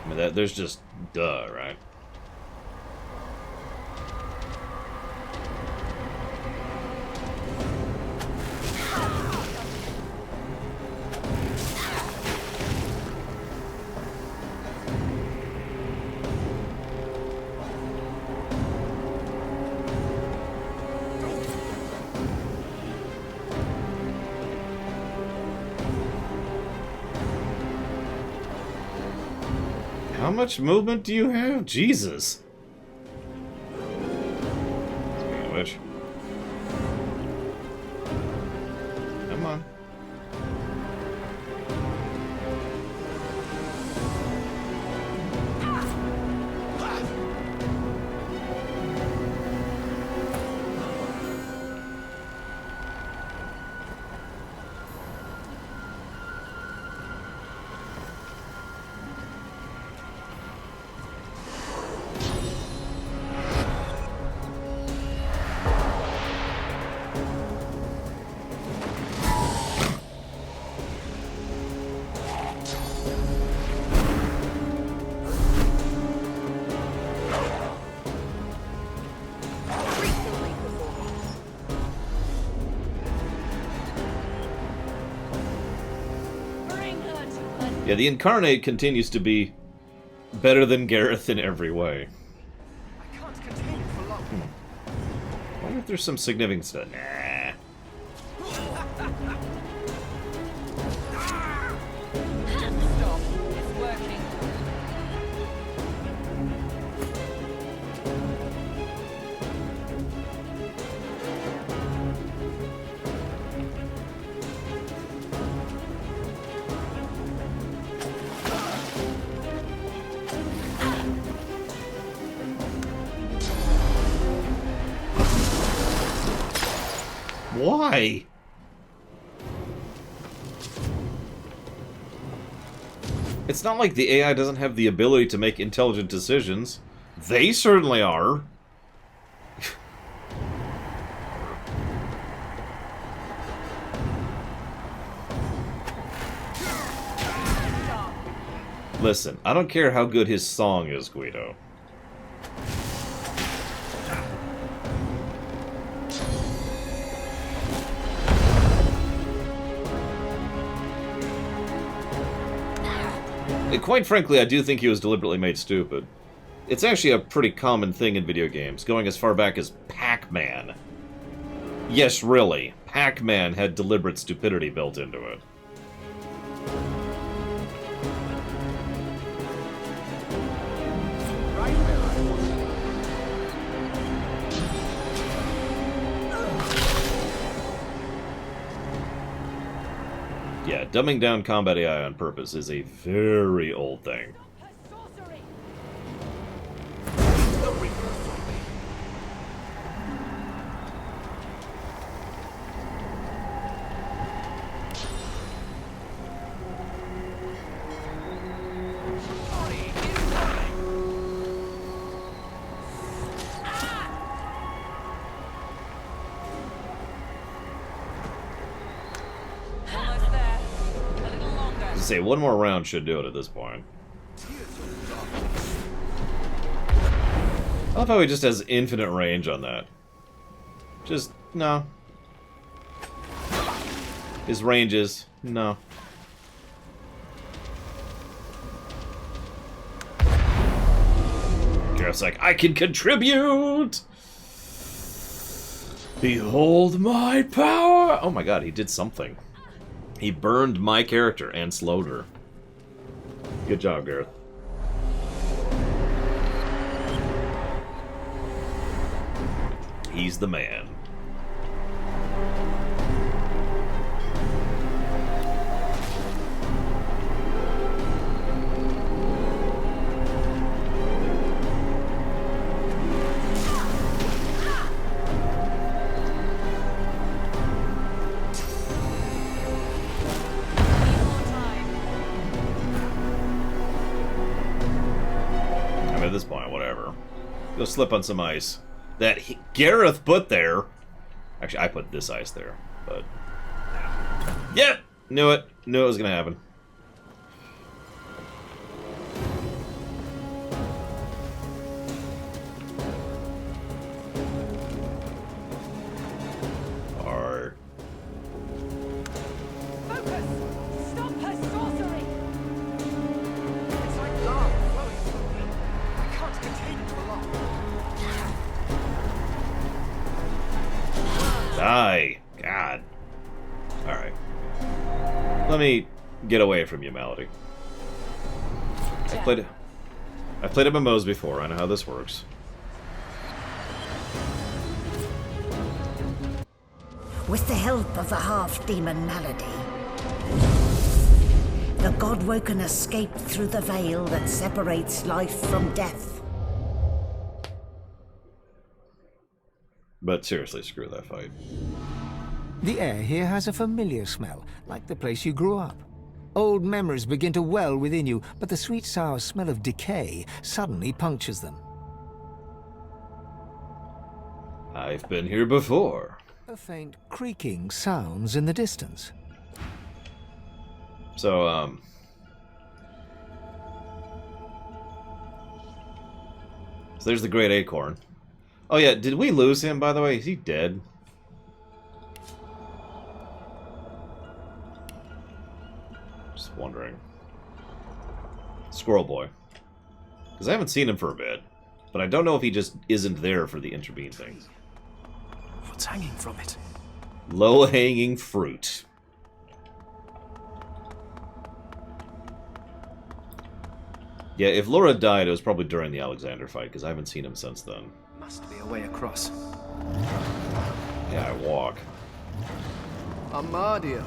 I mean, there's just duh, right? How much movement do you have? Jesus. Speaking of which. Come on. Yeah, the Incarnate continues to be better than Gareth in every way. I can't contain it for long. I wonder if there's some significance to it. Nah. Stop. It's working. Why? It's not like the AI doesn't have the ability to make intelligent decisions. They certainly are. Listen, I don't care how good his song is, Guido. Quite frankly, I do think he was deliberately made stupid. It's actually a pretty common thing in video games, going as far back as Pac-Man. Yes, really. Pac-Man had deliberate stupidity built into it. Yeah, dumbing down combat AI on purpose is a very old thing. Say one more round should do it at this point. I love how he just has infinite range on that. Just no. His range is no. Gareth's like, I can contribute! Behold my power! Oh my god, he did something. He burned my character and slowed her. Good job, Gareth. He's the man. At this point, whatever. Go slip on some ice. That Gareth put there. Actually, I put this ice there, but... Yep! Knew it. Knew it was gonna happen. Art. Focus! Stop her sorcery! It's like lava flowing through me. I can't continue for long. Die. God. Alright. Let me get away from you, Malady. I've played MMOs before. I know how this works. With the help of the half-demon Malady, the God-Woken escaped through the veil that separates life from death. But seriously, screw that fight. The air here has a familiar smell, like the place you grew up. Old memories begin to well within you, but the sweet sour smell of decay suddenly punctures them. I've been here before. A faint creaking sounds in the distance. So, so there's the Great Acorn. Oh yeah, did we lose him, by the way? Is he dead? Just wondering. Squirrel Boy. Because I haven't seen him for a bit. But I don't know if he just isn't there for the intervene things. What's hanging from it? Low-hanging fruit. Yeah, if Laura died, it was probably during the Alexander fight, because I haven't seen him since then. Must be a way across. Yeah, I walk. Armadia.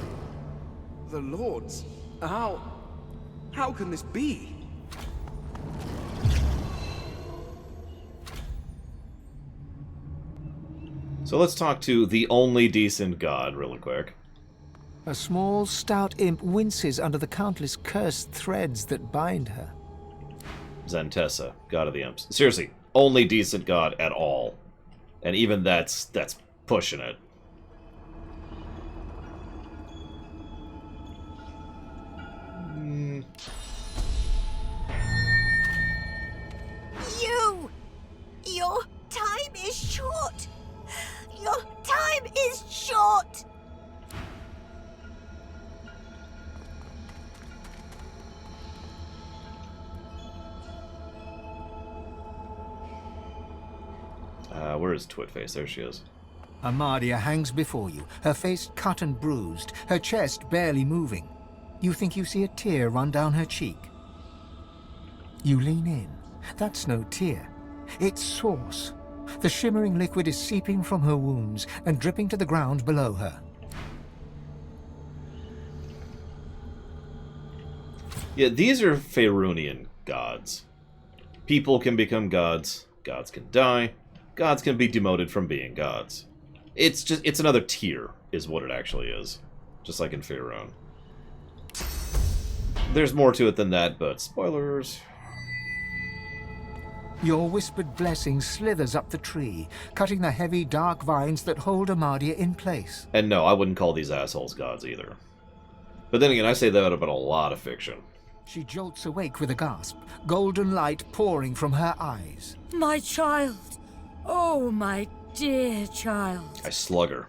The Lords. How can this be? So let's talk to the only decent god really quick. A small, stout imp winces under the countless cursed threads that bind her. Zantessa, god of the imps. Seriously, only decent god at all. And even that's pushing it. Your time is short! Your time is short! Where is Twitface? There she is. Armadia hangs before you, her face cut and bruised, her chest barely moving. You think you see a tear run down her cheek. You lean in. That's no tear. It's sauce. The shimmering liquid is seeping from her wounds and dripping to the ground below her. Yeah, these are Faerunian gods. People can become gods. Gods can die. Gods can be demoted from being gods. It's another tier, is what it actually is. Just like in Faerun. There's more to it than that, but spoilers. Your whispered blessing slithers up the tree, cutting the heavy, dark vines that hold Armadia in place. And no, I wouldn't call these assholes gods either. But then again, I say that about a lot of fiction. She jolts awake with a gasp, golden light pouring from her eyes. My child! Oh, my dear child. I slug her.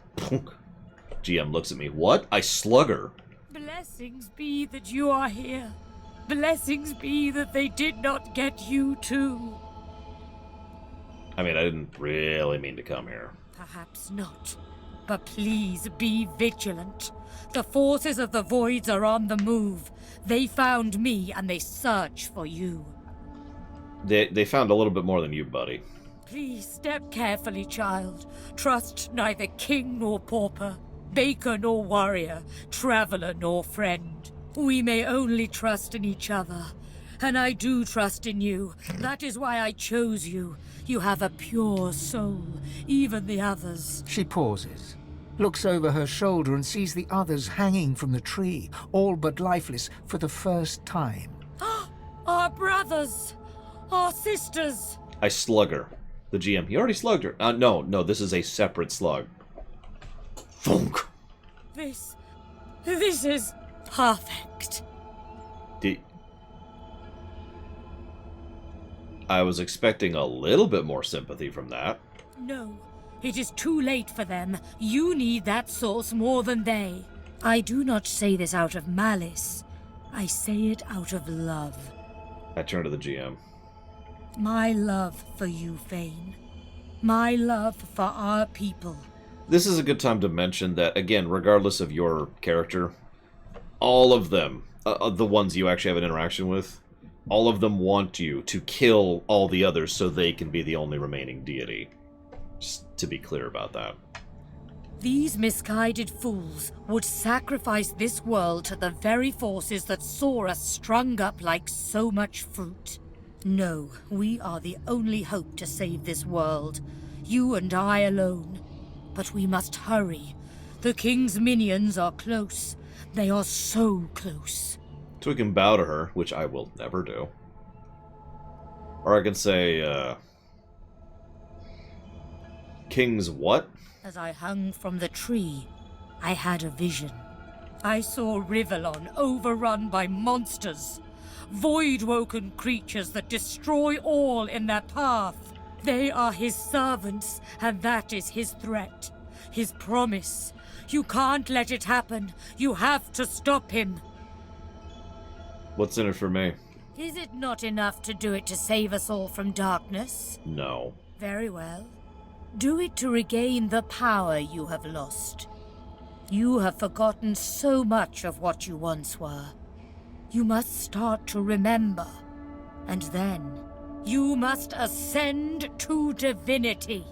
GM looks at me. What? I slug her. Blessings be that you are here. Blessings be that they did not get you too. I mean, I didn't really mean to come here. Perhaps not. But please be vigilant. The forces of the Voids are on the move. They found me and they search for you. They found a little bit more than you, buddy. Please step carefully, child. Trust neither king nor pauper, baker nor warrior, traveler nor friend. We may only trust in each other. And I do trust in you. That is why I chose you. You have a pure soul, even the others. She pauses, looks over her shoulder and sees the others hanging from the tree, all but lifeless for the first time. Our brothers! Our sisters! I slug her. The GM. You already slugged her. No, this is a separate slug. Thunk. This is perfect. I was expecting a little bit more sympathy from that. No, it is too late for them. You need that source more than they. I do not say this out of malice. I say it out of love. I turn to the GM. My love for you, Fane. My love for our people. This is a good time to mention that, again, regardless of your character, all of them, the ones you actually have an interaction with, all of them want you to kill all the others so they can be the only remaining deity. Just to be clear about that. These misguided fools would sacrifice this world to the very forces that saw us strung up like so much fruit. No, we are the only hope to save this world. You and I alone. But we must hurry. The king's minions are close. They are so close. So we can bow to her, which I will never do. Or I can say, King's what? As I hung from the tree, I had a vision. I saw Rivellon overrun by monsters. Void-woken creatures that destroy all in their path. They are his servants, and that is his threat. His promise. You can't let it happen. You have to stop him. What's in it for me? Is it not enough to do it to save us all from darkness? No. Very well. Do it to regain the power you have lost. You have forgotten so much of what you once were. You must start to remember. And then, you must ascend to divinity.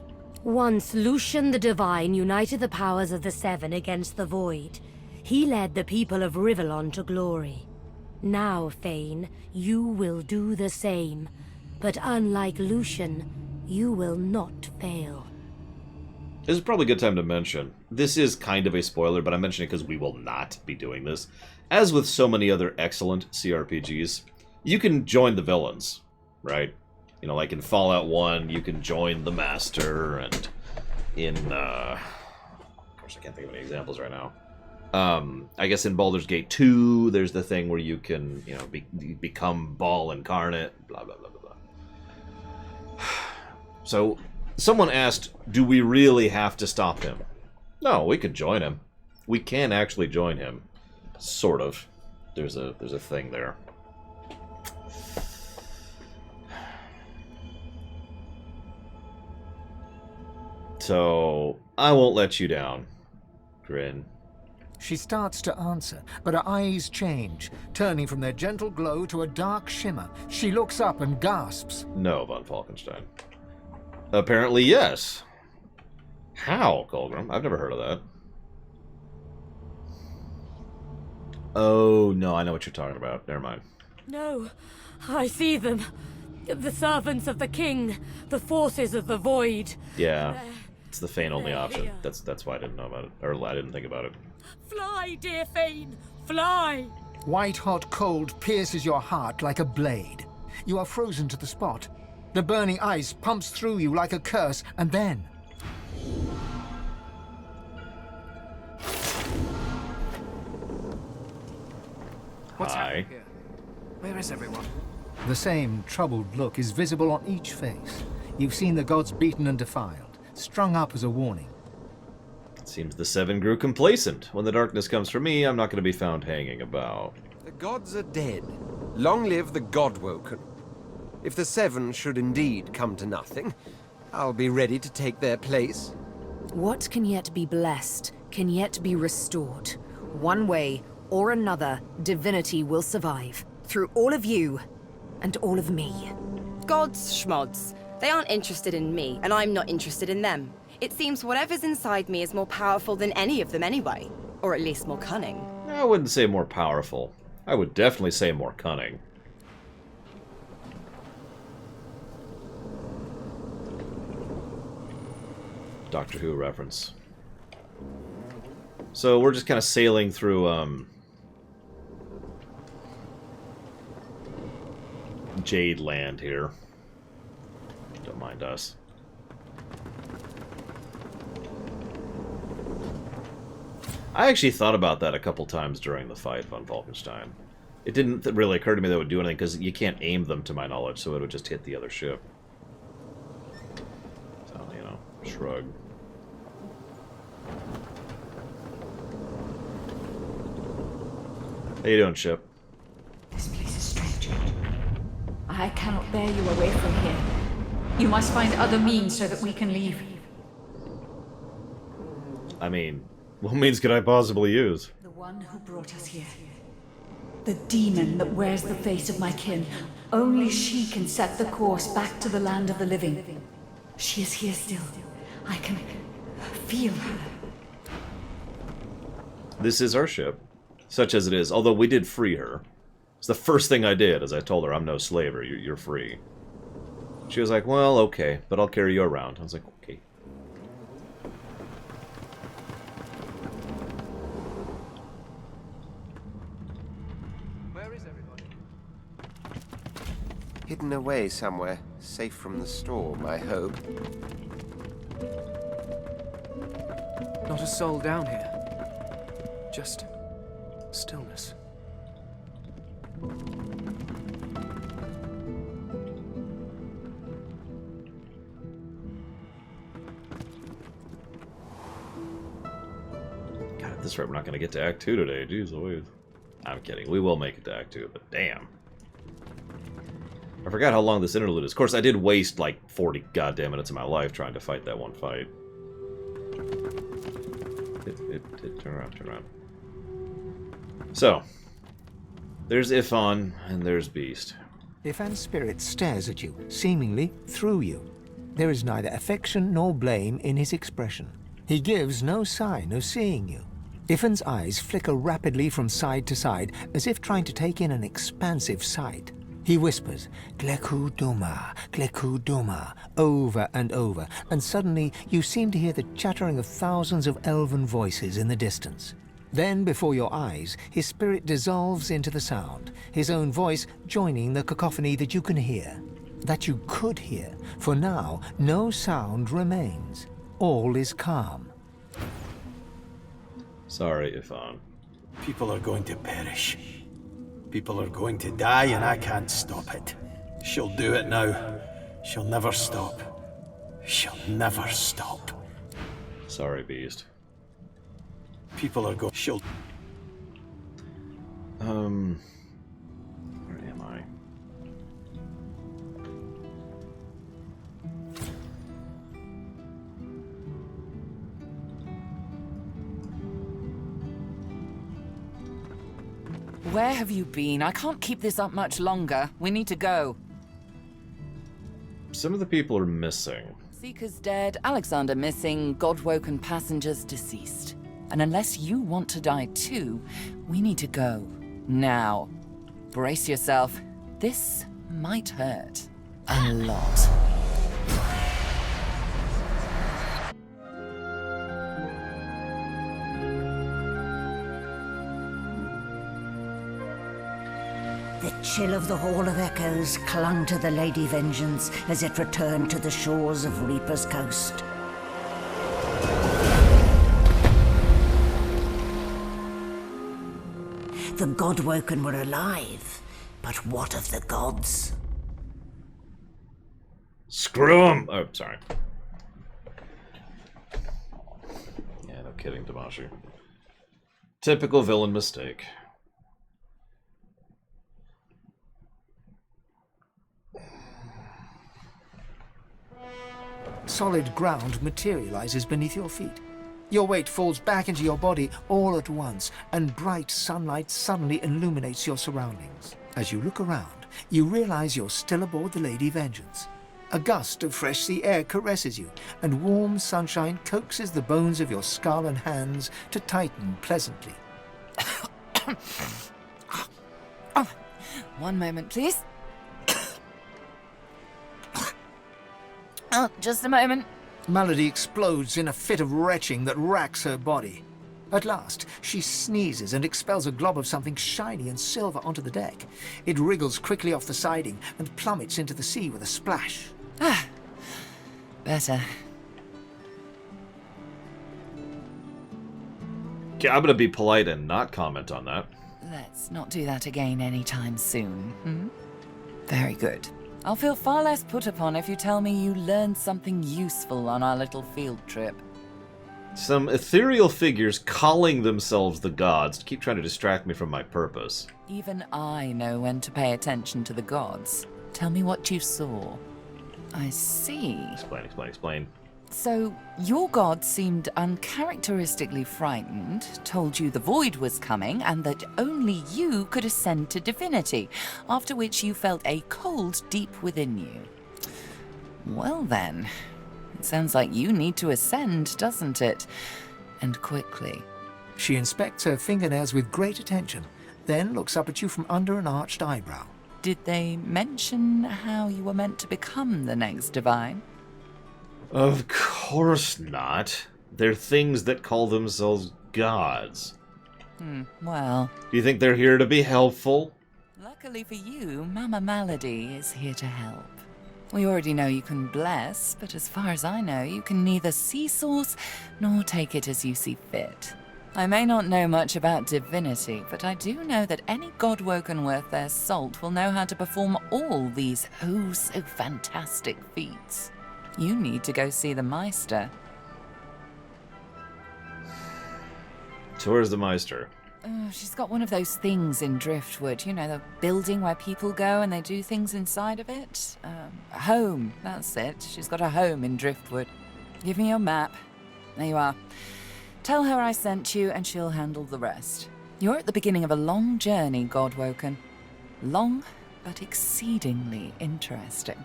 Once Lucian the Divine united the powers of the Seven against the Void. He led the people of Rivellon to glory. Now, Fane, you will do the same. But unlike Lucian, you will not fail. This is probably a good time to mention. This is kind of a spoiler, but I'm mentioning it because we will not be doing this. As with so many other excellent CRPGs, you can join the villains, right? You know, like in Fallout 1, you can join the Master, and in, of course I can't think of any examples right now. I guess in Baldur's Gate 2, there's the thing where you can, you know, become Baal incarnate, blah, blah, blah, blah, blah. So, someone asked, do we really have to stop him? No, we could join him. We can actually join him. Sort of. There's a thing there. So, I won't let you down. Grin. She starts to answer, but her eyes change, turning from their gentle glow to a dark shimmer. She looks up and gasps. No, von Falkenstein. Apparently, yes. How, Colgrim? I've never heard of that. Oh, no, I know what you're talking about. Never mind. No, I see them. The servants of the king. The forces of the Void. Yeah, it's the Fane only option. That's why I didn't know about it. Or I didn't think about it. Fly, dear Fane, fly! White-hot cold pierces your heart like a blade. You are frozen to the spot. The burning ice pumps through you like a curse, and then... What's happening here? Where is everyone? The same troubled look is visible on each face. You've seen the gods beaten and defiled, strung up as a warning. It seems the Seven grew complacent. When the darkness comes for me, I'm not going to be found hanging about. The gods are dead. Long live the God-woken. If the Seven should indeed come to nothing, I'll be ready to take their place. What can yet be blessed, can yet be restored. One way or another, Divinity will survive. Through all of you, and all of me. Gods schmods. They aren't interested in me, and I'm not interested in them. It seems whatever's inside me is more powerful than any of them anyway. Or at least more cunning. I wouldn't say more powerful. I would definitely say more cunning. Doctor Who reference. So we're just kind of sailing through Jade Land here. Don't mind us. I actually thought about that a couple times during the fight von Falkenstein. It didn't really occur to me that it would do anything, because you can't aim them to my knowledge, so it would just hit the other ship. So, you know, shrug. How you doing, ship? This place is strange. I cannot bear you away from here. You must find other means so that we can leave. I mean, what means could I possibly use? The one who brought us here. The demon that wears the face of my kin. Only she can set the course back to the land of the living. She is here still. I can feel her. This is our ship, such as it is, although we did free her. It's the first thing I did, as I told her, I'm no slaver, you're free. She was like, well, okay, but I'll carry you around. I was like, okay. Where is everybody? Hidden away somewhere, safe from the storm, I hope. Not a soul down here. Just stillness. God, at this rate, we're not going to get to Act 2 today. Jeez Louise. I'm kidding. We will make it to Act 2, but damn. I forgot how long this interlude is. Of course, I did waste like 40 goddamn minutes of my life trying to fight that one fight. Turn around, turn around. So, there's Ifan, and there's Beast. Ifan's spirit stares at you, seemingly through you. There is neither affection nor blame in his expression. He gives no sign of seeing you. Ifan's eyes flicker rapidly from side to side, as if trying to take in an expansive sight. He whispers, Gleku Duma, over and over, and suddenly you seem to hear the chattering of thousands of elven voices in the distance. Then, before your eyes, his spirit dissolves into the sound, his own voice joining the cacophony that you can hear. That you could hear, for now no sound remains. All is calm. Sorry, Ifan. People are going to perish. People are going to die, and I can't stop it. She'll do it now. She'll never stop. She'll never stop. Sorry, Beast. People are going. She'll. Where am I? Where have you been? I can't keep this up much longer. We need to go. Some of the people are missing. Seeker's dead, Alexander missing, God-woken passengers deceased. And unless you want to die too, we need to go. Now. Brace yourself. This might hurt. A lot. The chill of the Hall of Echoes clung to the Lady Vengeance as it returned to the shores of Reaper's Coast. The Godwoken were alive, but what of the gods? Screw him! Oh, sorry. Yeah, no kidding, Damashi. Typical villain mistake. Solid ground materializes beneath your feet. Your weight falls back into your body all at once, and bright sunlight suddenly illuminates your surroundings. As you look around, you realize you're still aboard the Lady Vengeance. A gust of fresh sea air caresses you, and warm sunshine coaxes the bones of your skull and hands to tighten pleasantly. One moment, please. Oh, just a moment. Malady explodes in a fit of retching that racks her body. At last, she sneezes and expels a glob of something shiny and silver onto the deck. It wriggles quickly off the siding and plummets into the sea with a splash. Better. Okay, I'm gonna be polite and not comment on that. Let's not do that again anytime soon. Hmm? Very good. I'll feel far less put upon if you tell me you learned something useful on our little field trip. Some ethereal figures calling themselves the gods keep trying to distract me from my purpose. Even I know when to pay attention to the gods. Tell me what you saw. I see. Explain. So, your god seemed uncharacteristically frightened, told you the void was coming, and that only you could ascend to divinity, after which you felt a cold deep within you. Well then, it sounds like you need to ascend, doesn't it? And quickly. She inspects her fingernails with great attention, then looks up at you from under an arched eyebrow. Did they mention how you were meant to become the next divine? Of course not. They're things that call themselves gods. Well... Do you think they're here to be helpful? Luckily for you, Mama Malady is here to help. We already know you can bless, but as far as I know, you can neither see source nor take it as you see fit. I may not know much about divinity, but I do know that any godwoken worth their salt will know how to perform all these so fantastic feats. You need to go see the Meister. So where's the Meister? She's got one of those things in Driftwood. You know, the building where people go and they do things inside of it? A home, that's it. She's got a home in Driftwood. Give me your map. There you are. Tell her I sent you and she'll handle the rest. You're at the beginning of a long journey, Godwoken. Long, but exceedingly interesting.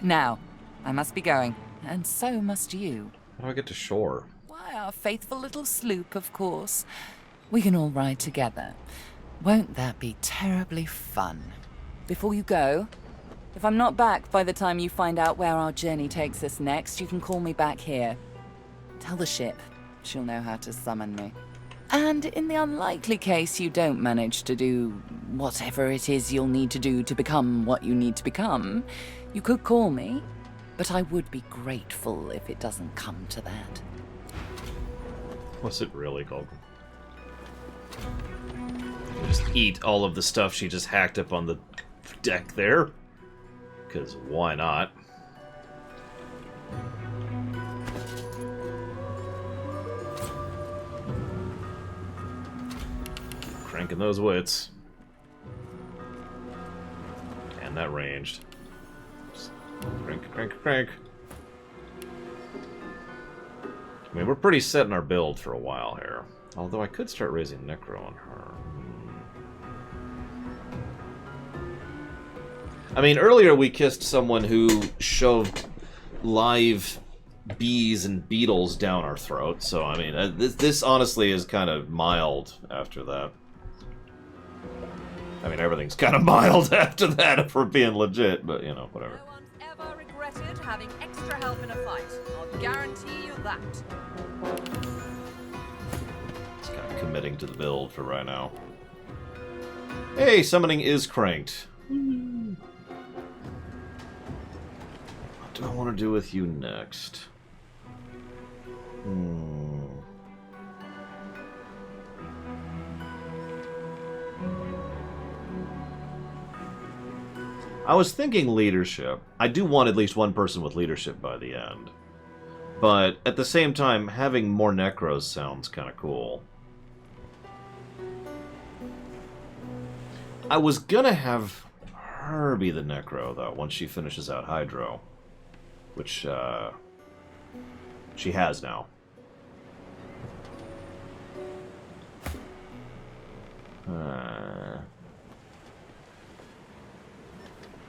Now, I must be going, and so must you. How do I get to shore? Why, our faithful little sloop, of course. We can all ride together. Won't that be terribly fun? Before you go, if I'm not back by the time you find out where our journey takes us next, you can call me back here. Tell the ship. She'll know how to summon me. And in the unlikely case you don't manage to do whatever it is you'll need to do to become what you need to become, you could call me, but I would be grateful if it doesn't come to that. What's it really called? Just eat all of the stuff she just hacked up on the deck there. Because why not? Cranking those wits. And that ranged. Just crank. I mean, we're pretty set in our build for a while here. Although I could start raising Necro on her. I mean, earlier we kissed someone who shoved live bees and beetles down our throat, so I mean, this honestly is kind of mild after that. I mean, everything's kind of mild after that if we're being legit, but you know, whatever. No one's ever regretted having extra help in a fight. I'll guarantee you that. It's kind of committing to the build for right now. Hey, summoning is cranked. What do I want to do with you next? I was thinking leadership. I do want at least one person with leadership by the end. But at the same time, having more Necros sounds kind of cool. I was gonna have her be the Necro, though, once she finishes out Hydro. Which, She has now.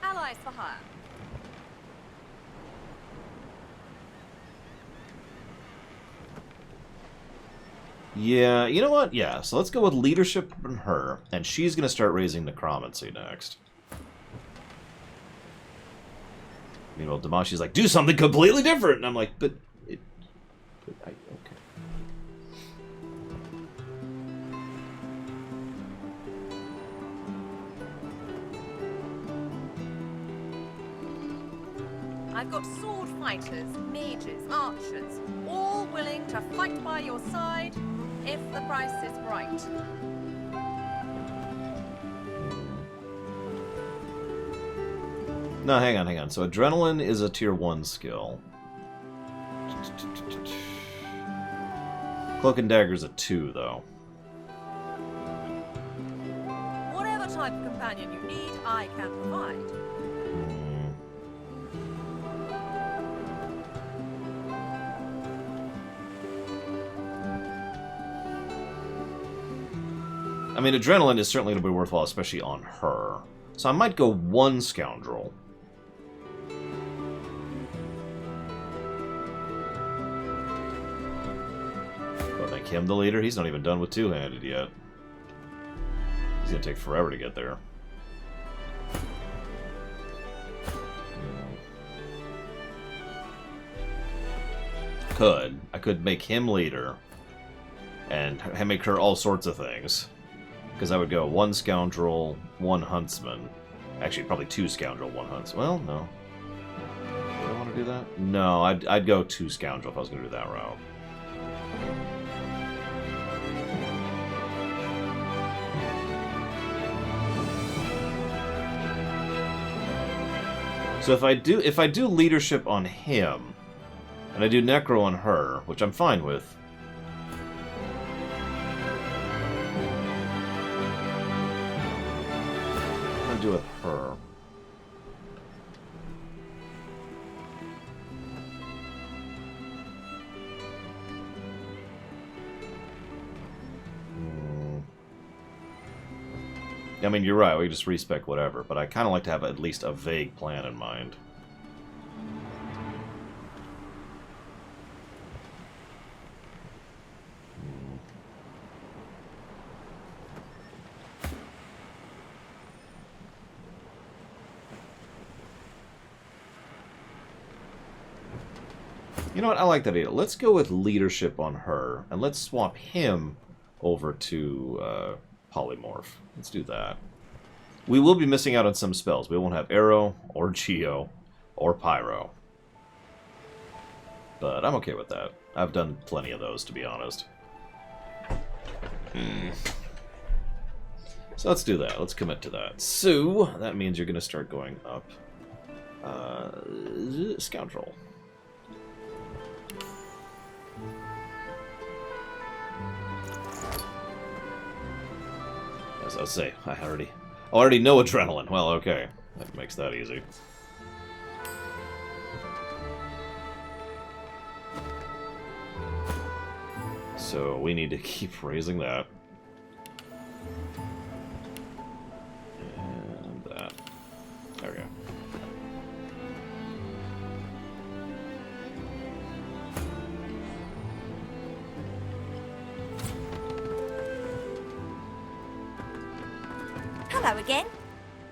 Allies for hire. Yeah, you know what? Yeah, so let's go with leadership on her, and she's going to start raising necromancy next. Meanwhile, Damashi's like, do something completely different! And I'm like, okay. I've got sword fighters, mages, archers, all willing to fight by your side if the price is right. No, hang on. So adrenaline is a tier 1 skill. Cloak and Dagger's a 2, though. Whatever type of companion you need, I can provide. I mean, adrenaline is certainly going to be worthwhile, especially on her. So I might go 1 scoundrel. But make him the leader. He's not even done with two-handed yet. He's going to take forever to get there. I could make him leader and make her all sorts of things. Because I would go 1 scoundrel, 1 huntsman. Actually, probably 2 scoundrel, 1 huntsman. Well, no. Do I want to do that? No, I'd go 2 scoundrel if I was going to do that route. So if I do leadership on him, and I do necro on her, which I'm fine with. Do with her. I mean, you're right, we can just respec whatever, but I kind of like to have at least a vague plan in mind. You know what? I like that idea. Let's go with leadership on her, and let's swap him over to polymorph. Let's do that. We will be missing out on some spells. We won't have arrow, or geo, or pyro. But I'm okay with that. I've done plenty of those, to be honest. So let's do that. Let's commit to that. So, that means you're going to start going up. Scoundrel. As I was say, I already know adrenaline. Well, okay. That makes that easy. So we need to keep raising that. And that. There we go. Hello again.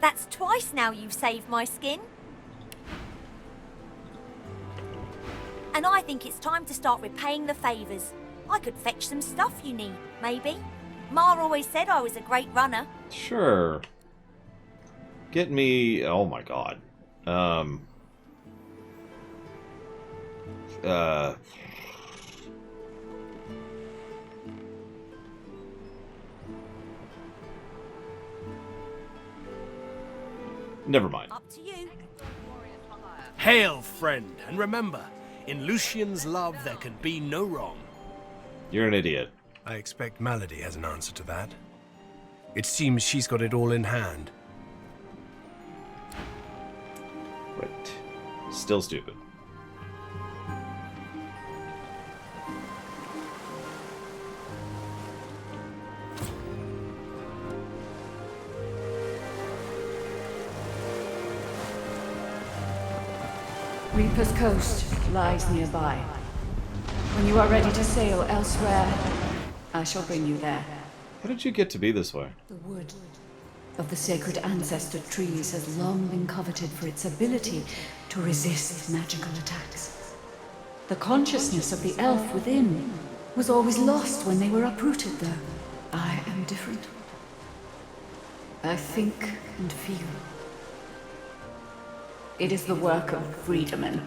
That's twice now you've saved my skin. And I think it's time to start repaying the favours. I could fetch some stuff you need, maybe. Ma always said I was a great runner. Sure. Get me... Oh my god. Never mind. Up to you. Hail, friend, and remember, in Lucian's love there can be no wrong. You're an idiot. I expect Malady has an answer to that. It seems she's got it all in hand. Right. Still stupid. Reaper's Coast lies nearby. When you are ready to sail elsewhere, I shall bring you there. How did you get to be this way? The wood of the sacred ancestor trees has long been coveted for its ability to resist magical attacks. The consciousness of the elf within was always lost when they were uprooted, though. I am different. I think and feel. It is the work of freedmen.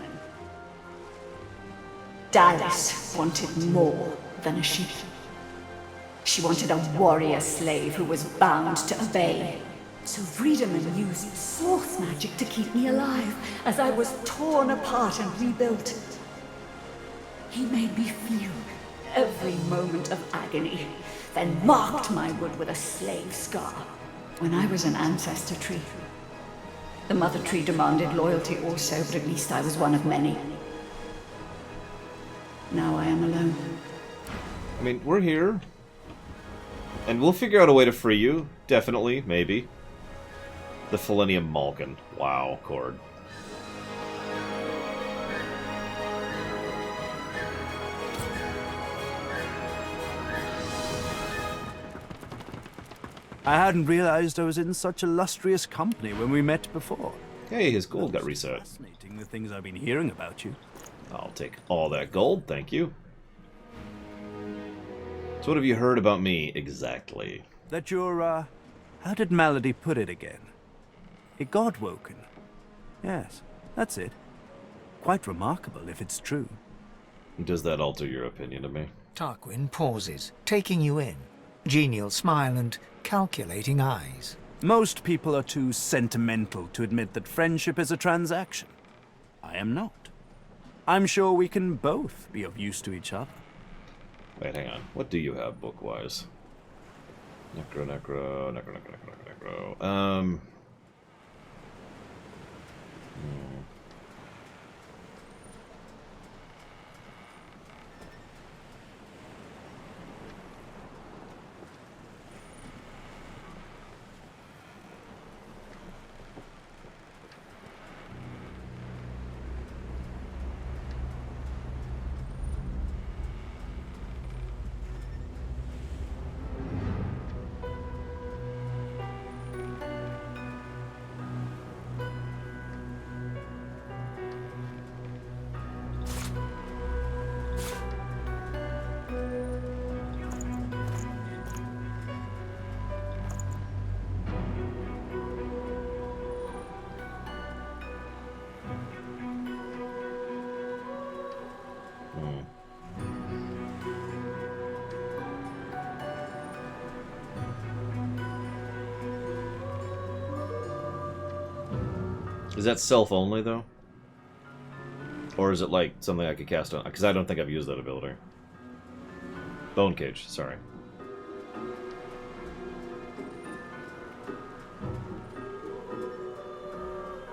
Dallas wanted more than a sheep. She wanted a warrior slave who was bound to obey. So Friedemann used source magic to keep me alive as I was torn apart and rebuilt. He made me feel every moment of agony, then marked my wood with a slave scar. When I was an ancestor tree, the mother tree demanded loyalty also, but at least I was one of many. Now I am alone. I mean, we're here. And we'll figure out a way to free you. Definitely, maybe. The Felinium Malkin. Wow, Cord. I hadn't realized I was in such illustrious company when we met before. Hey, his gold got reset. Fascinating, the things I've been hearing about you. I'll take all that gold, thank you. So what have you heard about me, exactly? That you're, how did Malady put it again? A god-woken. Yes, that's it. Quite remarkable, if it's true. Does that alter your opinion of me? Tarquin pauses, taking you in. Genial smile and calculating eyes. Most people are too sentimental to admit that friendship is a transaction. I am not. I'm sure we can both be of use to each other. Wait, hang on. What do you have book-wise? Necro. Is that self-only, though? Or is it, like, something I could cast on? Because I don't think I've used that ability. Bone Cage, sorry.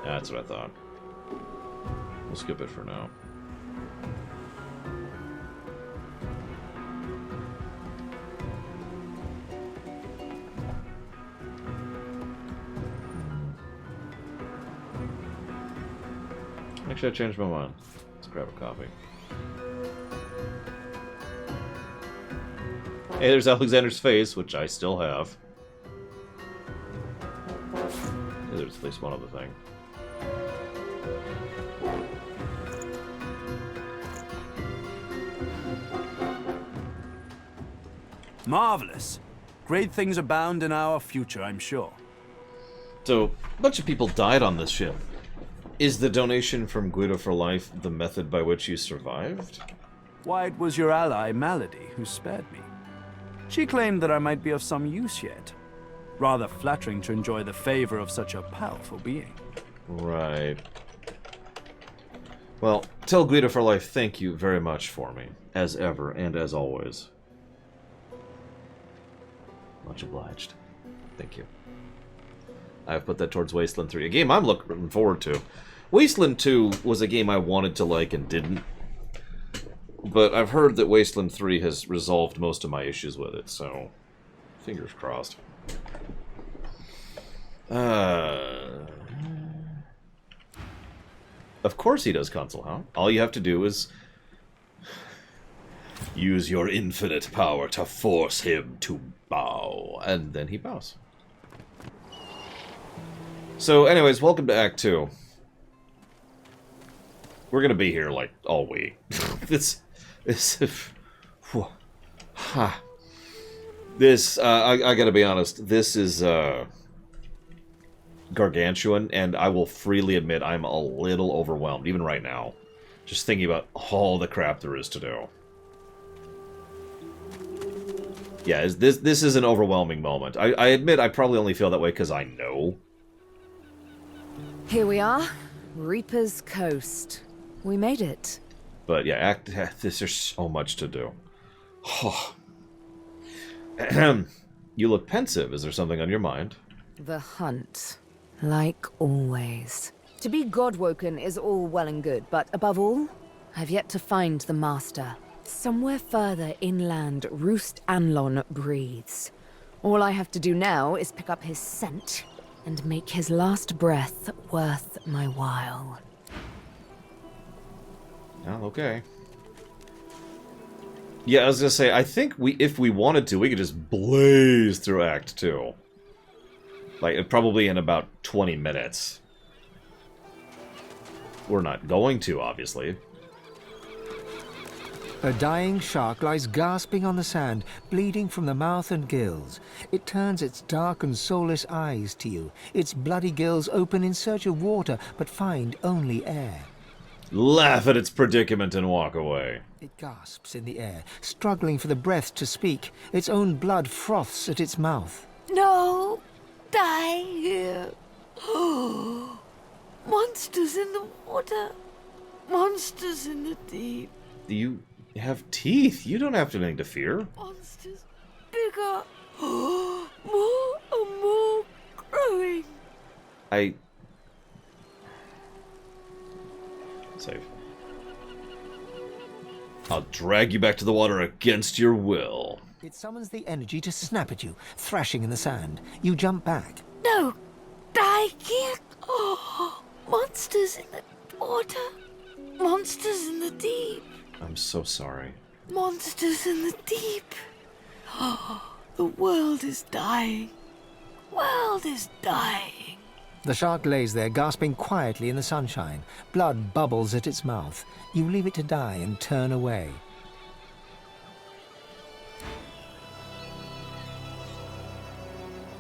That's what I thought. We'll skip it for now. Actually, I changed my mind. Let's grab a coffee. Hey, there's Alexander's face, which I still have. Hey, there's at least one other thing. Marvelous. Great things abound in our future, I'm sure. So, a bunch of people died on this ship. Is the donation from Guido for Life the method by which you survived? Why, it was your ally, Malady, who spared me. She claimed that I might be of some use yet. Rather flattering to enjoy the favor of such a powerful being. Right. Well, tell Guido for Life thank you very much for me, as ever and as always. Much obliged. Thank you. I've put that towards Wasteland 3, a game I'm looking forward to. Wasteland 2 was a game I wanted to like and didn't. But I've heard that Wasteland 3 has resolved most of my issues with it, so fingers crossed. Oh, Of course he does, Consul Hound. All you have to do is use your infinite power to force him to bow. And then he bows. So, anyways, welcome to Act 2. We're gonna be here, like, all week. This, I gotta be honest, this is, gargantuan, and I will freely admit I'm a little overwhelmed, even right now. Just thinking about all the crap there is to do. Yeah, this is an overwhelming moment. I admit I probably only feel that way because I know. Here we are, Reaper's Coast. We made it. But yeah, there's so much to do. You look pensive. Is there something on your mind? The hunt. Like always. To be godwoken is all well and good, but above all, I've yet to find the Master. Somewhere further inland, Roost Anlon breathes. All I have to do now is pick up his scent and make his last breath worth my while. Oh, okay. Yeah, I was gonna say, I think if we wanted to, we could just blaze through Act 2. Like, probably in about 20 minutes. We're not going to, obviously. A dying shark lies gasping on the sand, bleeding from the mouth and gills. It turns its dark and soulless eyes to you. Its bloody gills open in search of water, but find only air. Laugh at its predicament and walk away. It gasps in the air, struggling for the breath to speak. Its own blood froths at its mouth. No! Die here! Monsters in the water! Monsters in the deep! You have teeth. You don't have anything to fear. Monsters bigger! More and more growing! Save. I'll drag you back to the water against your will. It summons the energy to snap at you, thrashing in the sand. You jump back. No! Die here! Oh, monsters in the water! Monsters in the deep! I'm so sorry. Monsters in the deep! Oh, the world is dying. World is dying. The shark lays there, gasping quietly in the sunshine. Blood bubbles at its mouth. You leave it to die and turn away.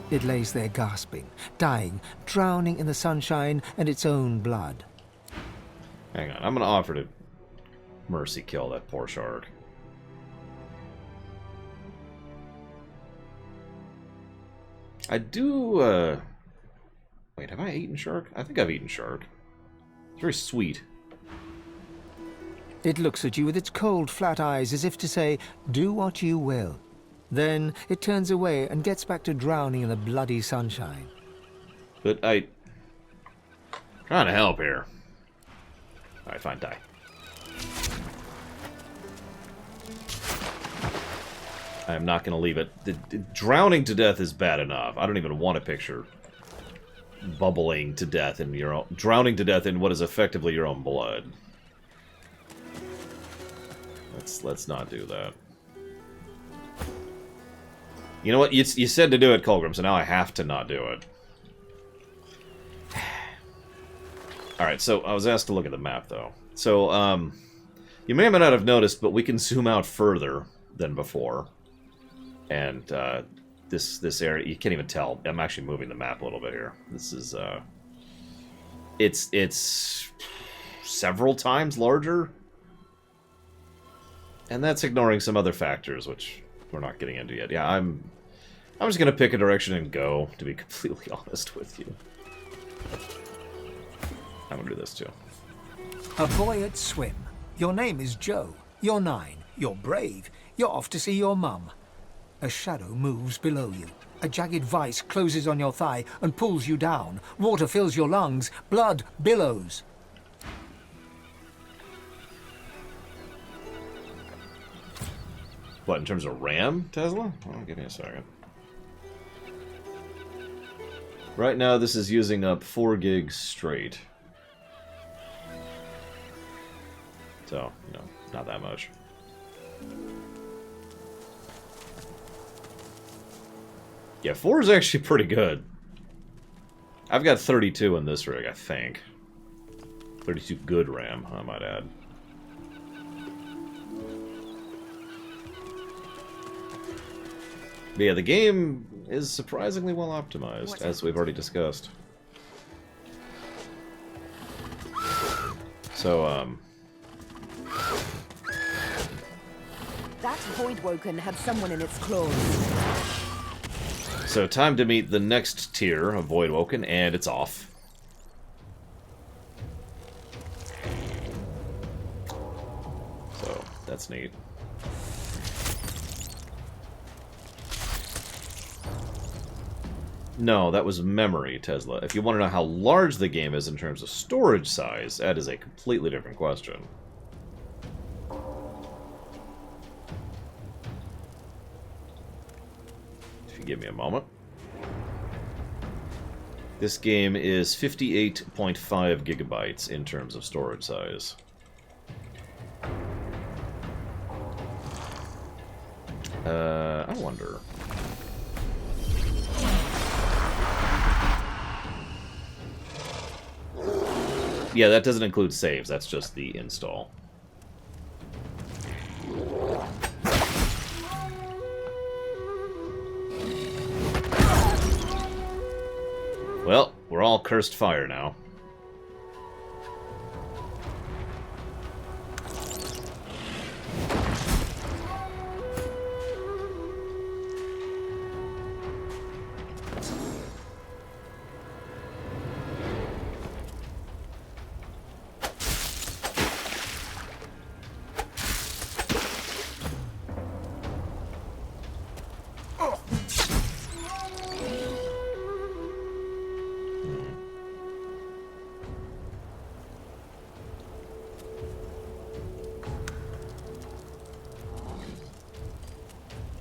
It lays there gasping, dying, drowning in the sunshine and its own blood. Hang on, I'm gonna offer to mercy kill that poor shark. I do, wait, have I eaten shark? I think I've eaten shark. It's very sweet. It looks at you with its cold, flat eyes as if to say, do what you will. Then it turns away and gets back to drowning in the bloody sunshine. But trying to help here. Alright, fine, die. I am not going to leave it. Drowning to death is bad enough. I don't even want to picture bubbling to death in your own... Drowning to death in what is effectively your own blood. Let's not do that. You know what? You said to do it, Colgrim, so now I have to not do it. Alright, so I was asked to look at the map, though. So, you may or may not have noticed, but we can zoom out further than before. And, this area, you can't even tell. I'm actually moving the map a little bit here. This is, it's several times larger. And that's ignoring some other factors, which we're not getting into yet. Yeah, I'm just gonna pick a direction and go, to be completely honest with you. I'm gonna do this too. A boy at swim. Your name is Joe. You're 9. You're brave. You're off to see your mum. A shadow moves below you. A jagged vice closes on your thigh and pulls you down. Water fills your lungs. Blood billows. What, in terms of RAM, Tesla? Oh, give me a second. Right now, this is using up 4 gigs straight. So, not that much. Yeah, 4 is actually pretty good. I've got 32 in this rig, I think. 32 good RAM, I might add. But yeah, the game is surprisingly well optimized, as we've already discussed. So, That Voidwoken had someone in its claws. So time to meet the next tier of Voidwoken, and it's off. So, that's neat. No, that was memory, Tesla. If you want to know how large the game is in terms of storage size, that is a completely different question. Give me a moment. This game is 58.5 gigabytes in terms of storage size. I wonder. Yeah, that doesn't include saves. That's just the install. Well, we're all cursed fire now.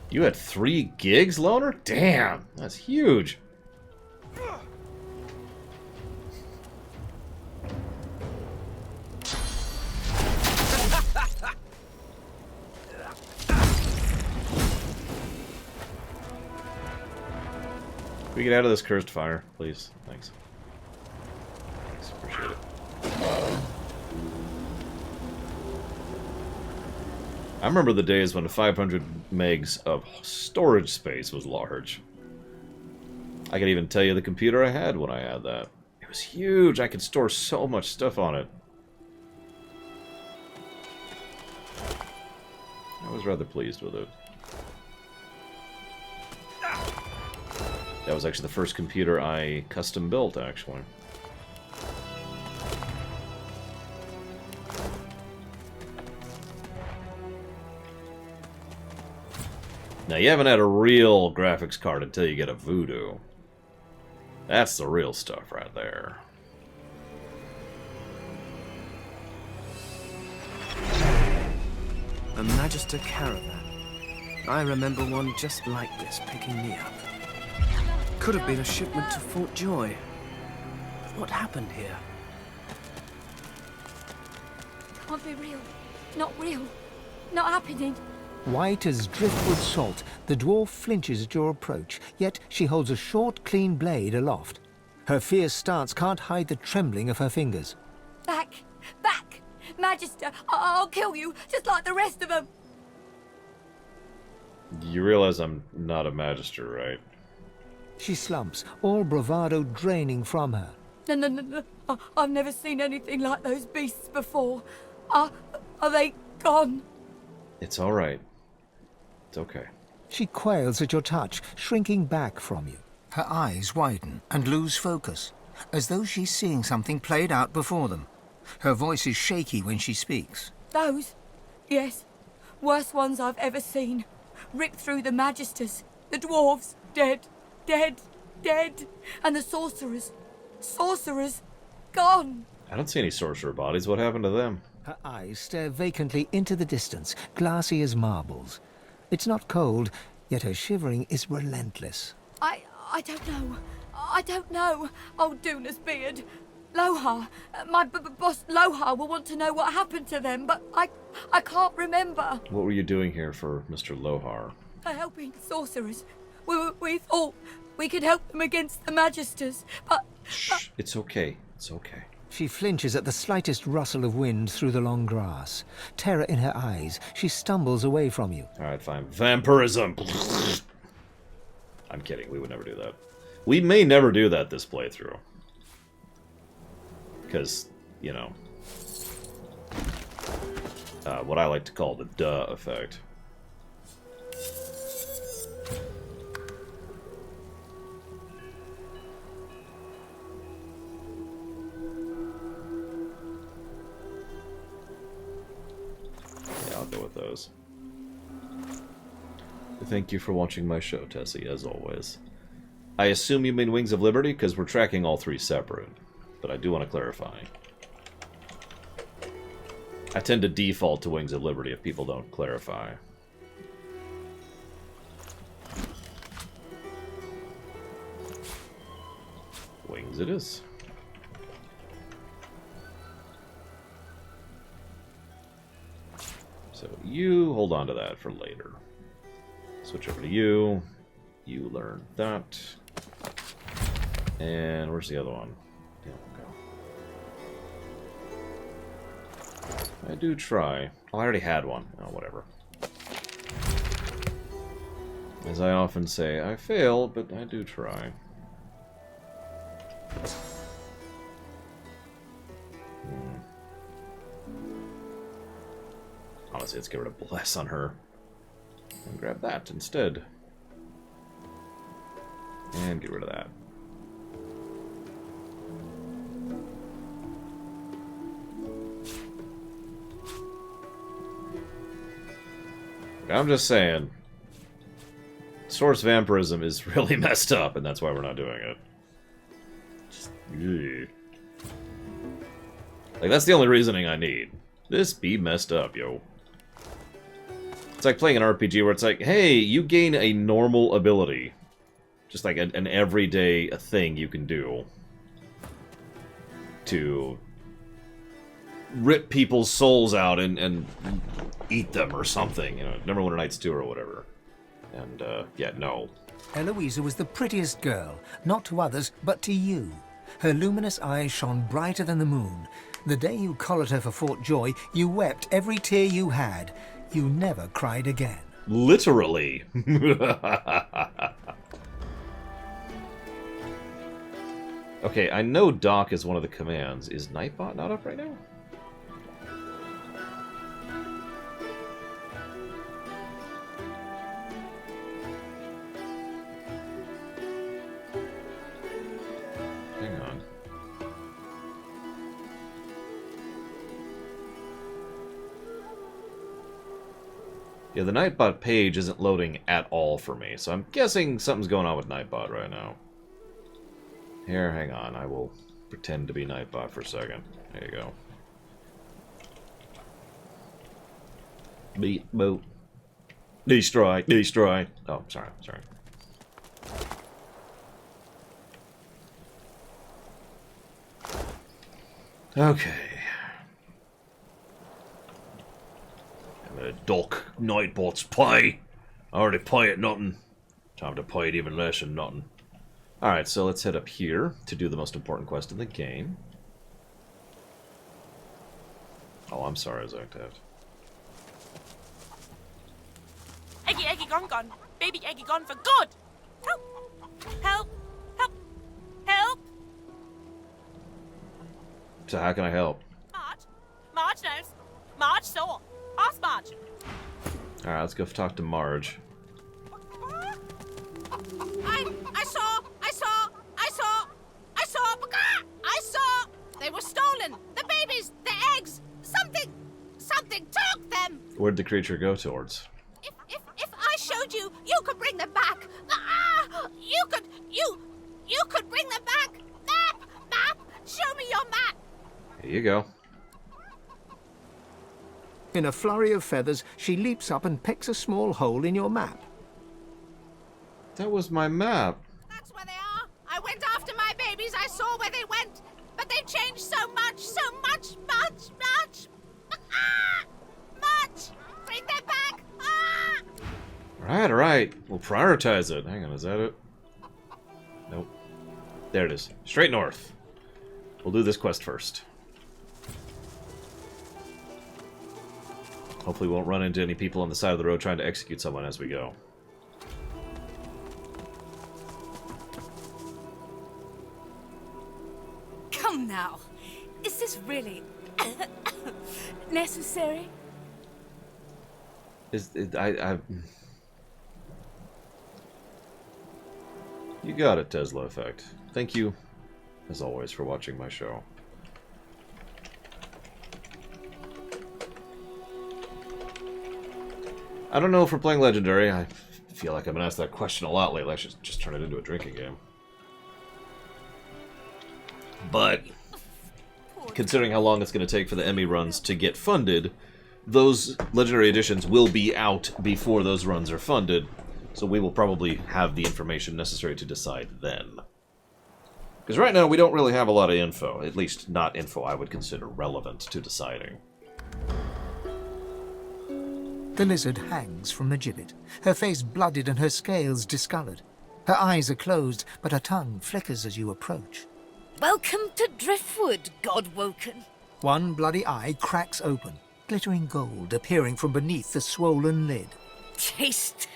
You had 3 gigs, Loner? Damn, that's huge. Can we get out of this cursed fire, please? Thanks. Thanks, appreciate it. I remember the days when 500 megs of storage space was large. I can even tell you the computer I had when I had that. It was huge. I could store so much stuff on it. I was rather pleased with it. That was actually the first computer I custom built, actually. Now, you haven't had a real graphics card until you get a Voodoo. That's the real stuff right there. A Magister caravan. I remember one just like this picking me up. Could have been a shipment to Fort Joy. What happened here? Can't be real. Not real. Not happening. White as driftwood salt, the dwarf flinches at your approach, yet she holds a short, clean blade aloft. Her fierce stance can't hide the trembling of her fingers. Back! Back! Magister, I'll kill you, just like the rest of them! You realize I'm not a Magister, right? She slumps, all bravado draining from her. No. I've never seen anything like those beasts before. Are they gone? It's alright. It's okay. She quails at your touch, shrinking back from you. Her eyes widen and lose focus, as though she's seeing something played out before them. Her voice is shaky when she speaks. Those? Yes. Worst ones I've ever seen. Ripped through the Magisters. The dwarves. Dead. And the sorcerers. Sorcerers. Gone. I don't see any sorcerer bodies. What happened to them? Her eyes stare vacantly into the distance, glassy as marbles. It's not cold, yet her shivering is relentless. I don't know. I don't know. Oh, Duna's beard. Lohar. My boss Lohar will want to know what happened to them, but I can't remember. What were you doing here for Mr. Lohar? Helping sorcerers. We thought we could help them against the Magisters, but... Shh, it's okay. It's okay. She flinches at the slightest rustle of wind through the long grass. Terror in her eyes, she stumbles away from you. Alright, fine. Vampirism! I'm kidding, we would never do that. We may never do that this playthrough. Because, you know... what I like to call the duh effect. Yeah, I'll go with those. Thank you for watching my show, Tessie, as always. I assume you mean Wings of Liberty, because we're tracking all three separate. But I do want to clarify. I tend to default to Wings of Liberty if people don't clarify. Wings it is. So you hold on to that for later. Switch over to you. You learn that. And where's the other one? Yeah, go. I do try. Oh, I already had one. Oh, whatever. As I often say, I fail, but I do try. Honestly, let's get rid of Bless on her. And grab that instead. And get rid of that. I'm just saying, source vampirism is really messed up, and that's why we're not doing it. Just, like, that's the only reasoning I need. This be messed up, yo. It's like playing an RPG where it's like, hey, you gain a normal ability. Just like an everyday thing you can do. To rip people's souls out and eat them or something. You know, Neverwinter Nights 2 or whatever. And, yeah, no. Eloisa was the prettiest girl, not to others, but to you. Her luminous eyes shone brighter than the moon. The day you collared her for Fort Joy, you wept every tear you had. You never cried again. Literally. Okay, I know Doc is one of the commands. Is Nightbot not up right now? Hang on. Yeah, the Nightbot page isn't loading at all for me, so I'm guessing something's going on with Nightbot right now. Here, hang on. I will pretend to be Nightbot for a second. There you go. Beat, boot. Destroy, destroy. Oh, sorry, sorry. Okay. I'm gonna dock Nightbot's pay. I already pay it nothing. Time to pay it even less than nothing. Alright, so let's head up here to do the most important quest in the game. Oh, I'm sorry, Zoctaft. Eggy gone. Baby Eggy gone for good. Help! Help! Help! Help! So how can I help? Marge knows. Marge saw. Ask Marge. Alright, let's go talk to Marge. I saw. They were stolen. The babies, the eggs, something took them. Where'd the creature go towards? If I showed you, you could bring them back. You could bring them back. Map. Show me your map. Here you go. In a flurry of feathers, she leaps up and pecks a small hole in your map. That was my map. That's where they are. I went after my babies. I saw where they went, but they've changed so much, much! Much! Bring that back! Alright. We'll prioritize it. Hang on, is that it? Nope. There it is. Straight north. We'll do this quest first. Hopefully we won't run into any people on the side of the road trying to execute someone as we go. Come now. Is this really necessary? You got it, Tesla Effect. Thank you, as always, for watching my show. I don't know if we're playing Legendary. I feel like I've been asked that question a lot lately. I should just turn it into a drinking game. But, considering how long it's going to take for the Emmy runs to get funded, those Legendary Editions will be out before those runs are funded, so we will probably have the information necessary to decide then. Because right now we don't really have a lot of info, at least not info I would consider relevant to deciding. The lizard hangs from the gibbet, her face blooded and her scales discoloured. Her eyes are closed, but her tongue flickers as you approach. Welcome to Driftwood, Godwoken. One bloody eye cracks open, glittering gold appearing from beneath the swollen lid. Chased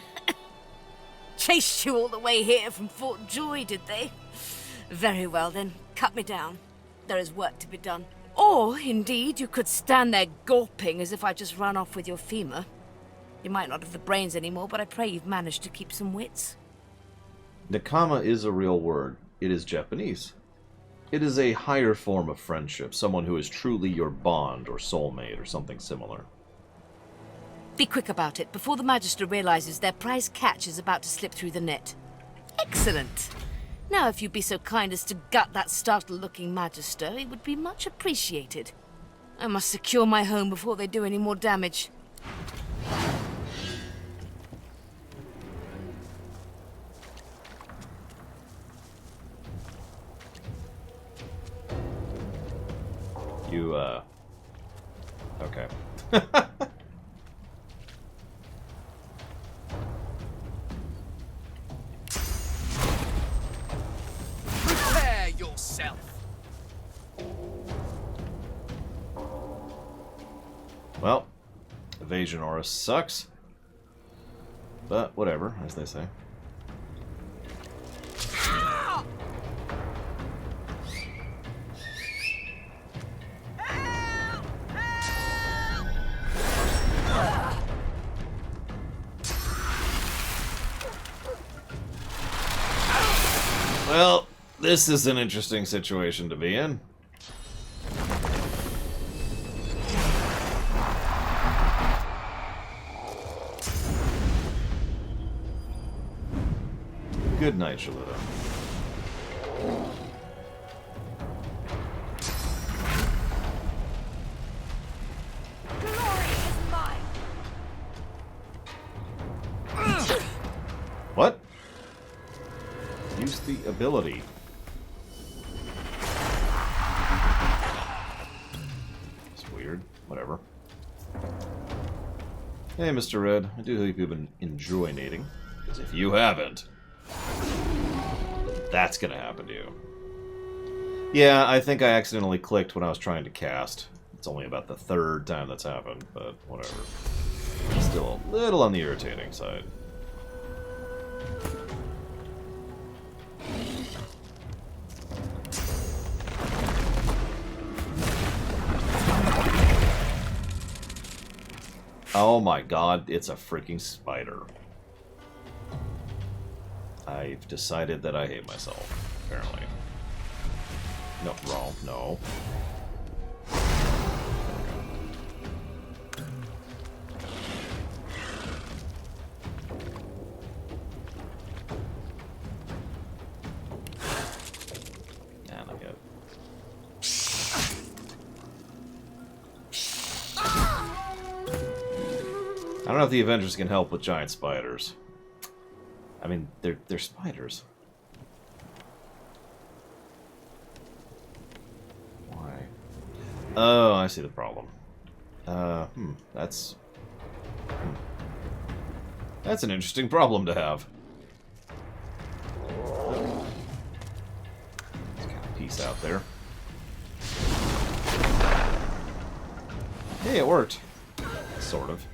you all the way here from Fort Joy, did they? Very well then, cut me down. There is work to be done. Or, indeed, you could stand there gulping as if I just run off with your femur. You might not have the brains anymore, but I pray you've managed to keep some wits. Nakama is a real word. It is Japanese. It is a higher form of friendship, someone who is truly your bond or soulmate or something similar. Be quick about it, before the Magister realizes their prize catch is about to slip through the net. Excellent! Now if you'd be so kind as to gut that startled-looking Magister, it would be much appreciated. I must secure my home before they do any more damage. You, okay. Prepare yourself. Well, evasion aura sucks. But whatever, as they say. Well, this is an interesting situation to be in. Good night, Shalita. Glory is mine. What? Use the ability. It's weird. Whatever. Hey, Mr. Red. I do hope you've been enjoying. Because if you haven't, that's gonna happen to you. Yeah, I think I accidentally clicked when I was trying to cast. It's only about the third time that's happened, but whatever. Still a little on the irritating side. Oh my god, it's a freaking spider. I've decided that I hate myself, apparently. No, wrong, no. Yeah, not yet. I don't know if the Avengers can help with giant spiders. I mean, they're spiders. Oh, I see the problem. That's an interesting problem to have. Let's kind of peace out there. Hey, it worked. Sort of.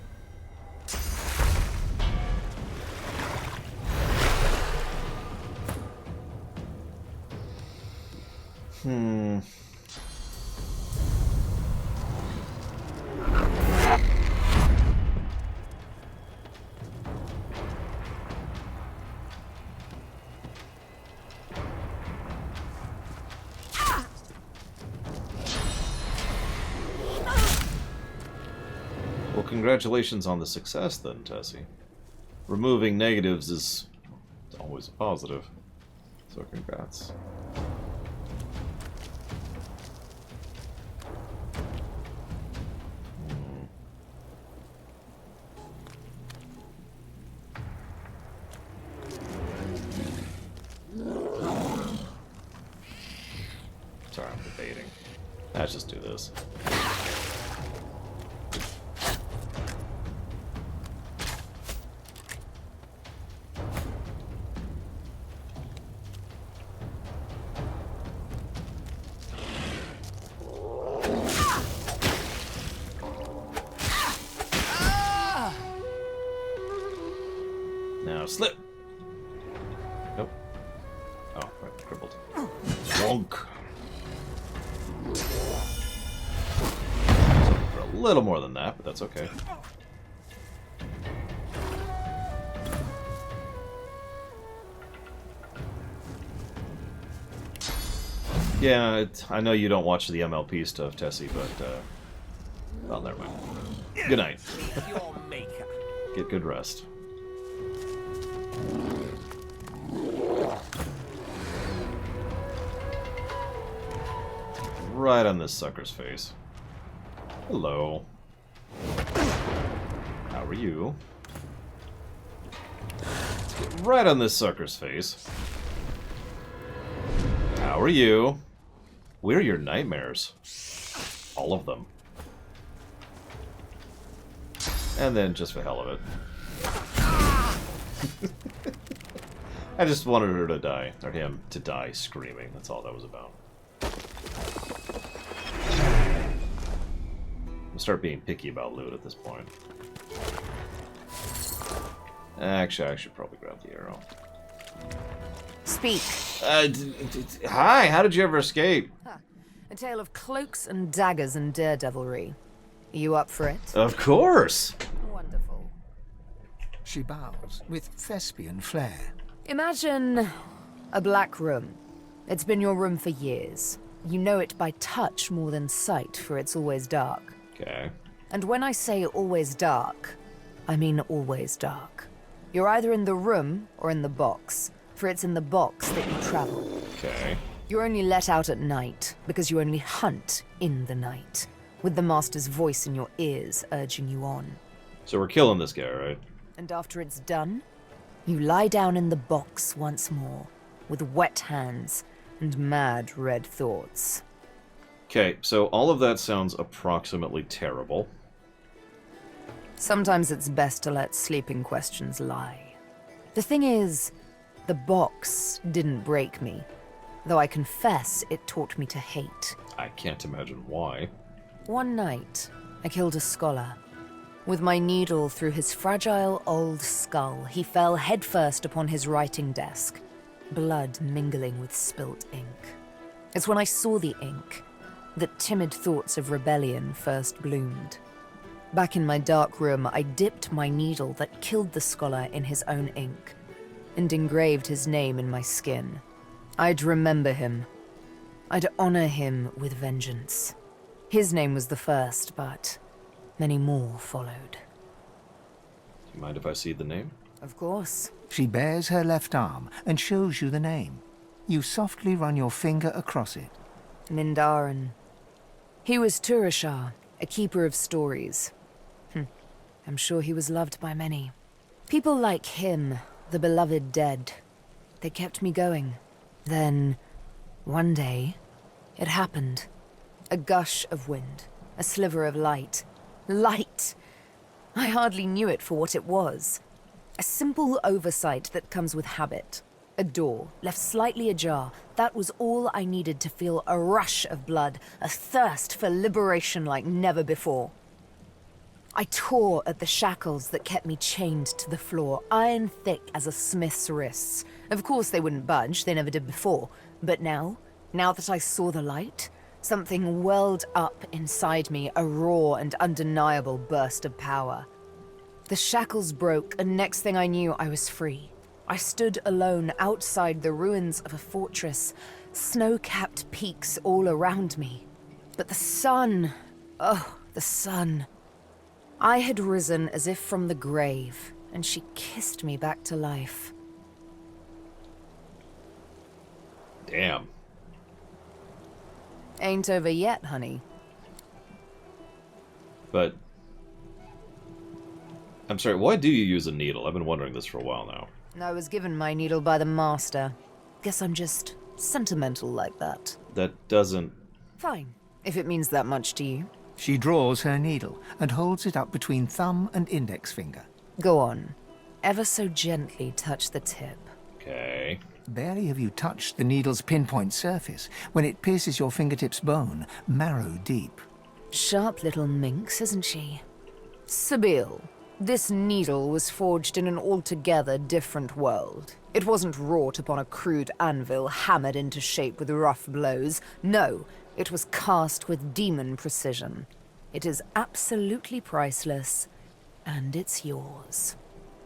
Well, congratulations on the success then, Tessie. Removing negatives is always a positive. So congrats. Sorry, I'm debating. Let's just do this. Now slip. Nope. Oh, right, crippled. Wonk. For a little more than that, but that's okay. Yeah, I know you don't watch the MLP stuff, Tessie, but, well, never mind. Good night. Get good rest. Right on this sucker's face. Hello. How are you? Let's get right on this sucker's face. How are you? We're your nightmares. All of them. And then, just for hell of it. I just wanted her to die. Or him to die screaming. That's all that was about. I'll start being picky about loot at this point. Actually, I should probably grab the arrow. Speak. Hi, how did you ever escape? A tale of cloaks and daggers and daredevilry. Are you up for it? Of course! Wonderful. She bows with thespian flair. Imagine a black room. It's been your room for years. You know it by touch more than sight, for it's always dark. Okay. And when I say always dark, I mean always dark. You're either in the room or in the box, for it's in the box that you travel. Okay. You're only let out at night, because you only hunt in the night, with the Master's voice in your ears urging you on. So we're killing this guy, right? And after it's done, you lie down in the box once more, with wet hands and mad red thoughts. Okay, so all of that sounds approximately terrible. Sometimes it's best to let sleeping questions lie. The thing is, the box didn't break me, though I confess it taught me to hate. I can't imagine why. One night, I killed a scholar. With my needle through his fragile old skull, he fell headfirst upon his writing desk, blood mingling with spilt ink. It's when I saw the ink that timid thoughts of rebellion first bloomed. Back in my dark room, I dipped my needle that killed the scholar in his own ink, and engraved his name in my skin. I'd remember him. I'd honor him with vengeance. His name was the first, but many more followed. Do you mind if I see the name? Of course. She bares her left arm and shows you the name. You softly run your finger across it. Mindarin. He was Turashar, a keeper of stories. I'm sure he was loved by many. People like him, the beloved dead, they kept me going. Then, one day, it happened. A gush of wind. A sliver of light. Light! I hardly knew it for what it was. A simple oversight that comes with habit. A door, left slightly ajar. That was all I needed to feel a rush of blood, a thirst for liberation like never before. I tore at the shackles that kept me chained to the floor, iron thick as a smith's wrists. Of course they wouldn't budge, they never did before. But now that I saw the light, something welled up inside me, a raw and undeniable burst of power. The shackles broke, and next thing I knew, I was free. I stood alone outside the ruins of a fortress, snow-capped peaks all around me. But the sun, oh, the sun. I had risen as if from the grave, and she kissed me back to life. Damn. Ain't over yet, honey. But... I'm sorry, why do you use a needle? I've been wondering this for a while now. I was given my needle by the master. Guess I'm just sentimental like that. That doesn't... Fine, if it means that much to you. She draws her needle and holds it up between thumb and index finger. Go on. Ever so gently touch the tip. Okay. Barely have you touched the needle's pinpoint surface when it pierces your fingertips' bone, marrow deep. Sharp little minx, isn't she? Sibyl, this needle was forged in an altogether different world. It wasn't wrought upon a crude anvil hammered into shape with rough blows. No, it was cast with demon precision. It is absolutely priceless, and it's yours.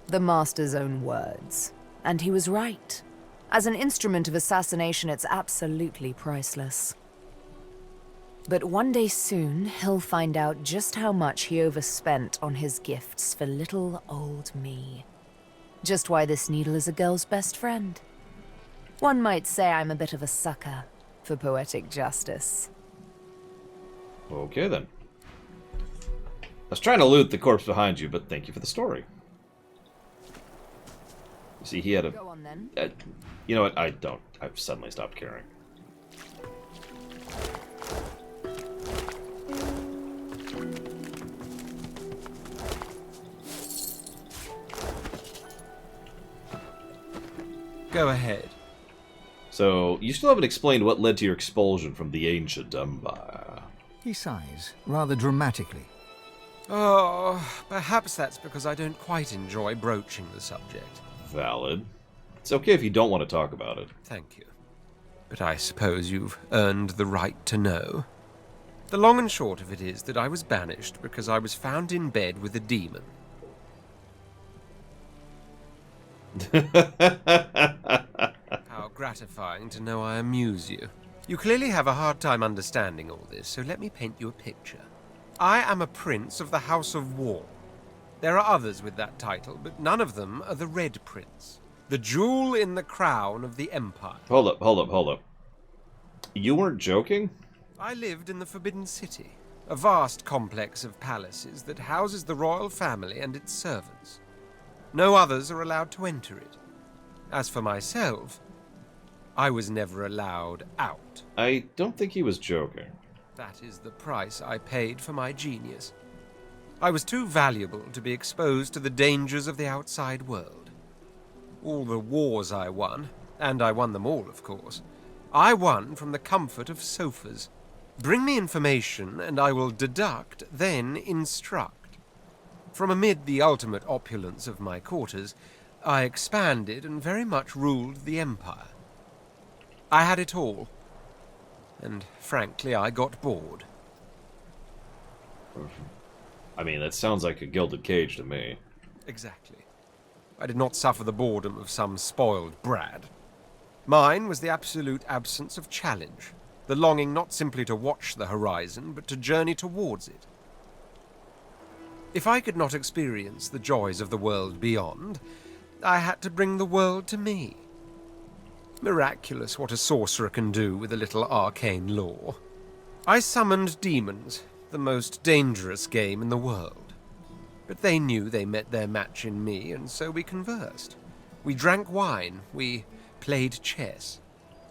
The master's own words. And he was right. As an instrument of assassination, it's absolutely priceless. But one day soon, he'll find out just how much he overspent on his gifts for little old me. Just why this needle is a girl's best friend. One might say I'm a bit of a sucker for poetic justice. Okay, then. I was trying to loot the corpse behind you, but thank you for the story. You see, he had a... Go on, then. You know what? I don't. I've suddenly stopped caring. Go ahead. So, you still haven't explained what led to your expulsion from the ancient empire. He sighs, rather dramatically. Oh, perhaps that's because I don't quite enjoy broaching the subject. Valid. It's okay if you don't want to talk about it. Thank you. But I suppose you've earned the right to know. The long and short of it is that I was banished because I was found in bed with a demon. How gratifying to know I amuse you. You clearly have a hard time understanding all this, so let me paint you a picture. I am a prince of the House of War. There are others with that title, but none of them are the Red Prince. The jewel in the crown of the Empire. Hold up. You weren't joking? I lived in the Forbidden City, a vast complex of palaces that houses the royal family and its servants. No others are allowed to enter it. As for myself, I was never allowed out. I don't think he was joking. That is the price I paid for my genius. I was too valuable to be exposed to the dangers of the outside world. All the wars I won, and I won them all, of course, I won from the comfort of sofas. Bring me information, and I will deduct, then instruct. From amid the ultimate opulence of my quarters, I expanded and very much ruled the Empire. I had it all. And frankly, I got bored. I mean, that sounds like a gilded cage to me. Exactly. I did not suffer the boredom of some spoiled brat. Mine was the absolute absence of challenge, the longing not simply to watch the horizon, but to journey towards it. If I could not experience the joys of the world beyond, I had to bring the world to me. Miraculous what a sorcerer can do with a little arcane lore. I summoned demons, the most dangerous game in the world. But they knew they met their match in me, and so we conversed. We drank wine, we played chess.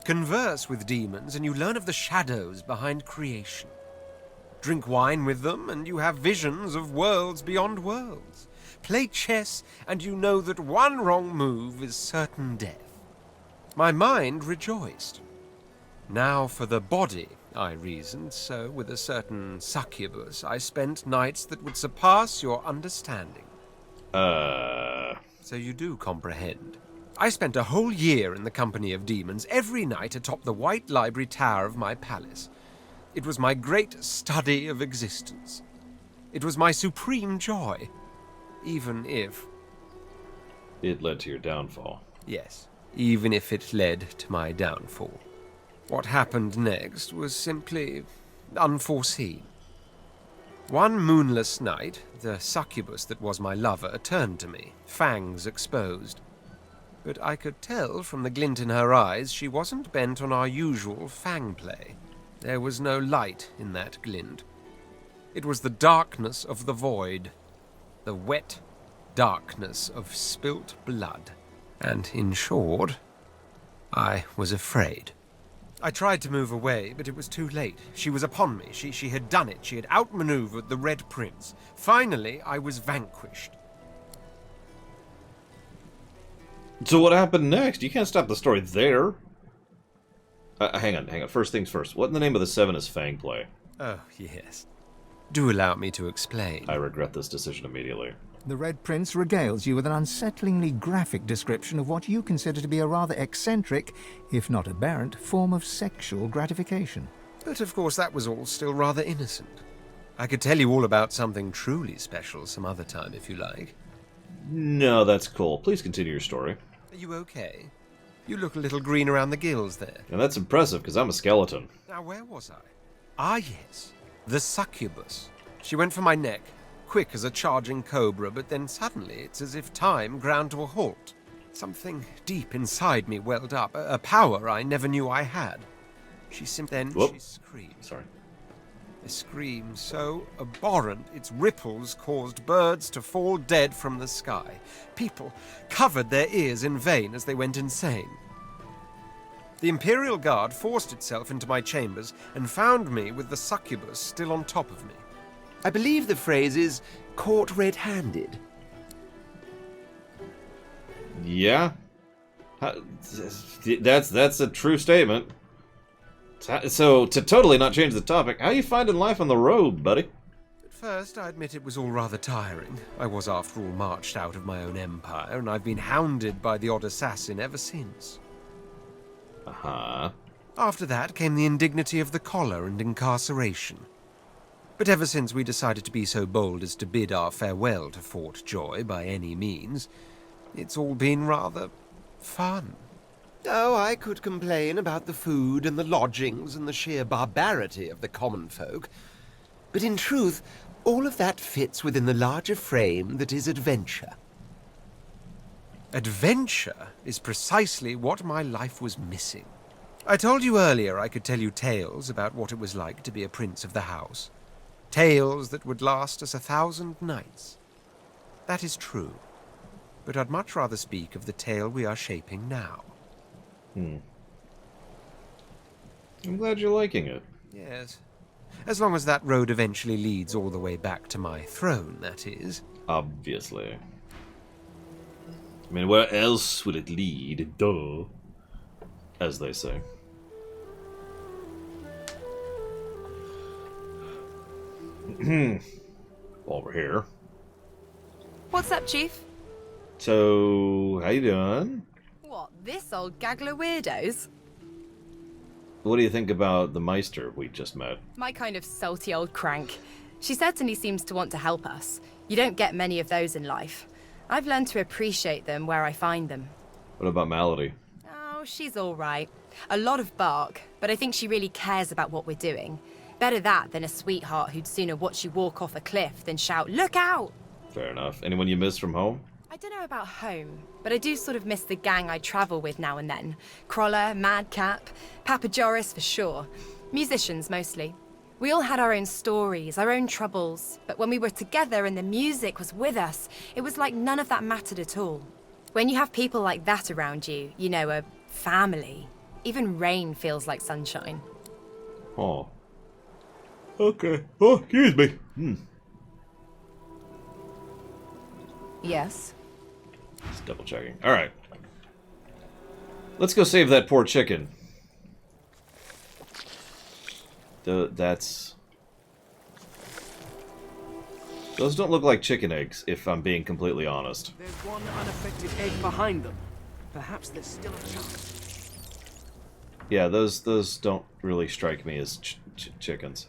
Converse with demons, and you learn of the shadows behind creation. Drink wine with them, and you have visions of worlds beyond worlds. Play chess, and you know that one wrong move is certain death. My mind rejoiced. Now for the body, I reasoned, so with a certain succubus I spent nights that would surpass your understanding. So you do comprehend. I spent a whole year in the company of demons, every night atop the white library tower of my palace. It was my great study of existence. It was my supreme joy, even if... It led to your downfall. Yes, even if it led to my downfall. What happened next was simply unforeseen. One moonless night, the succubus that was my lover turned to me, fangs exposed. But I could tell from the glint in her eyes she wasn't bent on our usual fang play. There was no light in that glint. It was the darkness of the void, the wet darkness of spilt blood. And in short, I was afraid. I tried to move away, but it was too late. She was upon me. She had done it. She had outmaneuvered the Red Prince. Finally, I was vanquished. So what happened next? You can't stop the story there. Hang on. First things first. What in the name of the seven is fang play? Oh, yes. Do allow me to explain. I regret this decision immediately. The Red Prince regales you with an unsettlingly graphic description of what you consider to be a rather eccentric, if not aberrant, form of sexual gratification. But of course that was all still rather innocent. I could tell you all about something truly special some other time if you like. No, that's cool. Please continue your story. Are you okay? You look a little green around the gills there. And that's impressive, because I'm a skeleton. Now where was I? Ah yes, the succubus. She went for my neck. Quick as a charging cobra, but then suddenly it's as if time ground to a halt. Something deep inside me welled up, a power I never knew I had. She screamed. Sorry. A scream so abhorrent its ripples caused birds to fall dead from the sky. People covered their ears in vain as they went insane. The Imperial Guard forced itself into my chambers and found me with the succubus still on top of me. I believe the phrase is caught red-handed. Yeah. That's a true statement. So, to totally not change the topic, how you finding life on the road, buddy? At first, I admit it was all rather tiring. I was, after all, marched out of my own empire, and I've been hounded by the odd assassin ever since. Uh-huh. After that came the indignity of the collar and incarceration. But ever since we decided to be so bold as to bid our farewell to Fort Joy by any means, it's all been rather fun. Oh, I could complain about the food and the lodgings and the sheer barbarity of the common folk. But in truth, all of that fits within the larger frame that is adventure. Adventure is precisely what my life was missing. I told you earlier I could tell you tales about what it was like to be a prince of the house. Tales that would last us 1,000 nights. That is true. But I'd much rather speak of the tale we are shaping now. I'm glad you're liking it. Yes. As long as that road eventually leads all the way back to my throne, that is. Obviously. I mean, where else would it lead? Duh. As they say. Over here. What's up, Chief? So, how you doing? What, this old gaggle of weirdos? What do you think about the Meister we just met? My kind of salty old crank. She certainly seems to want to help us. You don't get many of those in life. I've learned to appreciate them where I find them. What about Malady? Oh, she's all right. A lot of bark, but I think she really cares about what we're doing. Better that than a sweetheart who'd sooner watch you walk off a cliff than shout, "Look out!" Fair enough. Anyone you miss from home? I don't know about home, but I do sort of miss the gang I travel with now and then. Crawler, Madcap, Papa Joris for sure. Musicians mostly. We all had our own stories, our own troubles, but when we were together and the music was with us, it was like none of that mattered at all. When you have people like that around you, you know, a family, even rain feels like sunshine. Oh. Okay. Oh, excuse me. Yes? Just double checking. Alright. Let's go save that poor chicken. That's... Those don't look like chicken eggs, if I'm being completely honest. There's one unaffected egg behind them. Perhaps there's still a chance. Yeah, those don't really strike me as chickens.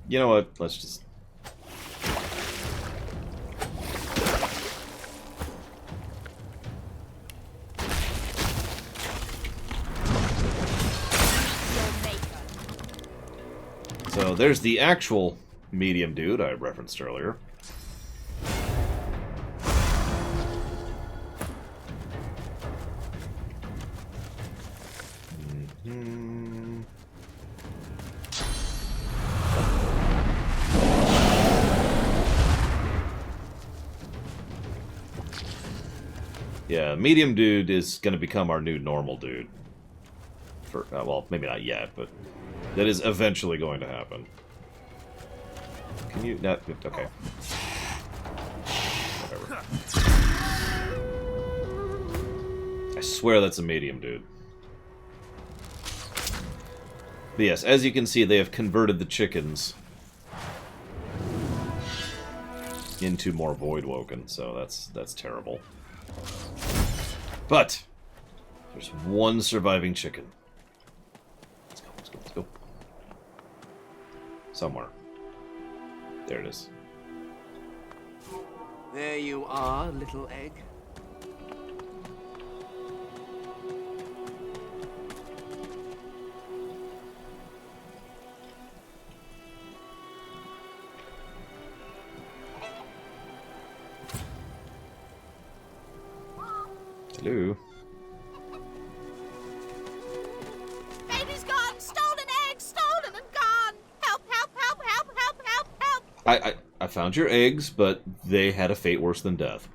You know what? Let's just... So there's the actual medium dude I referenced earlier. Yeah, medium dude is going to become our new normal dude. For well, maybe not yet, but that is eventually going to happen. Can you not? Okay. Whatever. I swear that's a medium dude. But yes, as you can see, they have converted the chickens into more Voidwoken, so that's terrible. But there's one surviving chicken. Let's go, let's go, let's go. Somewhere. There it is. There you are, little egg. Hello. Baby's gone! Stolen egg! Stolen and gone! Help, help, help, help, help, help, help! I found your eggs, but they had a fate worse than death.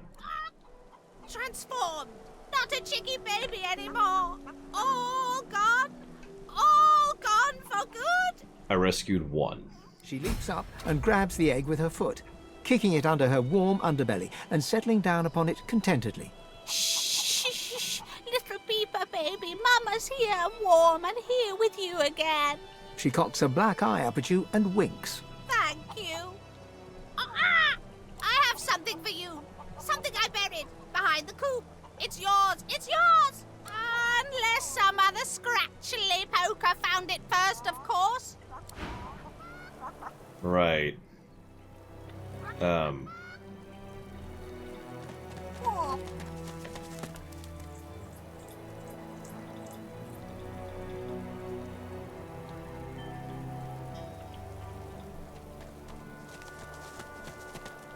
Transformed! Not a chicky baby anymore! All gone! All gone for good! I rescued one. She leaps up and grabs the egg with her foot, kicking it under her warm underbelly and settling down upon it contentedly. Shh! Little Peeper baby, Mama's here, warm and here with you again. She cocks a black eye up at you and winks. Thank you. I have something for you. Something I buried behind the coop. It's yours. It's yours. Unless some other scratchily poker found it first, of course. Right. Oh.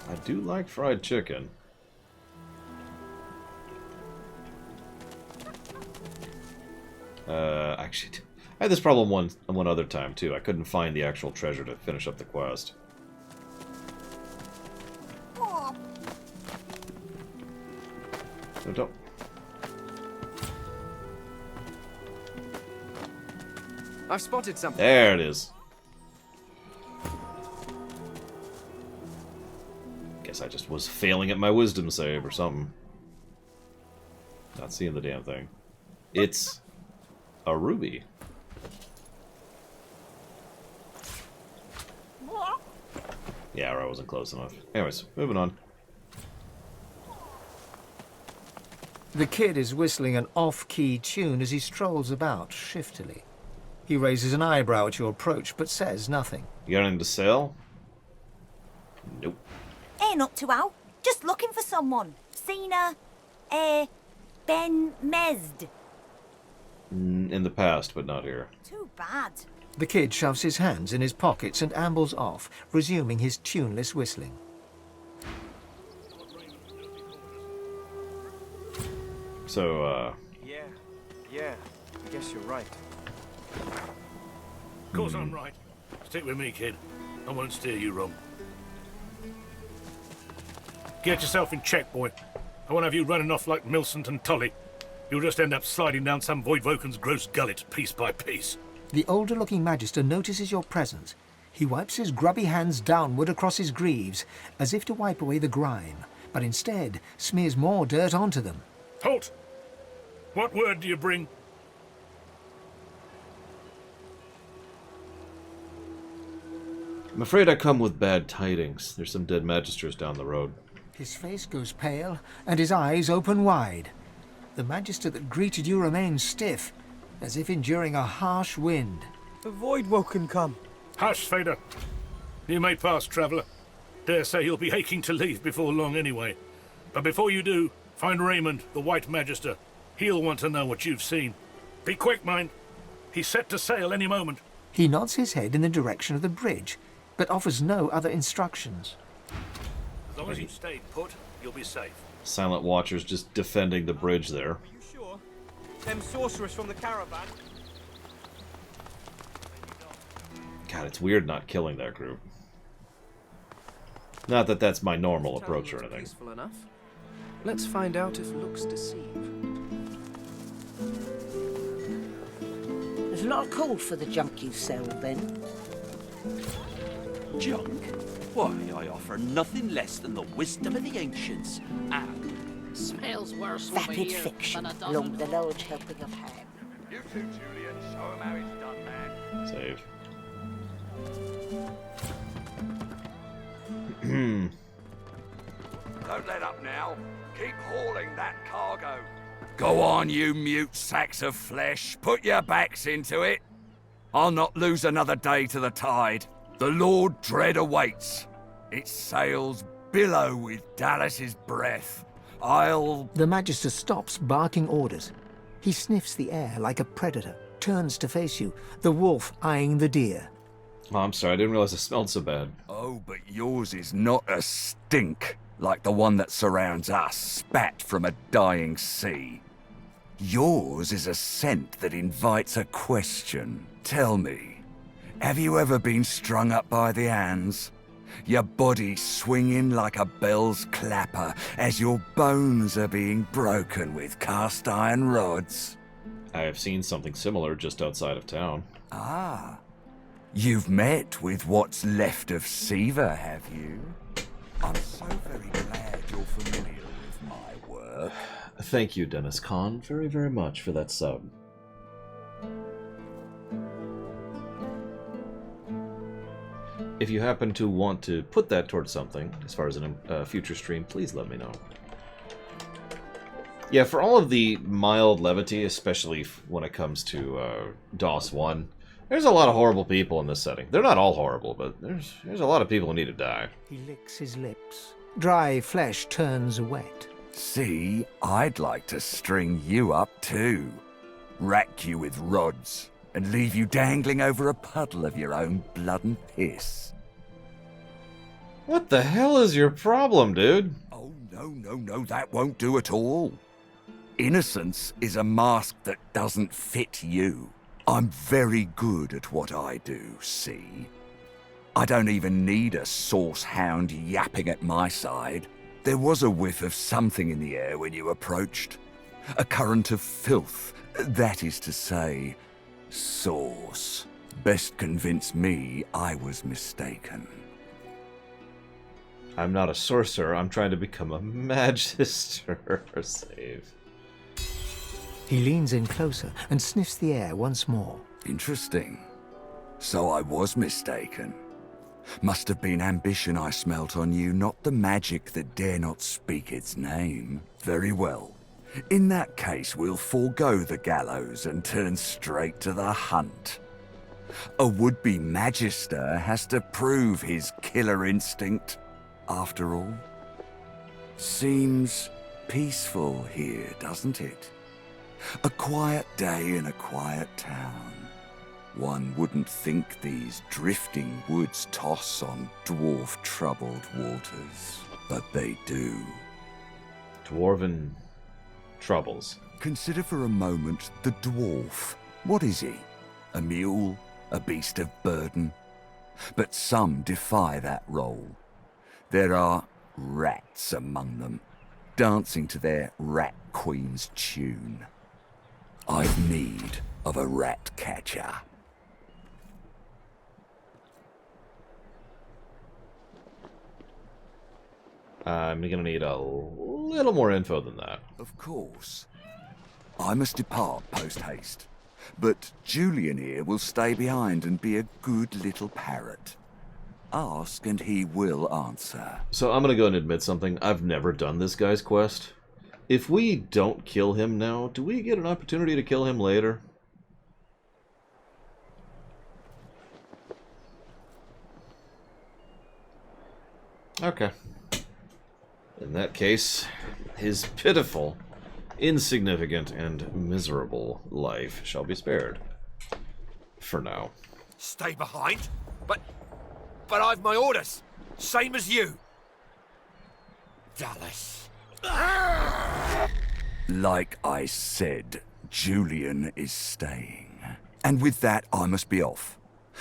I do like fried chicken. Actually, I had this problem one other time too. I couldn't find the actual treasure to finish up the quest. Oh. No, don't. I've spotted something. There it is. Guess I just was failing at my wisdom save or something. Not seeing the damn thing. It's a ruby. Yeah, I wasn't close enough. Anyways, moving on. The kid is whistling an off-key tune as he strolls about shiftily. He raises an eyebrow at your approach, but says nothing. You got anything to sell? Nope. Ain't up to out. Just looking for someone. Seen Ben Mesd. In the past, but not here. Too bad. The kid shoves his hands in his pockets and ambles off, resuming his tuneless whistling. So, Yeah, I guess you're right. Of course I'm right. Stick with me, kid. I won't steer you wrong. Get yourself in check, boy. I won't have you running off like Millicent and Tully. You'll just end up sliding down some Voidvoken's gross gullet, piece by piece. The older-looking Magister notices your presence. He wipes his grubby hands downward across his greaves, as if to wipe away the grime, but instead smears more dirt onto them. Halt! What word do you bring? I'm afraid I come with bad tidings. There's some dead Magisters down the road. His face goes pale, and his eyes open wide. The Magister that greeted you remains stiff, as if enduring a harsh wind. The Voidwoken come. Hush, Fader. You may pass, traveller. Dare say you'll be aching to leave before long anyway. But before you do, find Raymond, the White Magister. He'll want to know what you've seen. Be quick, mind. He's set to sail any moment. He nods his head in the direction of the bridge, but offers no other instructions. As long as you stay put, you'll be safe. Silent Watchers just defending the bridge there. You sure? Them sorcerers from the caravan? God, it's weird not killing that group. Not that that's my normal approach or anything. Peaceful enough. Let's find out if looks deceive. There's a lot of call for the junk you sell, then. Junk? Why, I offer nothing less than the wisdom of the ancients, and... Smells worse vapid fiction, along the large helping of ham. You too, Julian. Show him how it's done, man. Save. Don't let up now. Keep hauling that cargo. Go on, you mute sacks of flesh. Put your backs into it. I'll not lose another day to the tide. The Lord Dread awaits. Its sails billow with Dallas's breath. The Magister stops, barking orders. He sniffs the air like a predator, turns to face you, the wolf eyeing the deer. Oh, I'm sorry, I didn't realize it smelled so bad. Oh, but yours is not a stink like the one that surrounds us, spat from a dying sea. Yours is a scent that invites a question. Tell me, have you ever been strung up by the hands? Your body swinging like a bell's clapper as your bones are being broken with cast iron rods? I have seen something similar just outside of town. Ah. You've met with what's left of Siva, have you? I'm so very glad you're familiar with my work. Thank you, Dennis Kahn, very, very much for that sub. If you happen to want to put that towards something, as far as a future stream, please let me know. Yeah, for all of the mild levity, especially when it comes to DOS 1, there's a lot of horrible people in this setting. They're not all horrible, but there's a lot of people who need to die. He licks his lips. Dry flesh turns wet. See, I'd like to string you up too. Rack you with rods and leave you dangling over a puddle of your own blood and piss. What the hell is your problem, dude? Oh, no, that won't do at all. Innocence is a mask that doesn't fit you. I'm very good at what I do, see? I don't even need a source hound yapping at my side. There was a whiff of something in the air when you approached. A current of filth, that is to say, sauce. Best convince me I was mistaken. I'm not a sorcerer, I'm trying to become a magister. Save. He leans in closer and sniffs the air once more. Interesting. So I was mistaken. Must have been ambition I smelt on you, not the magic that dare not speak its name. Very well. In that case, we'll forego the gallows and turn straight to the hunt. A would-be magister has to prove his killer instinct, after all. Seems peaceful here, doesn't it? A quiet day in a quiet town. One wouldn't think these drifting woods toss on dwarf-troubled waters, but they do. Dwarven troubles. Consider for a moment the dwarf. What is he? A mule? A beast of burden? But some defy that role. There are rats among them, dancing to their rat queen's tune. I've need of a rat catcher. I'm gonna need a little more info than that. Of course. I must depart post-haste, but Julian here will stay behind and be a good little parrot. Ask and he will answer. So I'm gonna go and admit something. I've never done this guy's quest. If we don't kill him now, do we get an opportunity to kill him later? Okay. In that case, his pitiful, insignificant, and miserable life shall be spared. For now. Stay behind? But I've my orders. Same as you. Dallas. Like I said, Julian is staying. And with that, I must be off.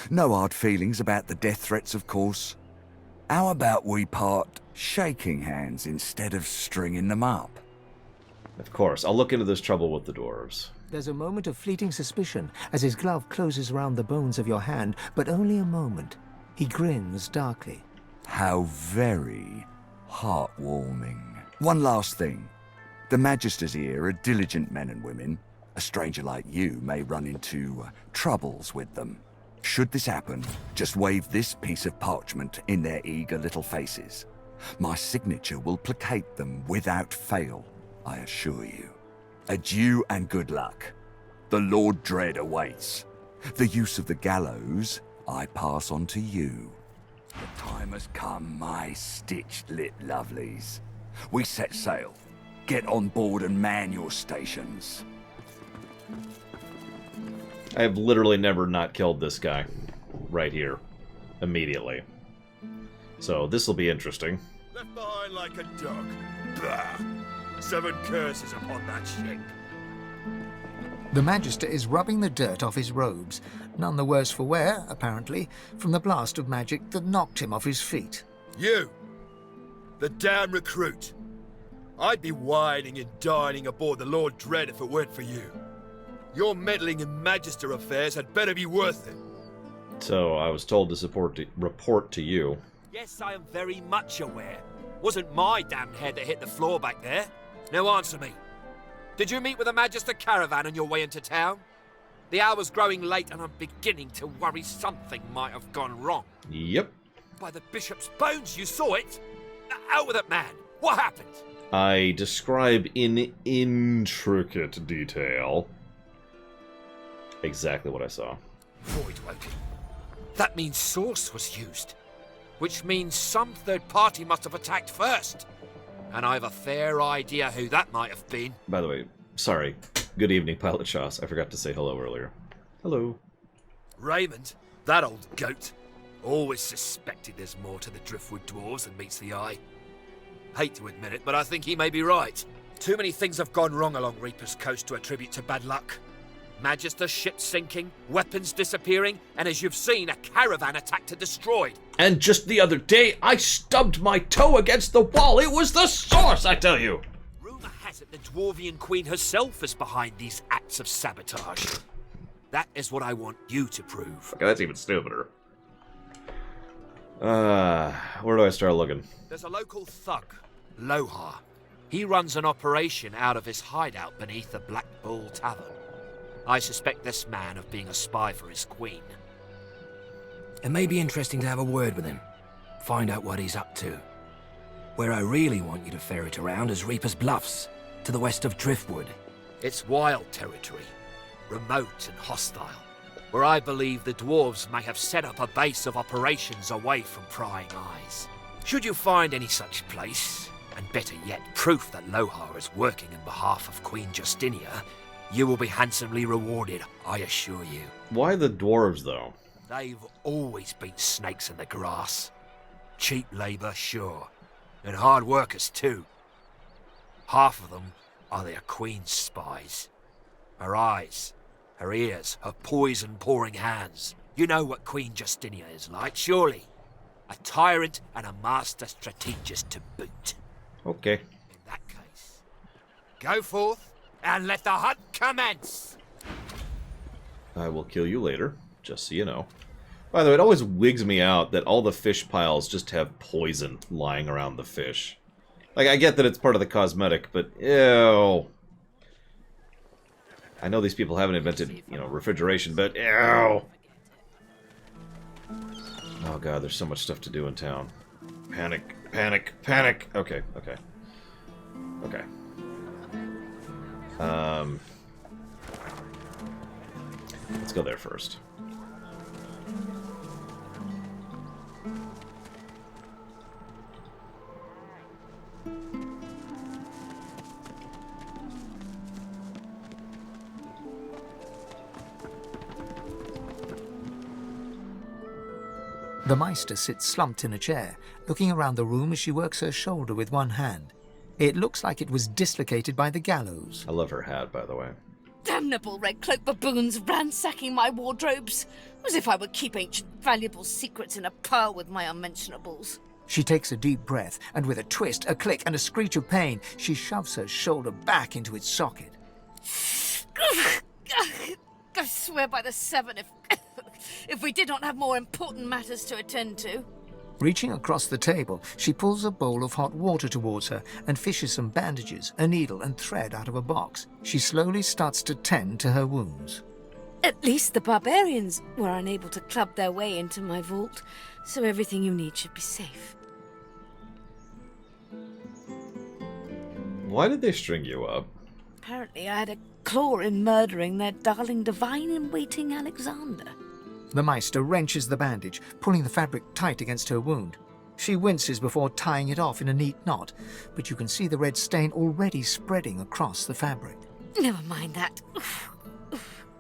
No hard feelings about the death threats, of course. How about we part shaking hands instead of stringing them up? Of course, I'll look into this trouble with the dwarves. There's a moment of fleeting suspicion as his glove closes around the bones of your hand, but only a moment. He grins darkly. How very heartwarming. One last thing. The Magisters here are diligent men and women. A stranger like you may run into troubles with them. Should this happen, just wave this piece of parchment in their eager little faces. My signature will placate them without fail, I assure you. Adieu and good luck. The Lord Dread awaits. The use of the gallows I pass on to you. The time has come, my stitched-lit lovelies. We set sail. Get on board and man your stations. I have literally never not killed this guy. Right here. Immediately. So, this will be interesting. Left behind like a dog. Bah! 7 curses upon that ship. The Magister is rubbing the dirt off his robes, none the worse for wear, apparently, from the blast of magic that knocked him off his feet. You! The damn recruit! I'd be whining and dining aboard the Lord Dread if it weren't for you. Your meddling in Magister affairs had better be worth it. So, I was told to report to you. Yes, I am very much aware. Wasn't my damn head that hit the floor back there. Now answer me. Did you meet with the Magister caravan on your way into town? The hour's growing late and I'm beginning to worry something might have gone wrong. Yep. By the bishop's bones, you saw it? Out with it, man. What happened? I describe in intricate detail exactly what I saw. Voidwoken. That means Source was used. Which means some third party must have attacked first. And I've a fair idea who that might have been. By the way, sorry. Good evening, Pilot Shoss. I forgot to say hello earlier. Hello. Raymond, that old goat. Always suspected there's more to the Driftwood dwarves than meets the eye. Hate to admit it, but I think he may be right. Too many things have gone wrong along Reaper's Coast to attribute to bad luck. Magister ships sinking, weapons disappearing, and as you've seen, a caravan attacked and destroyed. And just the other day, I stubbed my toe against the wall. It was the Source, I tell you. Rumour has it the Dwarvian Queen herself is behind these acts of sabotage. That is what I want you to prove. Okay, that's even stupider. Where do I start looking? There's a local thug, Lohar. He runs an operation out of his hideout beneath the Black Bull Tavern. I suspect this man of being a spy for his queen. It may be interesting to have a word with him. Find out what he's up to. Where I really want you to ferret around is Reaper's Bluffs, to the west of Driftwood. It's wild territory, remote and hostile, where I believe the dwarves may have set up a base of operations away from prying eyes. Should you find any such place, and better yet, proof that Lohar is working in behalf of Queen Justinia, you will be handsomely rewarded, I assure you. Why the dwarves, though? They've always been snakes in the grass. Cheap labour, sure, and hard workers too. Half of them are their queen's spies. Her eyes, her ears, her poison-pouring hands. You know what Queen Justinia is like, surely. A tyrant and a master strategist to boot. Okay. In that case, go forth and let the hunt commence. I will kill you later, just so you know. By the way, it always wigs me out that all the fish piles just have poison lying around the fish. Like, I get that it's part of the cosmetic, but ew. I know these people haven't invented, you know, refrigeration, but ew. Oh god, there's so much stuff to do in town. Panic, panic, panic. Okay, okay. Okay. Let's go there first. The Meister sits slumped in a chair, looking around the room as she works her shoulder with one hand. It looks like it was dislocated by the gallows. I love her hat, by the way. Damnable red cloak baboons ransacking my wardrobes, as if I would keep ancient valuable secrets in a pile with my unmentionables. She takes a deep breath, and with a twist, a click, and a screech of pain, she shoves her shoulder back into its socket. I swear by the seven, if we did not have more important matters to attend to. Reaching across the table, she pulls a bowl of hot water towards her and fishes some bandages, a needle, and thread out of a box. She slowly starts to tend to her wounds. At least the barbarians were unable to club their way into my vault, so everything you need should be safe. Why did they string you up? Apparently I had a claw in murdering their darling divine-in-waiting Alexander. The Meister wrenches the bandage, pulling the fabric tight against her wound. She winces before tying it off in a neat knot, but you can see the red stain already spreading across the fabric. Never mind that.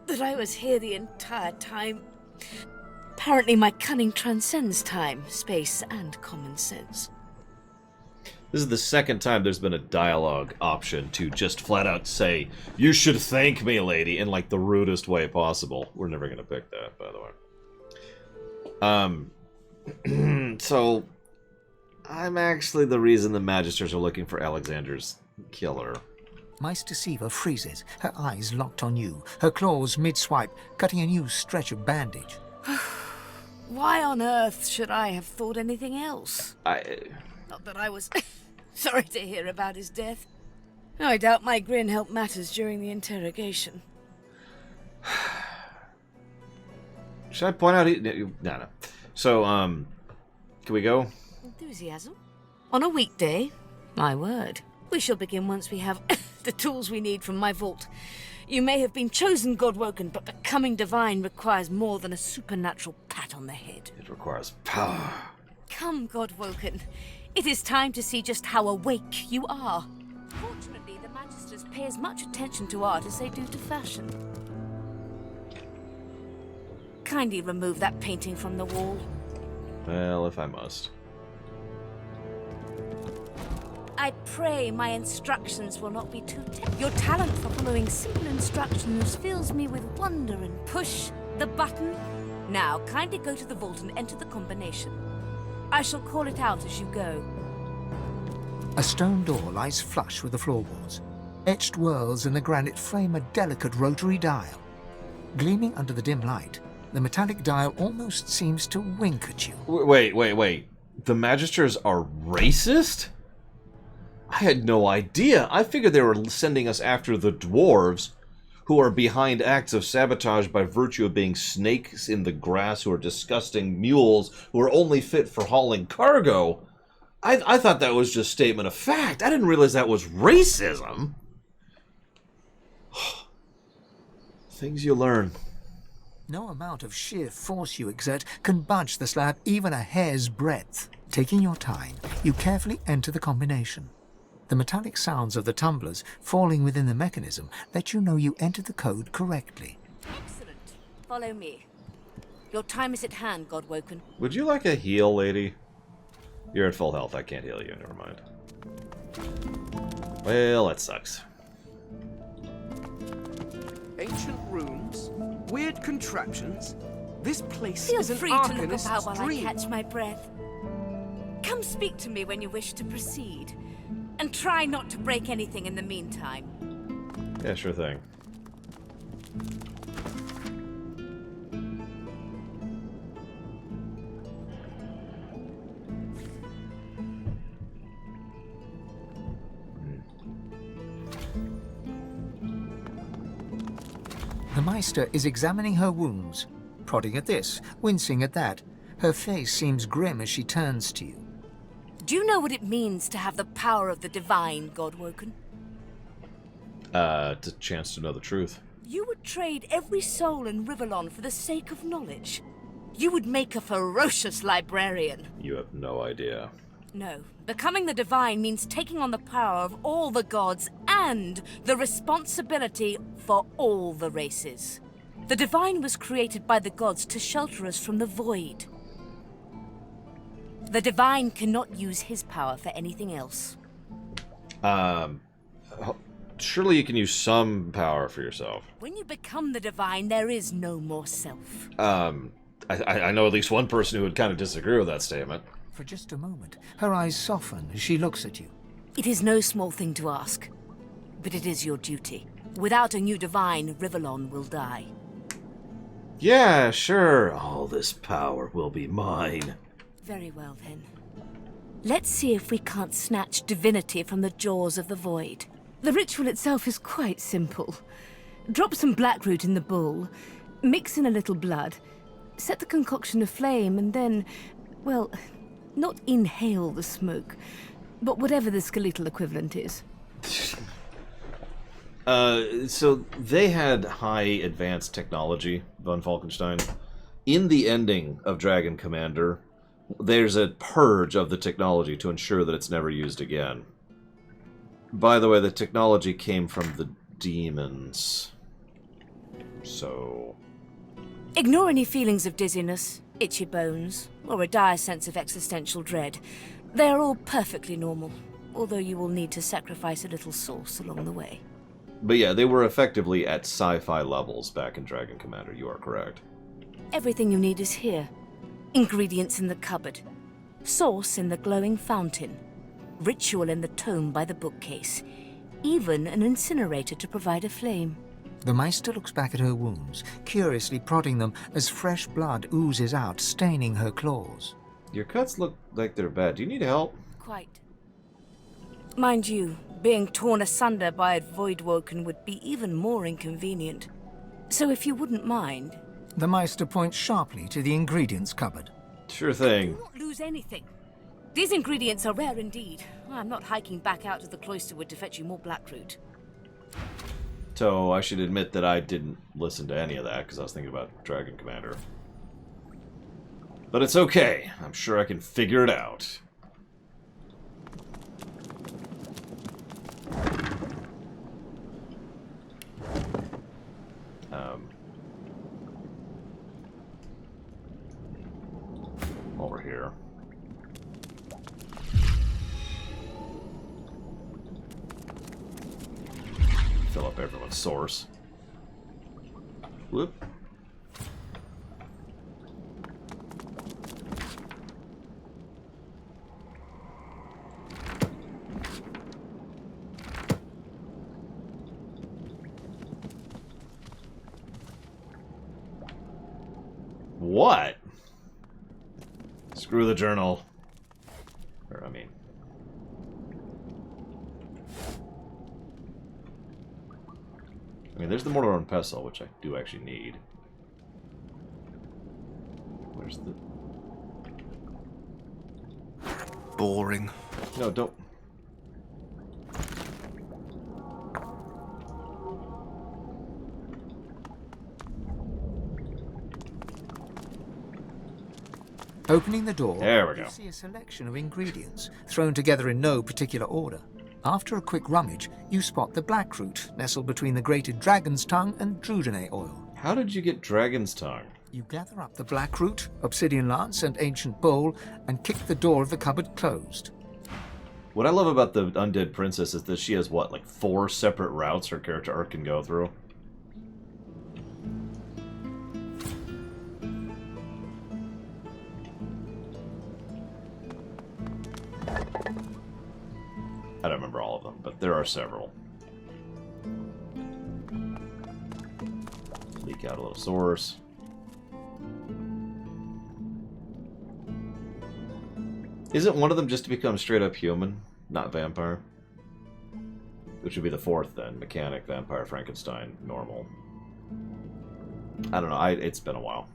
That I was here the entire time. Apparently my cunning transcends time, space, and common sense. This is the second time there's been a dialogue option to just flat out say, "You should thank me, lady," in like the rudest way possible. We're never gonna pick that, by the way. So, I'm actually the reason the Magisters are looking for Alexander's killer. Meister Siva freezes, her eyes locked on you, her claws mid-swipe, cutting a new stretch of bandage. Why on earth should I have thought anything else? Not that I was sorry to hear about his death. I doubt my grin helped matters during the interrogation. Should I point out? No. So, can we go? Enthusiasm? On a weekday? My word. We shall begin once we have the tools we need from my vault. You may have been chosen, Godwoken, but becoming divine requires more than a supernatural pat on the head. It requires power. Come, Godwoken. It is time to see just how awake you are. Fortunately, the Magisters pay as much attention to art as they do to fashion. Kindly remove that painting from the wall. Well, if I must. I pray my instructions will not be too Your talent for following simple instructions fills me with wonder and push the button. Now, kindly go to the vault and enter the combination. I shall call it out as you go. A stone door lies flush with the floorboards. Etched whorls in the granite frame a delicate rotary dial. Gleaming under the dim light, the metallic dial almost seems to wink at you. Wait. The Magisters are racist? I had no idea. I figured they were sending us after the dwarves, who are behind acts of sabotage by virtue of being snakes in the grass, who are disgusting mules, who are only fit for hauling cargo. I thought that was just statement of fact. I didn't realize that was racism. Things you learn. No amount of sheer force you exert can budge the slab even a hair's breadth. Taking your time, you carefully enter the combination. The metallic sounds of the tumblers falling within the mechanism let you know you entered the code correctly. Excellent. Follow me. Your time is at hand, Godwoken. Would you like a heal, lady? You're at full health. I can't heal you. Never mind. Well, that sucks. Ancient runes, weird contraptions. This place Feel is an free to look arcanist's about while I dream. catch my breath. Come speak to me when you wish to proceed. And try not to break anything in the meantime. Yeah, sure thing. The Meister is examining her wounds, prodding at this, wincing at that. Her face seems grim as she turns to you. Do you know what it means to have the power of the divine, Godwoken? It's a chance to know the truth. You would trade every soul in Rivellon for the sake of knowledge. You would make a ferocious librarian. You have no idea. No. Becoming the divine means taking on the power of all the gods and the responsibility for all the races. The divine was created by the gods to shelter us from the void. The divine cannot use his power for anything else. Surely you can use some power for yourself. When you become the divine, there is no more self. I know at least one person who would kind of disagree with that statement. For just a moment, her eyes soften as she looks at you. It is no small thing to ask, but it is your duty. Without a new divine, Rivellon will die. Yeah, sure. All this power will be mine. Very well, then. Let's see if we can't snatch divinity from the jaws of the void. The ritual itself is quite simple. Drop some blackroot in the bowl, mix in a little blood, set the concoction aflame, and then, well, not inhale the smoke, but whatever the skeletal equivalent is. So they had high advanced technology, von Falkenstein. In the ending of Dragon Commander, there's a purge of the technology to ensure that it's never used again. By the way, the technology came from the demons. So... Ignore any feelings of dizziness, itchy bones, or a dire sense of existential dread. They are all perfectly normal, although you will need to sacrifice a little sauce along the way. But yeah, they were effectively at sci-fi levels back in Dragon Commander, you are correct. Everything you need is here. Ingredients in the cupboard. Sauce in the glowing fountain. Ritual in the tome by the bookcase. Even an incinerator to provide a flame. The Meister looks back at her wounds, curiously prodding them as fresh blood oozes out, staining her claws. Your cuts look like they're bad. Do you need help? Quite. Mind you, being torn asunder by a Voidwoken would be even more inconvenient. So if you wouldn't mind... The Meister points sharply to the ingredients cupboard. Sure thing. Do not lose anything. These ingredients are rare indeed. I'm not hiking back out to the Cloisterwood to fetch you more blackroot. So I should admit that I didn't listen to any of that because I was thinking about Dragon Commander. But it's okay. I'm sure I can figure it out. Over here. Fill up everyone's source. Whoop. What? Screw the journal. Or, I mean... there's the mortar and pestle, which I do actually need. Where's the... Boring. No, don't... Opening the door, there we go. You see a selection of ingredients, thrown together in no particular order. After a quick rummage, you spot the blackroot, nestled between the grated dragon's tongue and Drudene oil. How did you get dragon's tongue? You gather up the blackroot, obsidian lance, and ancient bowl, and kick the door of the cupboard closed. What I love about the Undead Princess is that she has, what, like 4 separate routes her character arc can go through? don't remember all of them, but there are several. Leak out a little source. Isn't one of them just to become straight up human, not vampire? Which would be the fourth then. Mechanic, vampire, Frankenstein, normal. I don't know. It's been a while.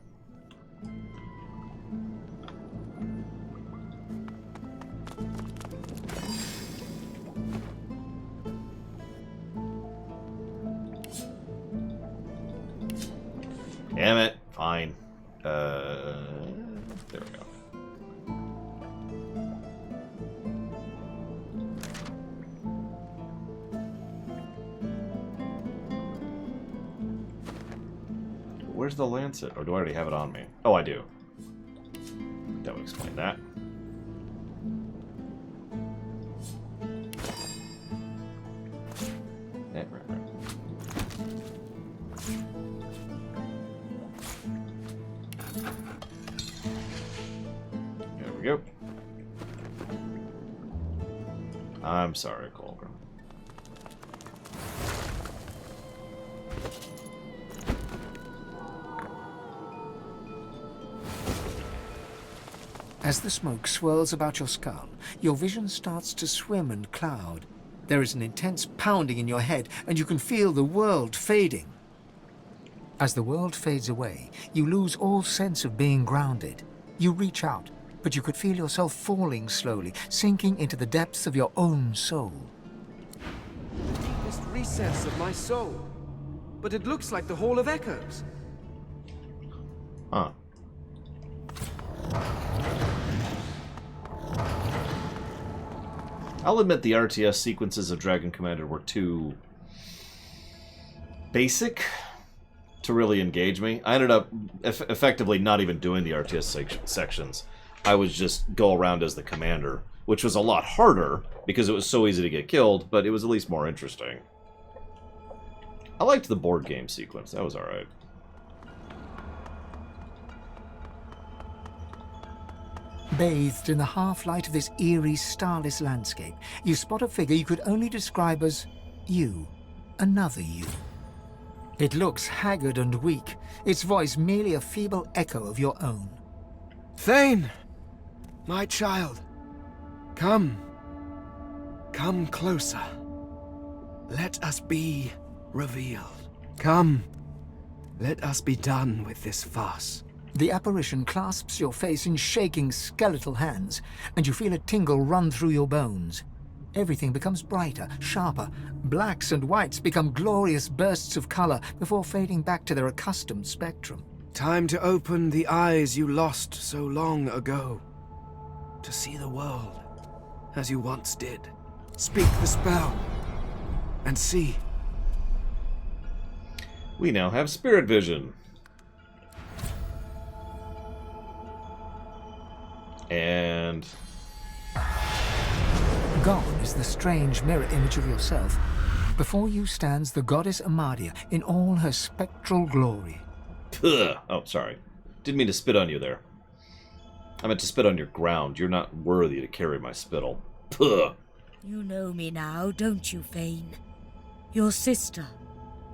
Damn it. Fine. There we go. Where's the lancet? Or do I already have it on me? Oh, I do. That would explain that. Yeah, right. There we go. I'm sorry, Colgan. As the smoke swirls about your skull, your vision starts to swim and cloud. There is an intense pounding in your head, and you can feel the world fading. As the world fades away, you lose all sense of being grounded. You reach out, but you could feel yourself falling slowly, sinking into the depths of your own soul. Deepest recess of my soul. But it looks like the Hall of Echoes. Huh. I'll admit the RTS sequences of Dragon Commander were too basic to really engage me. I ended up effectively not even doing the RTS sections. I was just go around as the commander, which was a lot harder because it was so easy to get killed, but it was at least more interesting. I liked the board game sequence. That was alright. Bathed in the half-light of this eerie, starless landscape, you spot a figure you could only describe as you. Another you. It looks haggard and weak, its voice merely a feeble echo of your own. Thane! My child. Come. Come closer. Let us be revealed. Come. Let us be done with this farce. The apparition clasps your face in shaking, skeletal hands, and you feel a tingle run through your bones. Everything becomes brighter, sharper. Blacks and whites become glorious bursts of color before fading back to their accustomed spectrum. Time to open the eyes you lost so long ago. To see the world as you once did. Speak the spell and see. We now have spirit vision. And gone is the strange mirror image of yourself. Before you stands the goddess Amadia in all her spectral glory. Ugh. Oh, sorry. Didn't mean to spit on you there. I meant to spit on your ground. You're not worthy to carry my spittle. Puh. You know me now, don't you, Fane? Your sister.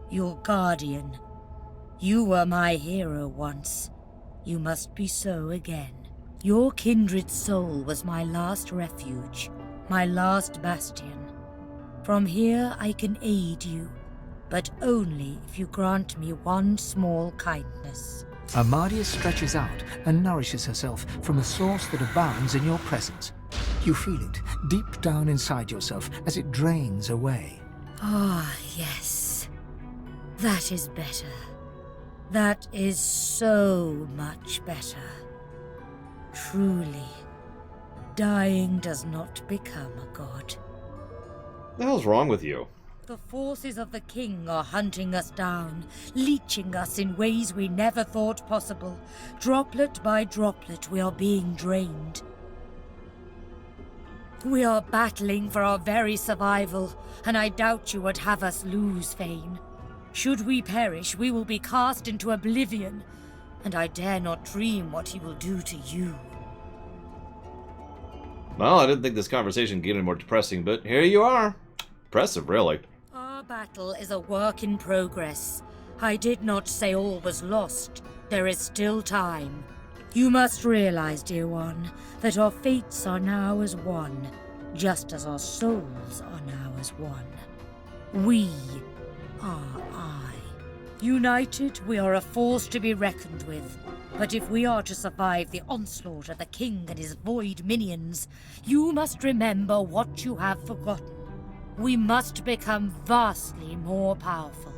Your guardian. You were my hero once. You must be so again. Your kindred soul was my last refuge, my last bastion. From here I can aid you, but only if you grant me one small kindness. Amadia stretches out and nourishes herself from a source that abounds in your presence. You feel it deep down inside yourself as it drains away. Ah, yes. That is better. That is so much better. Truly, dying does not become a god. What the hell's wrong with you? The forces of the king are hunting us down, leeching us in ways we never thought possible. Droplet by droplet, we are being drained. We are battling for our very survival, and I doubt you would have us lose, Fane. Should we perish, we will be cast into oblivion, and I dare not dream what he will do to you. Well, I didn't think this conversation would get any more depressing, but here you are. Impressive, really. Our battle is a work in progress. I did not say all was lost. There is still time. You must realize, dear one, that our fates are now as one, just as our souls are now as one. We are I. United, we are a force to be reckoned with. But if we are to survive the onslaught of the king and his void minions, you must remember what you have forgotten. We must become vastly more powerful.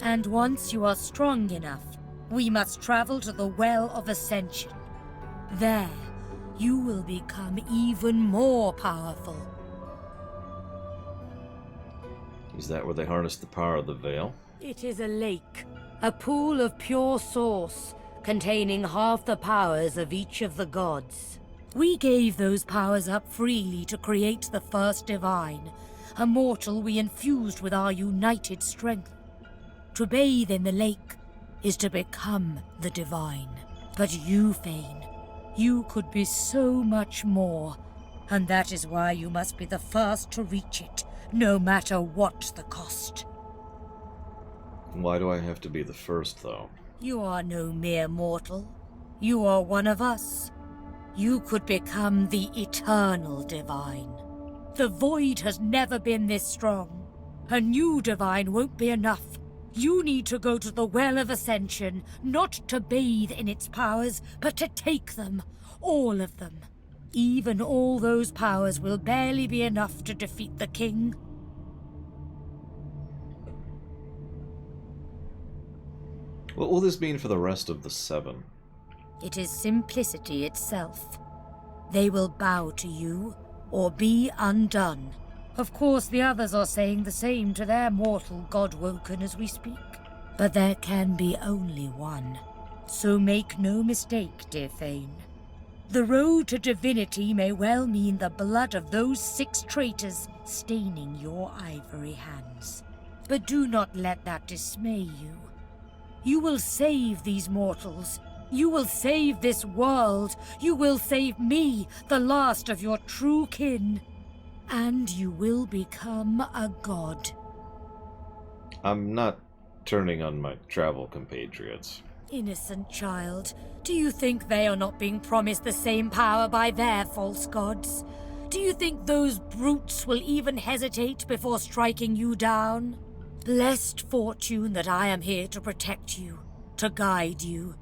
And once you are strong enough, we must travel to the Well of Ascension. There, you will become even more powerful. Is that where they harness the power of the Veil? It is a lake, a pool of pure source, containing half the powers of each of the gods. We gave those powers up freely to create the first divine, a mortal we infused with our united strength. To bathe in the lake is to become the divine. But you, Fane, you could be so much more, and that is why you must be the first to reach it, no matter what the cost. Why do I have to be the first, though? You are no mere mortal. You are one of us. You could become the eternal divine. The void has never been this strong. A new divine won't be enough. You need to go to the Well of Ascension, not to bathe in its powers, but to take them. All of them. Even all those powers will barely be enough to defeat the king. What will this mean for the rest of the 7? It is simplicity itself. They will bow to you, or be undone. Of course, the others are saying the same to their mortal God-woken as we speak. But there can be only one. So make no mistake, dear Fane. The road to divinity may well mean the blood of those 6 traitors staining your ivory hands. But do not let that dismay you. You will save these mortals. You will save this world. You will save me, the last of your true kin. And you will become a god. I'm not turning on my travel compatriots. Innocent child, do you think they are not being promised the same power by their false gods? Do you think those brutes will even hesitate before striking you down? Blessed fortune that I am here to protect you, to guide you.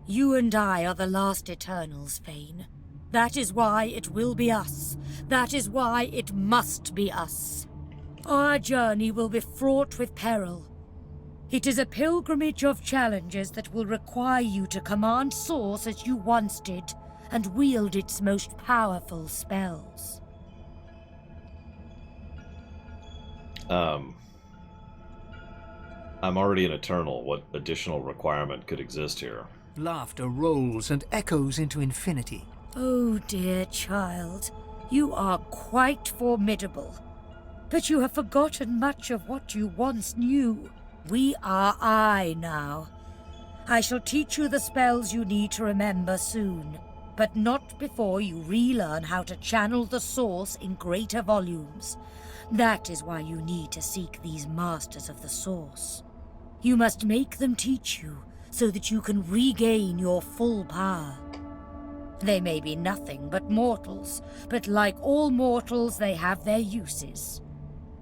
You and I are the last Eternals, Fane. That is why it will be us. That is why it must be us. Our journey will be fraught with peril. It is a pilgrimage of challenges that will require you to command Source as you once did, and wield its most powerful spells. I'm already an Eternal. What additional requirement could exist here? Laughter rolls and echoes into infinity. Oh, dear child, you are quite formidable. But you have forgotten much of what you once knew. We are I now. I shall teach you the spells you need to remember soon, but not before you relearn how to channel the Source in greater volumes. That is why you need to seek these Masters of the Source. You must make them teach you, so that you can regain your full power. They may be nothing but mortals, but like all mortals, they have their uses.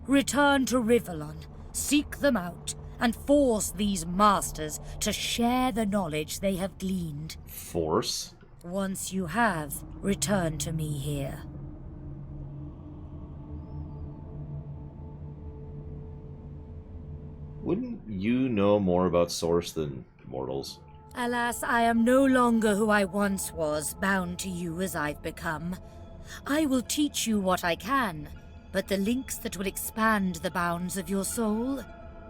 Return to Rivellon, seek them out, and force these masters to share the knowledge they have gleaned. Force? Once you have, return to me here. Wouldn't you know more about Source than mortals? Alas, I am no longer who I once was, bound to you as I've become. I will teach you what I can, but the links that will expand the bounds of your soul,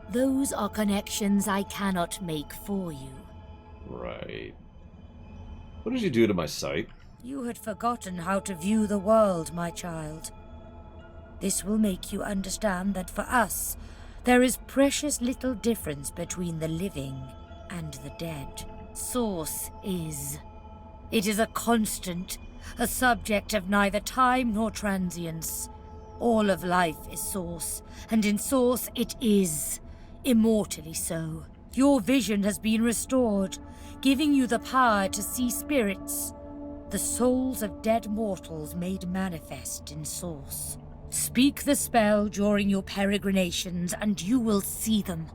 those are connections I cannot make for you. Right. What did you do to my sight? You had forgotten how to view the world, my child. This will make you understand that for us, there is precious little difference between the living and the dead. Source is. It is a constant, a subject of neither time nor transience. All of life is Source, and in Source it is, immortally so. Your vision has been restored, giving you the power to see spirits, the souls of dead mortals made manifest in Source. Speak the spell during your peregrinations, and you will see them.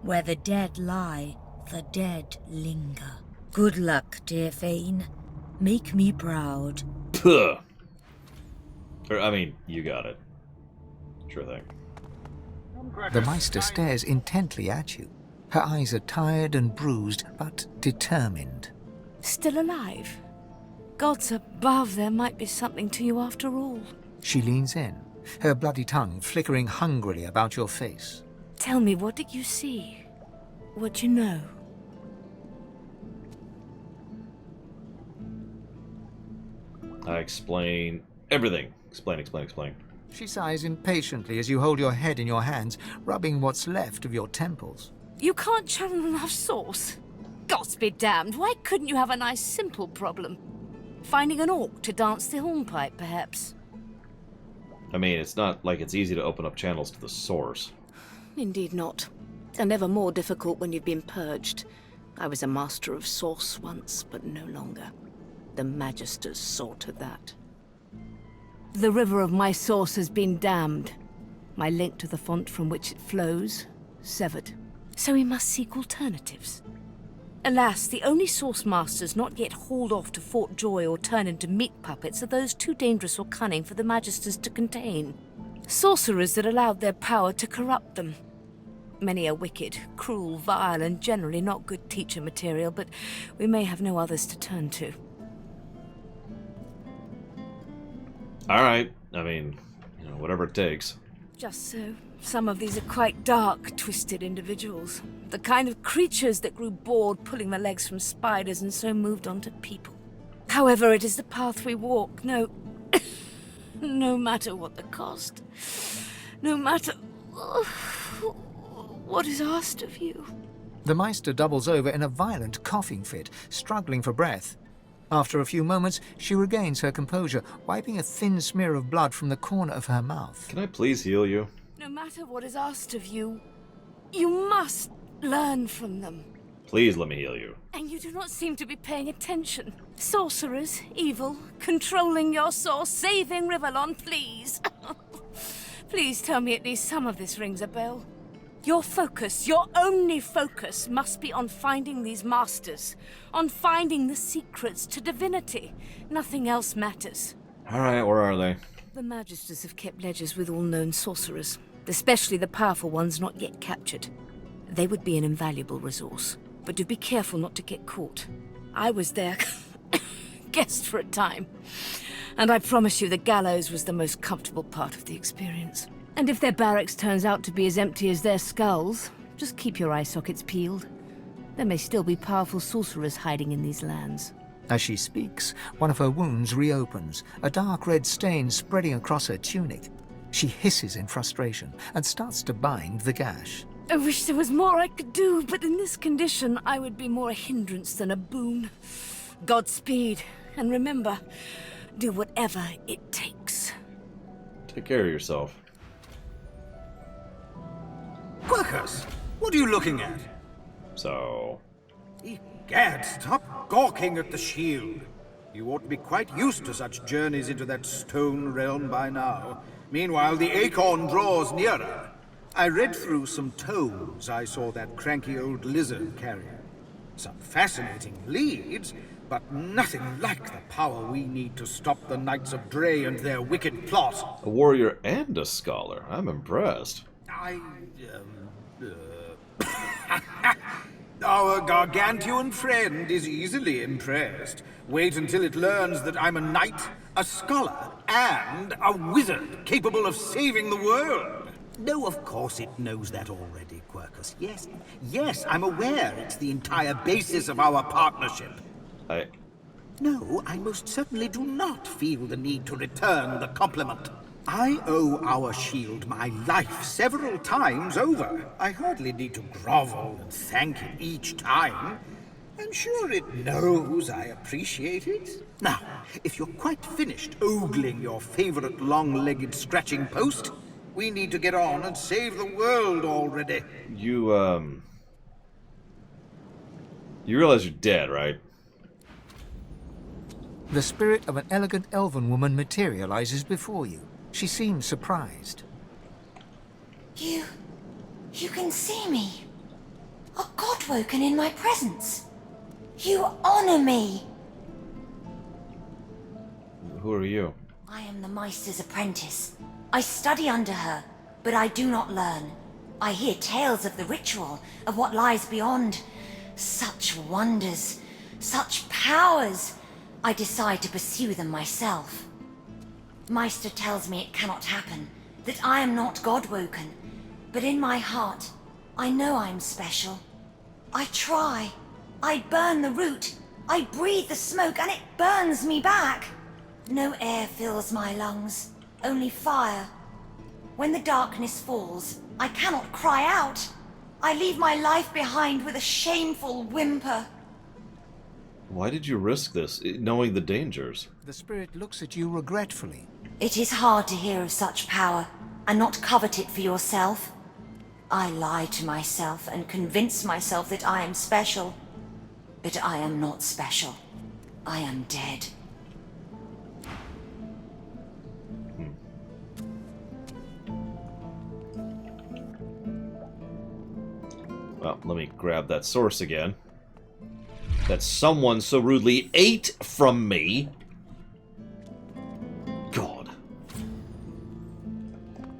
Where the dead lie, the dead linger. Good luck, dear Fane. Make me proud. Puh. You got it. Sure thing. The Meister stares intently at you. Her eyes are tired and bruised, but determined. Still alive? Gods above, there might be something to you after all. She leans in, her bloody tongue flickering hungrily about your face. Tell me, what did you see? What you know? I explain everything. Explain. She sighs impatiently as you hold your head in your hands, rubbing what's left of your temples. You can't channel enough Source? Gods be damned, why couldn't you have a nice simple problem? Finding an orc to dance the hornpipe, perhaps? It's not like it's easy to open up channels to the Source. Indeed not. And ever more difficult when you've been purged. I was a master of Source once, but no longer. The Magisters saw to that. The river of my Source has been damned. My link to the font from which it flows, severed. So we must seek alternatives. Alas, the only Source Masters not yet hauled off to Fort Joy or turned into meat puppets are those too dangerous or cunning for the Magisters to contain. Sorcerers that allowed their power to corrupt them. Many are wicked, cruel, vile, and generally not good teacher material, but we may have no others to turn to. Alright, whatever it takes. Just so. Some of these are quite dark, twisted individuals. The kind of creatures that grew bored pulling the legs from spiders and so moved on to people. However, it is the path we walk, no matter what the cost. No matter what is asked of you. The Meister doubles over in a violent coughing fit, struggling for breath. After a few moments, she regains her composure, wiping a thin smear of blood from the corner of her mouth. Can I please heal you? No matter what is asked of you, you must learn from them. Please let me heal you. And you do not seem to be paying attention. Sorcerers, evil, controlling your source, saving Rivellon, please. Please tell me at least some of this rings a bell. Your focus, your only focus, must be on finding these masters, on finding the secrets to divinity. Nothing else matters. Alright, where are they? The Magisters have kept ledgers with all known sorcerers, especially the powerful ones not yet captured. They would be an invaluable resource, but do be careful not to get caught. I was their guest for a time, and I promise you the gallows was the most comfortable part of the experience. And if their barracks turns out to be as empty as their skulls, just keep your eye sockets peeled. There may still be powerful sorcerers hiding in these lands. As she speaks, one of her wounds reopens, a dark red stain spreading across her tunic. She hisses in frustration and starts to bind the gash. I wish there was more I could do, but in this condition, I would be more a hindrance than a boon. Godspeed, and remember, do whatever it takes. Take care of yourself. Quirkus, what are you looking at? So... Egad, stop gawking at the shield. You ought to be quite used to such journeys into that stone realm by now. Meanwhile, the acorn draws nearer. I read through some tomes I saw that cranky old lizard carry. Some fascinating leads, but nothing like the power we need to stop the Knights of Dre and their wicked plot. A warrior and a scholar. I'm impressed. Our gargantuan friend is easily impressed. Wait until it learns that I'm a knight, a scholar, and a wizard capable of saving the world. No, of course it knows that already, Quirkus. Yes, I'm aware it's the entire basis of our partnership. No, I most certainly do not feel the need to return the compliment. I owe our shield my life several times over. I hardly need to grovel and thank him each time. I'm sure it knows I appreciate it. Now, if you're quite finished ogling your favorite long-legged scratching post, we need to get on and save the world already. You realize you're dead, right? The spirit of an elegant elven woman materializes before you. She seems surprised. You can see me. A godwoken in my presence. You honor me. Who are you? I am the Meister's apprentice. I study under her, but I do not learn. I hear tales of the ritual, of what lies beyond. Such wonders, such powers. I decide to pursue them myself. Meister tells me it cannot happen, that I am not godwoken. But in my heart, I know I'm special. I try. I burn the root. I breathe the smoke and it burns me back. No air fills my lungs, only fire. When the darkness falls, I cannot cry out. I leave my life behind with a shameful whimper. Why did you risk this, knowing the dangers? The spirit looks at you regretfully. It is hard to hear of such power and not covet it for yourself. I lie to myself and convince myself that I am special. But I am not special. I am dead. Well, let me grab that source again. That someone so rudely ate from me. God.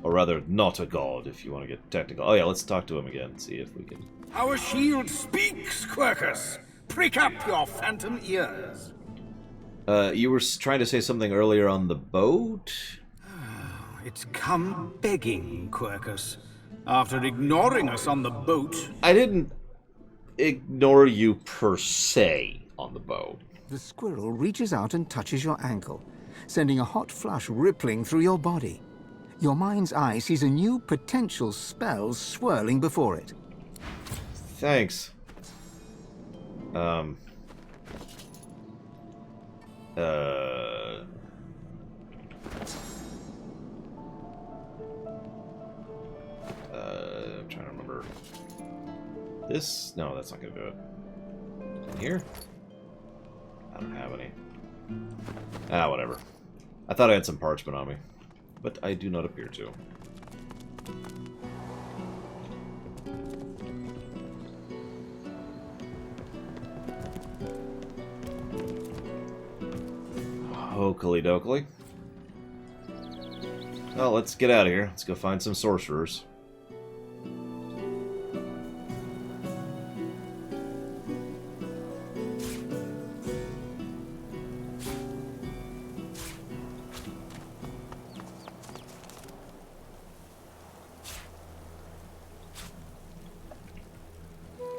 Or rather, not a god, if you want to get technical. Oh yeah, let's talk to him again, see if we can... Our shield speaks, Quercus. Prick up your phantom ears. You were trying to say something earlier on the boat? It's come begging, Quercus. After ignoring us on the boat... I didn't ignore you per se on the boat. The squirrel reaches out and touches your ankle, sending a hot flush rippling through your body. Your mind's eye sees a new potential spell swirling before it. Thanks. I'm trying to remember. This? No, that's not gonna do it. In here? I don't have any. Ah, whatever. I thought I had some parchment on me, but I do not appear to. Hokely dokely. Well, let's get out of here. Let's go find some sorcerers.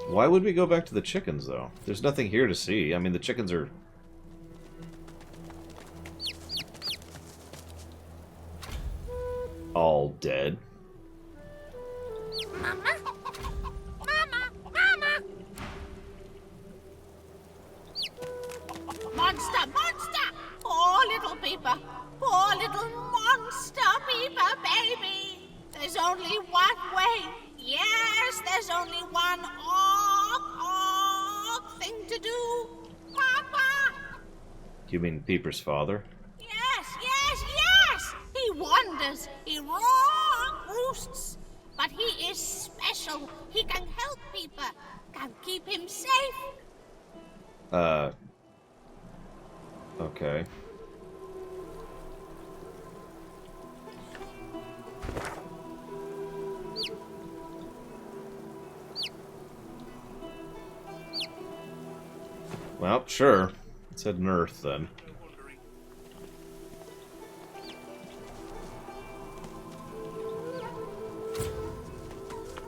Why would we go back to the chickens, though? There's nothing here to see. I mean, the chickens are... all dead. Mama! Mama! Mama! Monster! Monster! Poor little Peeper! Poor little monster Peeper, baby! There's only one way. Yes, there's only one thing to do. Papa! You mean Peeper's father? Yes, yes, yes! He wanders, he roosts, but he is special. He can help Peeper, can keep him safe. Okay. Well, sure. Let's head north then.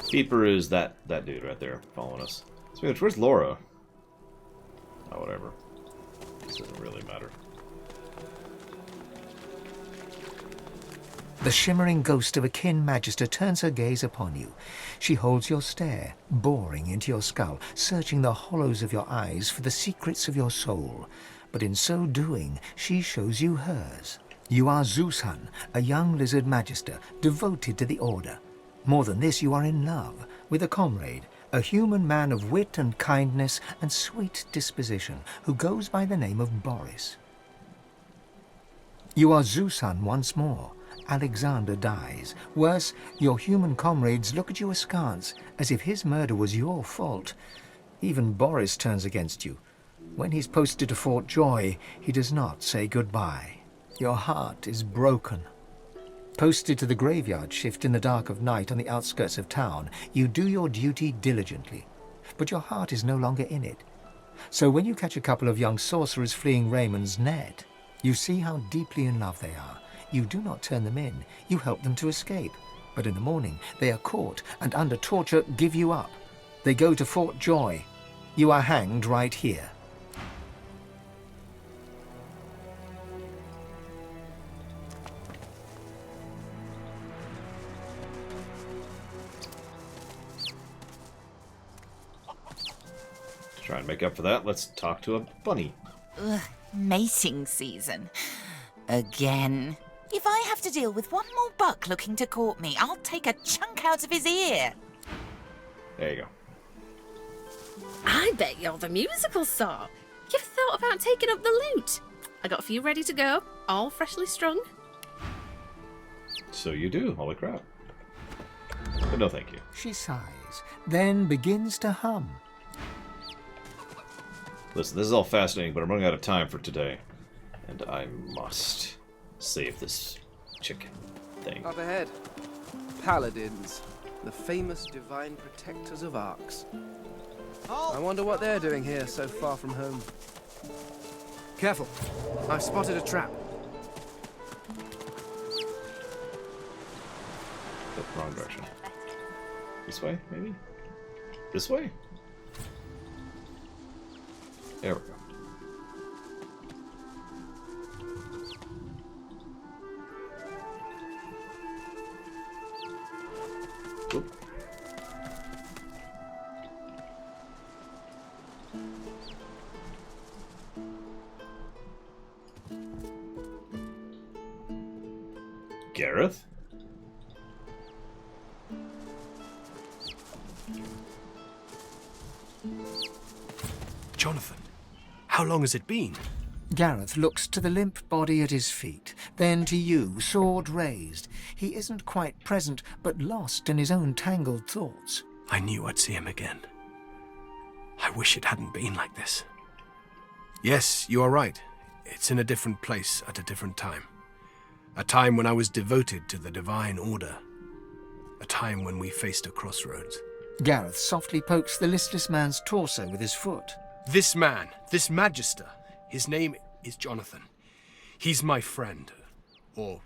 Peeper is that dude right there following us. So where's Laura? Oh, whatever. This doesn't really matter. The The shimmering ghost of a kin magister turns her gaze upon you. She holds your stare, boring into your skull, searching the hollows of your eyes for the secrets of your soul. But in so doing, she shows you hers. You are Zeushan, a young lizard magister, devoted to the Order. More than this, you are in love with a comrade, a human man of wit and kindness and sweet disposition, who goes by the name of Boris. You are Zeushan once more. Alexander dies. Worse, your human comrades look at you askance, as if his murder was your fault. Even Boris turns against you. When he's posted to Fort Joy, he does not say goodbye. Your heart is broken. Posted to the graveyard shift in the dark of night on the outskirts of town, you do your duty diligently. But your heart is no longer in it. So when you catch a couple of young sorcerers fleeing Raymond's net, you see how deeply in love they are. You do not turn them in. You help them to escape. But in the morning, they are caught and under torture give you up. They go to Fort Joy. You are hanged right here. To try and make up for that, let's talk to a bunny. Ugh, mating season. Again. If I have to deal with one more buck looking to court me, I'll take a chunk out of his ear. There you go. I bet you're the musical star. You've thought about taking up the lute. I got a few ready to go, all freshly strung. So you do. Holy crap. But no thank you. She sighs, then begins to hum. Listen, this is all fascinating, but I'm running out of time for today. And I must save this chicken thing. Up ahead. Paladins, the famous divine protectors of arcs. I wonder what they're doing here so far from home. Careful. I've spotted a trap. The wrong direction. This way, maybe? This way? There we go. Oop. Gareth? Jonathan, how long has it been? Gareth looks to the limp body at his feet, then to you, sword raised. He isn't quite present, but lost in his own tangled thoughts. I knew I'd see him again. I wish it hadn't been like this. Yes, you are right. It's in a different place at a different time. A time when I was devoted to the Divine Order. A time when we faced a crossroads. Gareth softly pokes the listless man's torso with his foot. This man, this Magister, his name is Jonathan. He's my friend. Or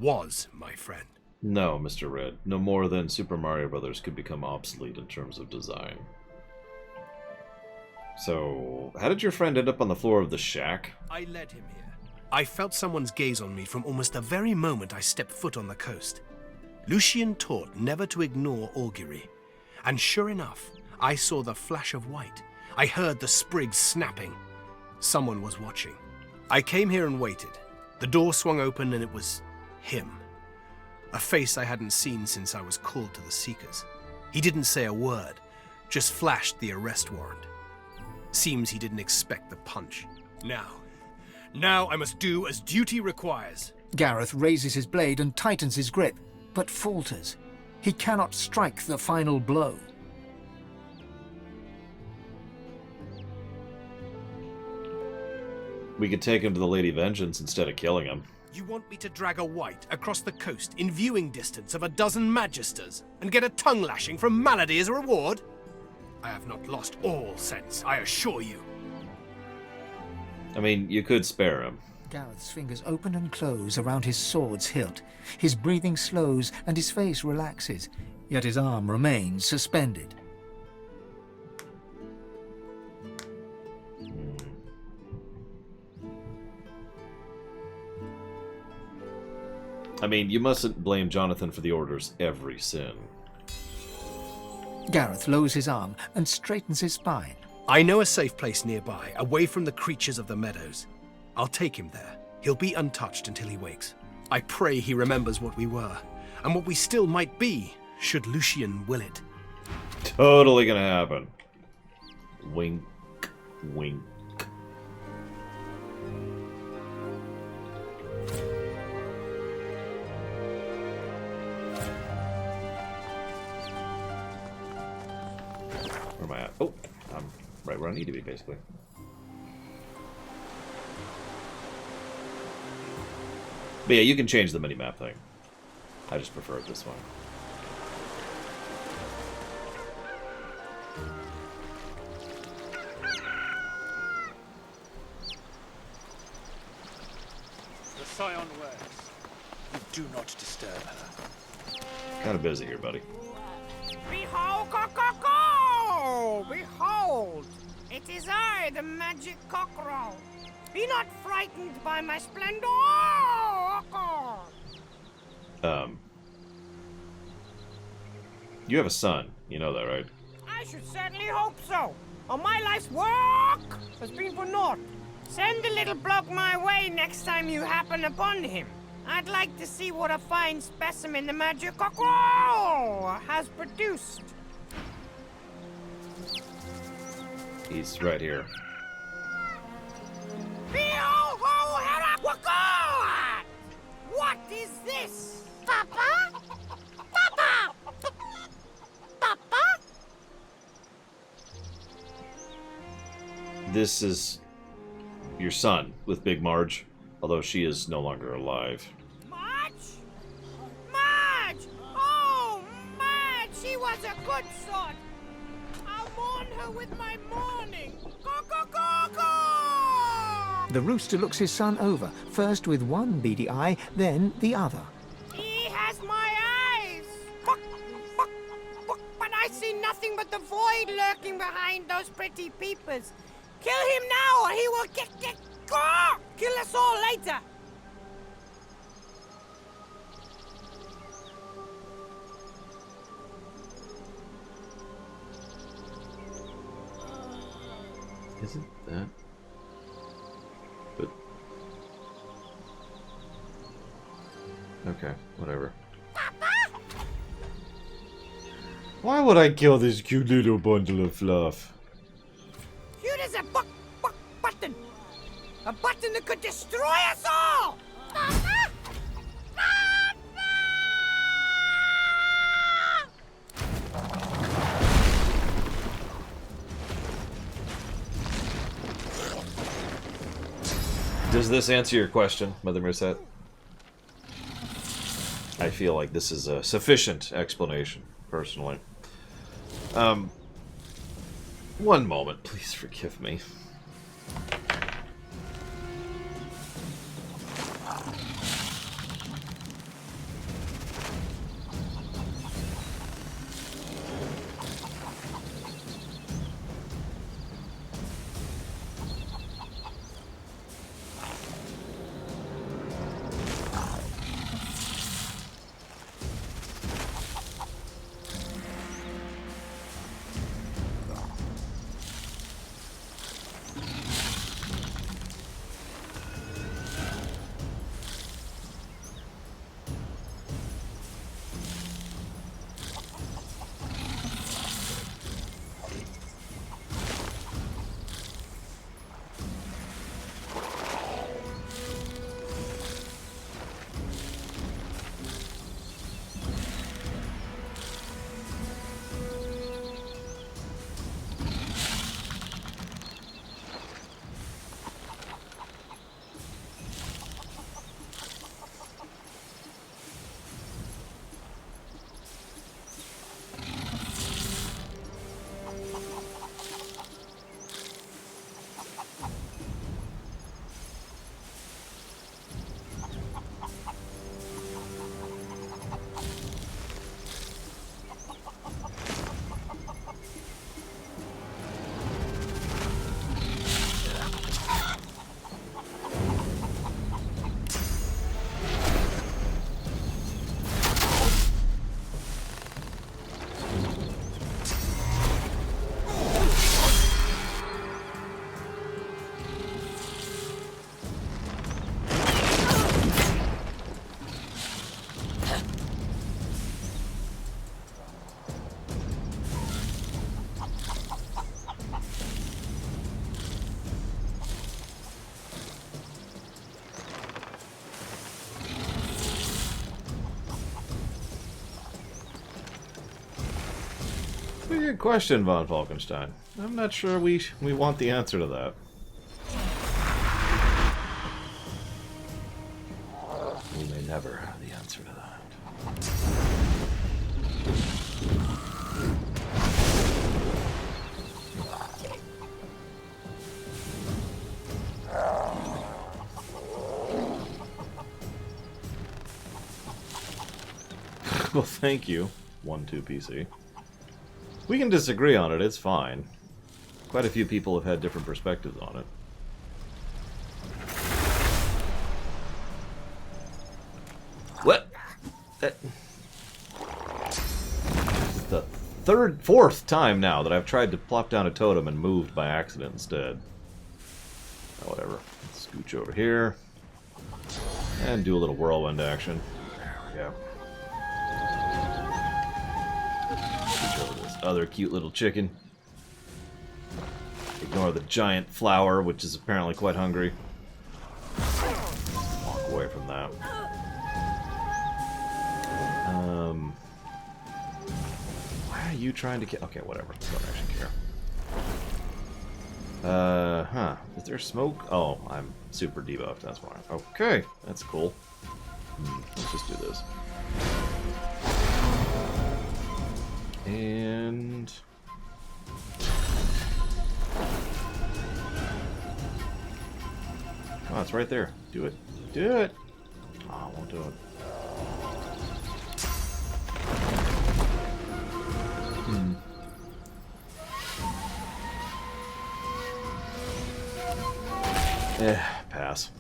was my friend. No, Mr. Red. No more than Super Mario Bros. Could become obsolete in terms of design. So, how did your friend end up on the floor of the shack? I led him here. I felt someone's gaze on me from almost the very moment I stepped foot on the coast. Lucian taught never to ignore augury. And sure enough, I saw the flash of white. I heard the sprigs snapping. Someone was watching. I came here and waited. The door swung open and it was him. A face I hadn't seen since I was called to the Seekers. He didn't say a word, just flashed the arrest warrant. Seems he didn't expect the punch. Now I must do as duty requires. Gareth raises his blade and tightens his grip, but falters. He cannot strike the final blow. We could take him to the Lady Vengeance instead of killing him. You want me to drag a wight across the coast in viewing distance of a dozen Magisters and get a tongue lashing from Malady as a reward? I have not lost all sense, I assure you. I mean, you could spare him. Gareth's fingers open and close around his sword's hilt. His breathing slows and his face relaxes, yet his arm remains suspended. I mean, you mustn't blame Jonathan for the Order's every sin. Gareth lowers his arm and straightens his spine. I know a safe place nearby, away from the creatures of the meadows. I'll take him there. He'll be untouched until he wakes. I pray he remembers what we were, and what we still might be, should Lucian will it. Totally gonna happen. Wink, wink. Where am I at? Oh, I'm right where I need to be, basically. But yeah, you can change the minimap thing. I just prefer it this way. The Scion works. You do not disturb her. Kind of busy here, buddy. Behold, co-co-co! Behold! It is I, the magic cockerel. Be not frightened by my splendor! You have a son. You know that, right? I should certainly hope so. All my life's work has been for naught. Send the little bloke my way next time you happen upon him. I'd like to see what a fine specimen the magic cockerel has produced. He's right here. What is this? Papa? Papa! Papa? This is your son with Big Marge, although she is no longer alive. Marge? Marge! Oh, Marge! She was a good sort. I'll mourn her with my mourning. The rooster looks his son over, first with one beady eye, then the other. He has my eyes. Buck, buck, buck, but I see nothing but the void lurking behind those pretty peepers. Kill him now, or he will kill us all later. Isn't that? But okay, whatever. Why would I kill this cute little bundle of fluff? Cute as a button. A button that could destroy us all. Does this answer your question, Mother Merced? I feel like this is a sufficient explanation, personally. One moment, please forgive me. good question, von Falkenstein. I'm not sure we want the answer to that. We may never have the answer to that. Well, thank you, 12PC. We can disagree on it, it's fine. Quite a few people have had different perspectives on it. What? That... This is the fourth time now that I've tried to plop down a totem and moved by accident instead. Oh, whatever. Let's scooch over here. And do a little whirlwind action. There we go. Scooch over this other cute little chicken. Ignore the giant flower, which is apparently quite hungry. Walk away from that. Why are you trying to get... Okay, whatever. Don't actually care. Huh. Is there smoke? Oh, I'm super debuffed, that's why. Okay, that's cool. Let's just do this. And... Oh, it's right there. Do it. Do it! Oh, I won't do it. Pass.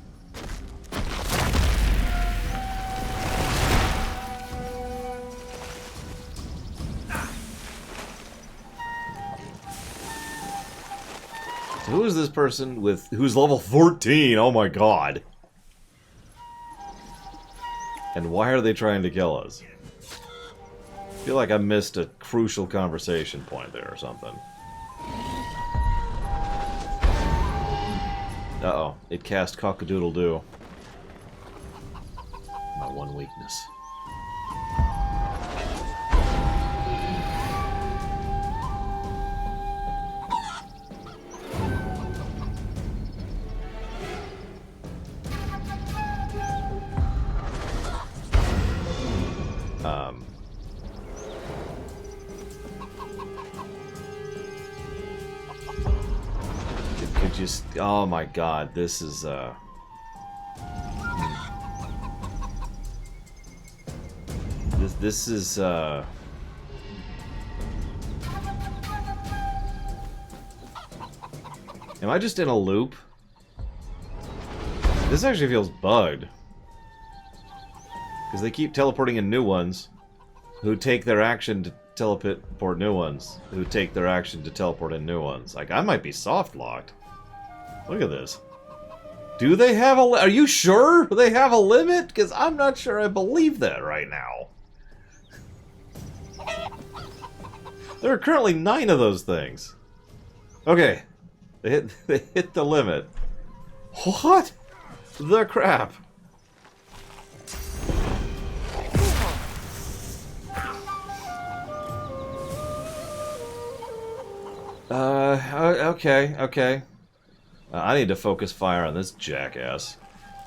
So who is this person who's level 14? Oh my god. And why are they trying to kill us? I feel like I missed a crucial conversation point there or something. Uh-oh. It cast cock-a-doodle-doo. My one weakness. Just, oh my god, this is, This is, Am I just in a loop? This actually feels bugged. Because they keep teleporting in new ones, who take their action to teleport new ones, who take their action to teleport in new ones. Like, I might be soft-locked. Look at this. Do they have a... Are you sure they have a limit? Because I'm not sure I believe that right now. There are currently 9 of those things. Okay. They hit the limit. What the crap? Okay. I need to focus fire on this jackass.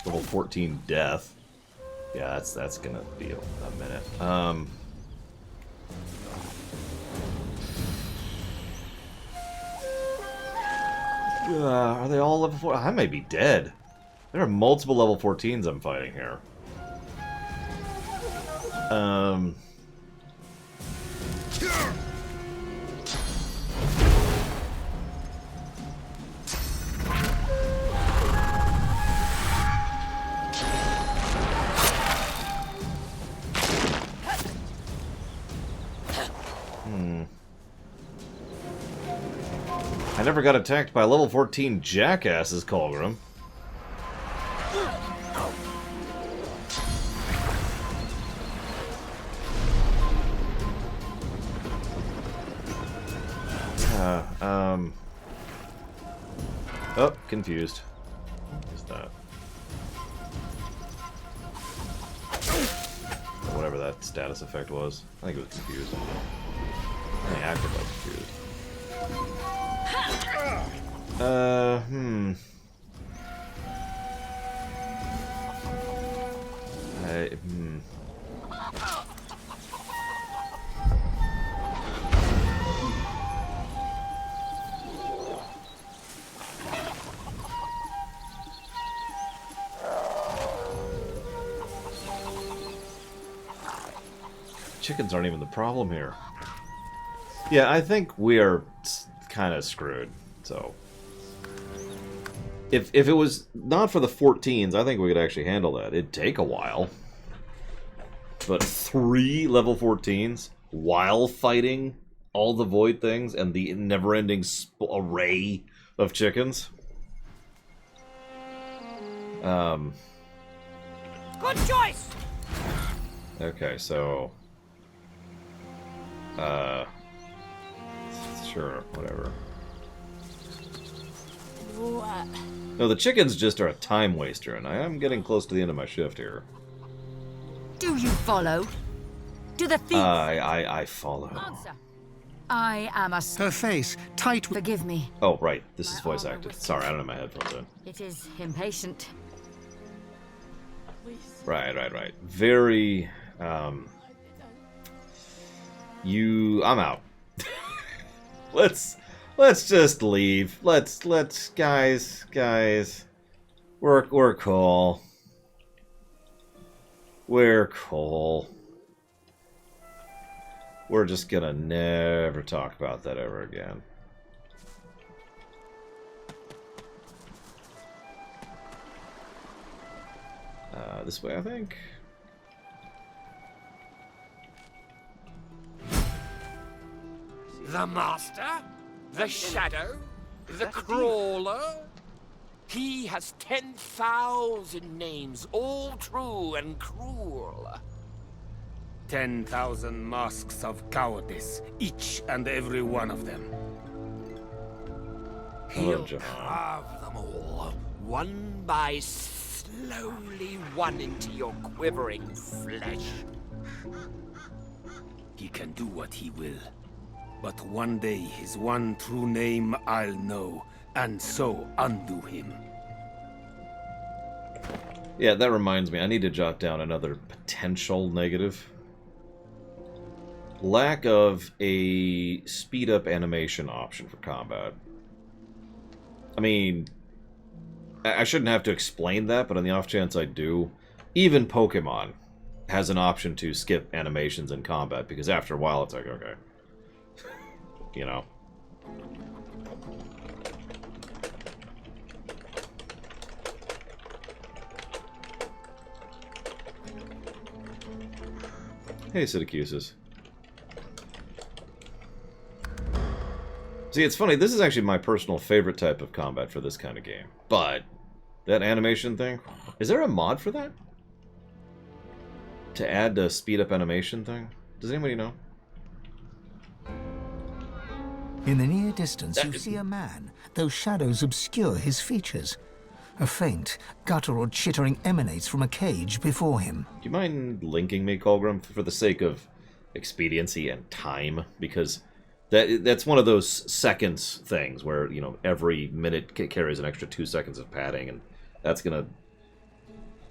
Level 14 death. Yeah, that's gonna be a minute. Are they all level 4? I may be dead. There are multiple level 14s I'm fighting here. I never got attacked by level 14 jackasses, Colgrim. Oh, confused. What is that? Whatever that status effect was. I think it was confused. I acted like confused. Chickens aren't even the problem here. Yeah, I think we are kind of screwed, so... If it was not for the 14s, I think we could actually handle that. It'd take a while. But 3 level 14s while fighting all the void things and the never-ending array of chickens. Good choice. Okay, so sure, whatever. What? No, the chickens just are a time waster, and I am getting close to the end of my shift here. Do you follow? Do the thief? I follow. Answer. I am a... Her face, tight... Forgive me. Oh, right. This is voice acted. Sorry, I don't have my headphones in. It is impatient. Right. Very, I'm out. Let's just leave. Let's, guys. We're cool. We're cool. We're just gonna never talk about that ever again. This way, I think. The Master? The Shadow? The Crawler? He has 10,000 names, all true and cruel. 10,000 masks of cowardice, each and every one of them. Hello, He'll carve them all, one by slowly one into your quivering flesh. He can do what he will, but one day his one true name I'll know, and so undo him. Yeah, that reminds me. I need to jot down another potential negative. Lack of a speed-up animation option for combat. I mean, I shouldn't have to explain that, but on the off chance I do, even Pokemon has an option to skip animations in combat, because after a while it's like, okay. You know. Hey, Sidicusis. See, it's funny, this is actually my personal favorite type of combat for this kind of game. But, that animation thing, is there a mod for that? To add the speed-up animation thing? Does anybody know? In the near distance, you see a man, though shadows obscure his features. A faint, guttural chittering emanates from a cage before him. Do you mind linking me, Colgrim, for the sake of expediency and time? Because that's one of those seconds things where, you know, every minute carries an extra 2 seconds of padding, and that's gonna...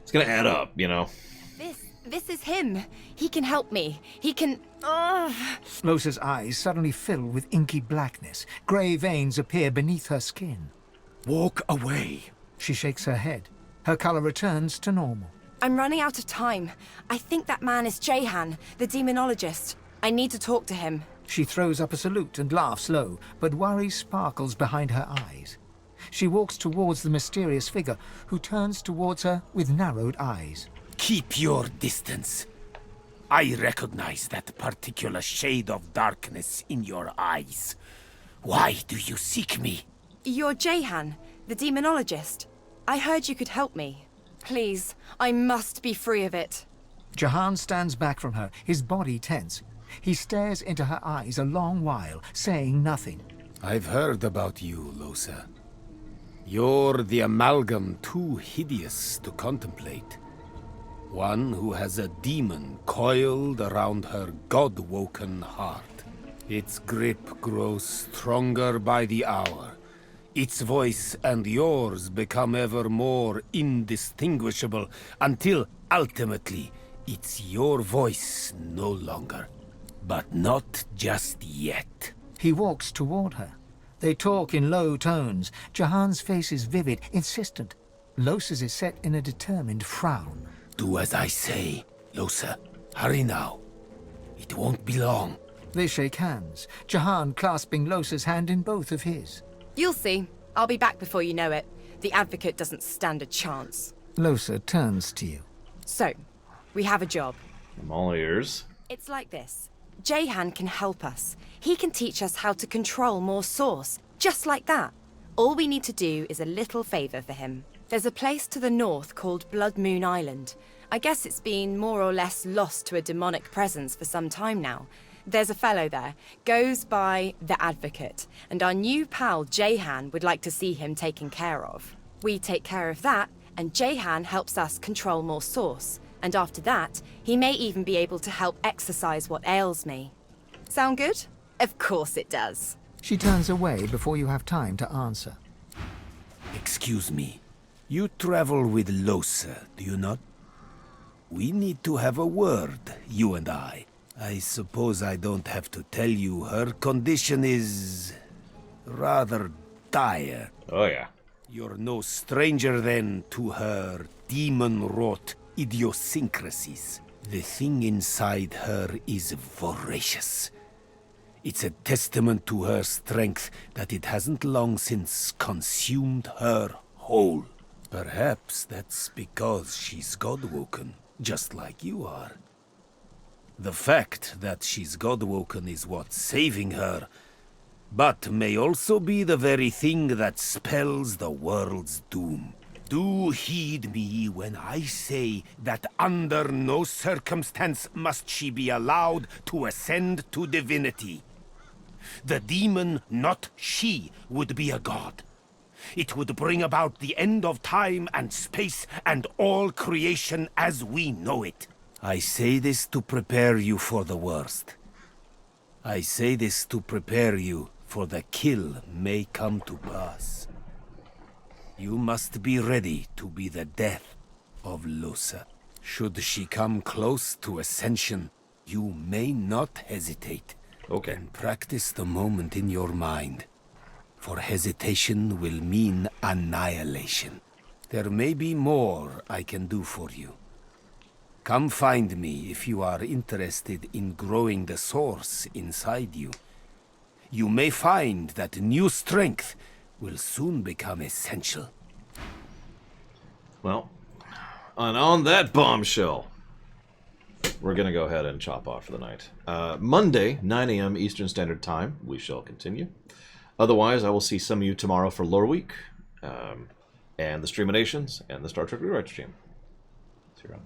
it's gonna add up, you know? This is him. He can help me. He can... Losa's eyes suddenly fill with inky blackness. Grey veins appear beneath her skin. Walk away. She shakes her head. Her color returns to normal. I'm running out of time. I think that man is Jehan, the demonologist. I need to talk to him. She throws up a salute and laughs low, but worry sparkles behind her eyes. She walks towards the mysterious figure, who turns towards her with narrowed eyes. Keep your distance. I recognize that particular shade of darkness in your eyes. Why do you seek me? You're Jehan, the demonologist. I heard you could help me. Please, I must be free of it. Jahan stands back from her, his body tense. He stares into her eyes a long while, saying nothing. I've heard about you, Losa. You're the amalgam too hideous to contemplate. One who has a demon coiled around her god-woken heart. Its grip grows stronger by the hour. Its voice and yours become ever more indistinguishable until, ultimately, it's your voice no longer. But not just yet. He walks toward her. They talk in low tones. Jahan's face is vivid, insistent. Los's is set in a determined frown. Do as I say, Losa. Hurry now. It won't be long. They shake hands, Jahan clasping Los's hand in both of his. You'll see. I'll be back before you know it. The Advocate doesn't stand a chance. Losa turns to you. So, we have a job. I'm all ears. It's like this. Jahan can help us. He can teach us how to control more Source. Just like that. All we need to do is a little favor for him. There's a place to the north called Blood Moon Island. I guess it's been more or less lost to a demonic presence for some time now. There's a fellow there, goes by the Advocate, and our new pal Jahan would like to see him taken care of. We take care of that, and Jahan helps us control more Source. And after that, he may even be able to help exorcise what ails me. Sound good? Of course it does. She turns away before you have time to answer. Excuse me. You travel with Losa, do you not? We need to have a word, you and I. I suppose I don't have to tell you her condition is rather dire. Oh, yeah. You're no stranger then to her demon-wrought idiosyncrasies. The thing inside her is voracious. It's a testament to her strength that it hasn't long since consumed her whole. Perhaps that's because she's God-woken, just like you are. The fact that she's God-woken is what's saving her, but may also be the very thing that spells the world's doom. Do heed me when I say that under no circumstance must she be allowed to ascend to divinity. The demon, not she, would be a god. It would bring about the end of time and space and all creation as we know it. I say this to prepare you for the worst. I say this to prepare you for the kill may come to pass. You must be ready to be the death of Losa. Should she come close to ascension, you may not hesitate. Okay. And practice the moment in your mind. For hesitation will mean annihilation. There may be more I can do for you. Come find me if you are interested in growing the Source inside you. You may find that new strength will soon become essential. Well, and on that bombshell, we're going to go ahead and chop off for the night. Monday, 9 a.m. Eastern Standard Time, we shall continue. Otherwise, I will see some of you tomorrow for Lore Week, and the Streaminations, and the Star Trek Rewrite stream. See you around.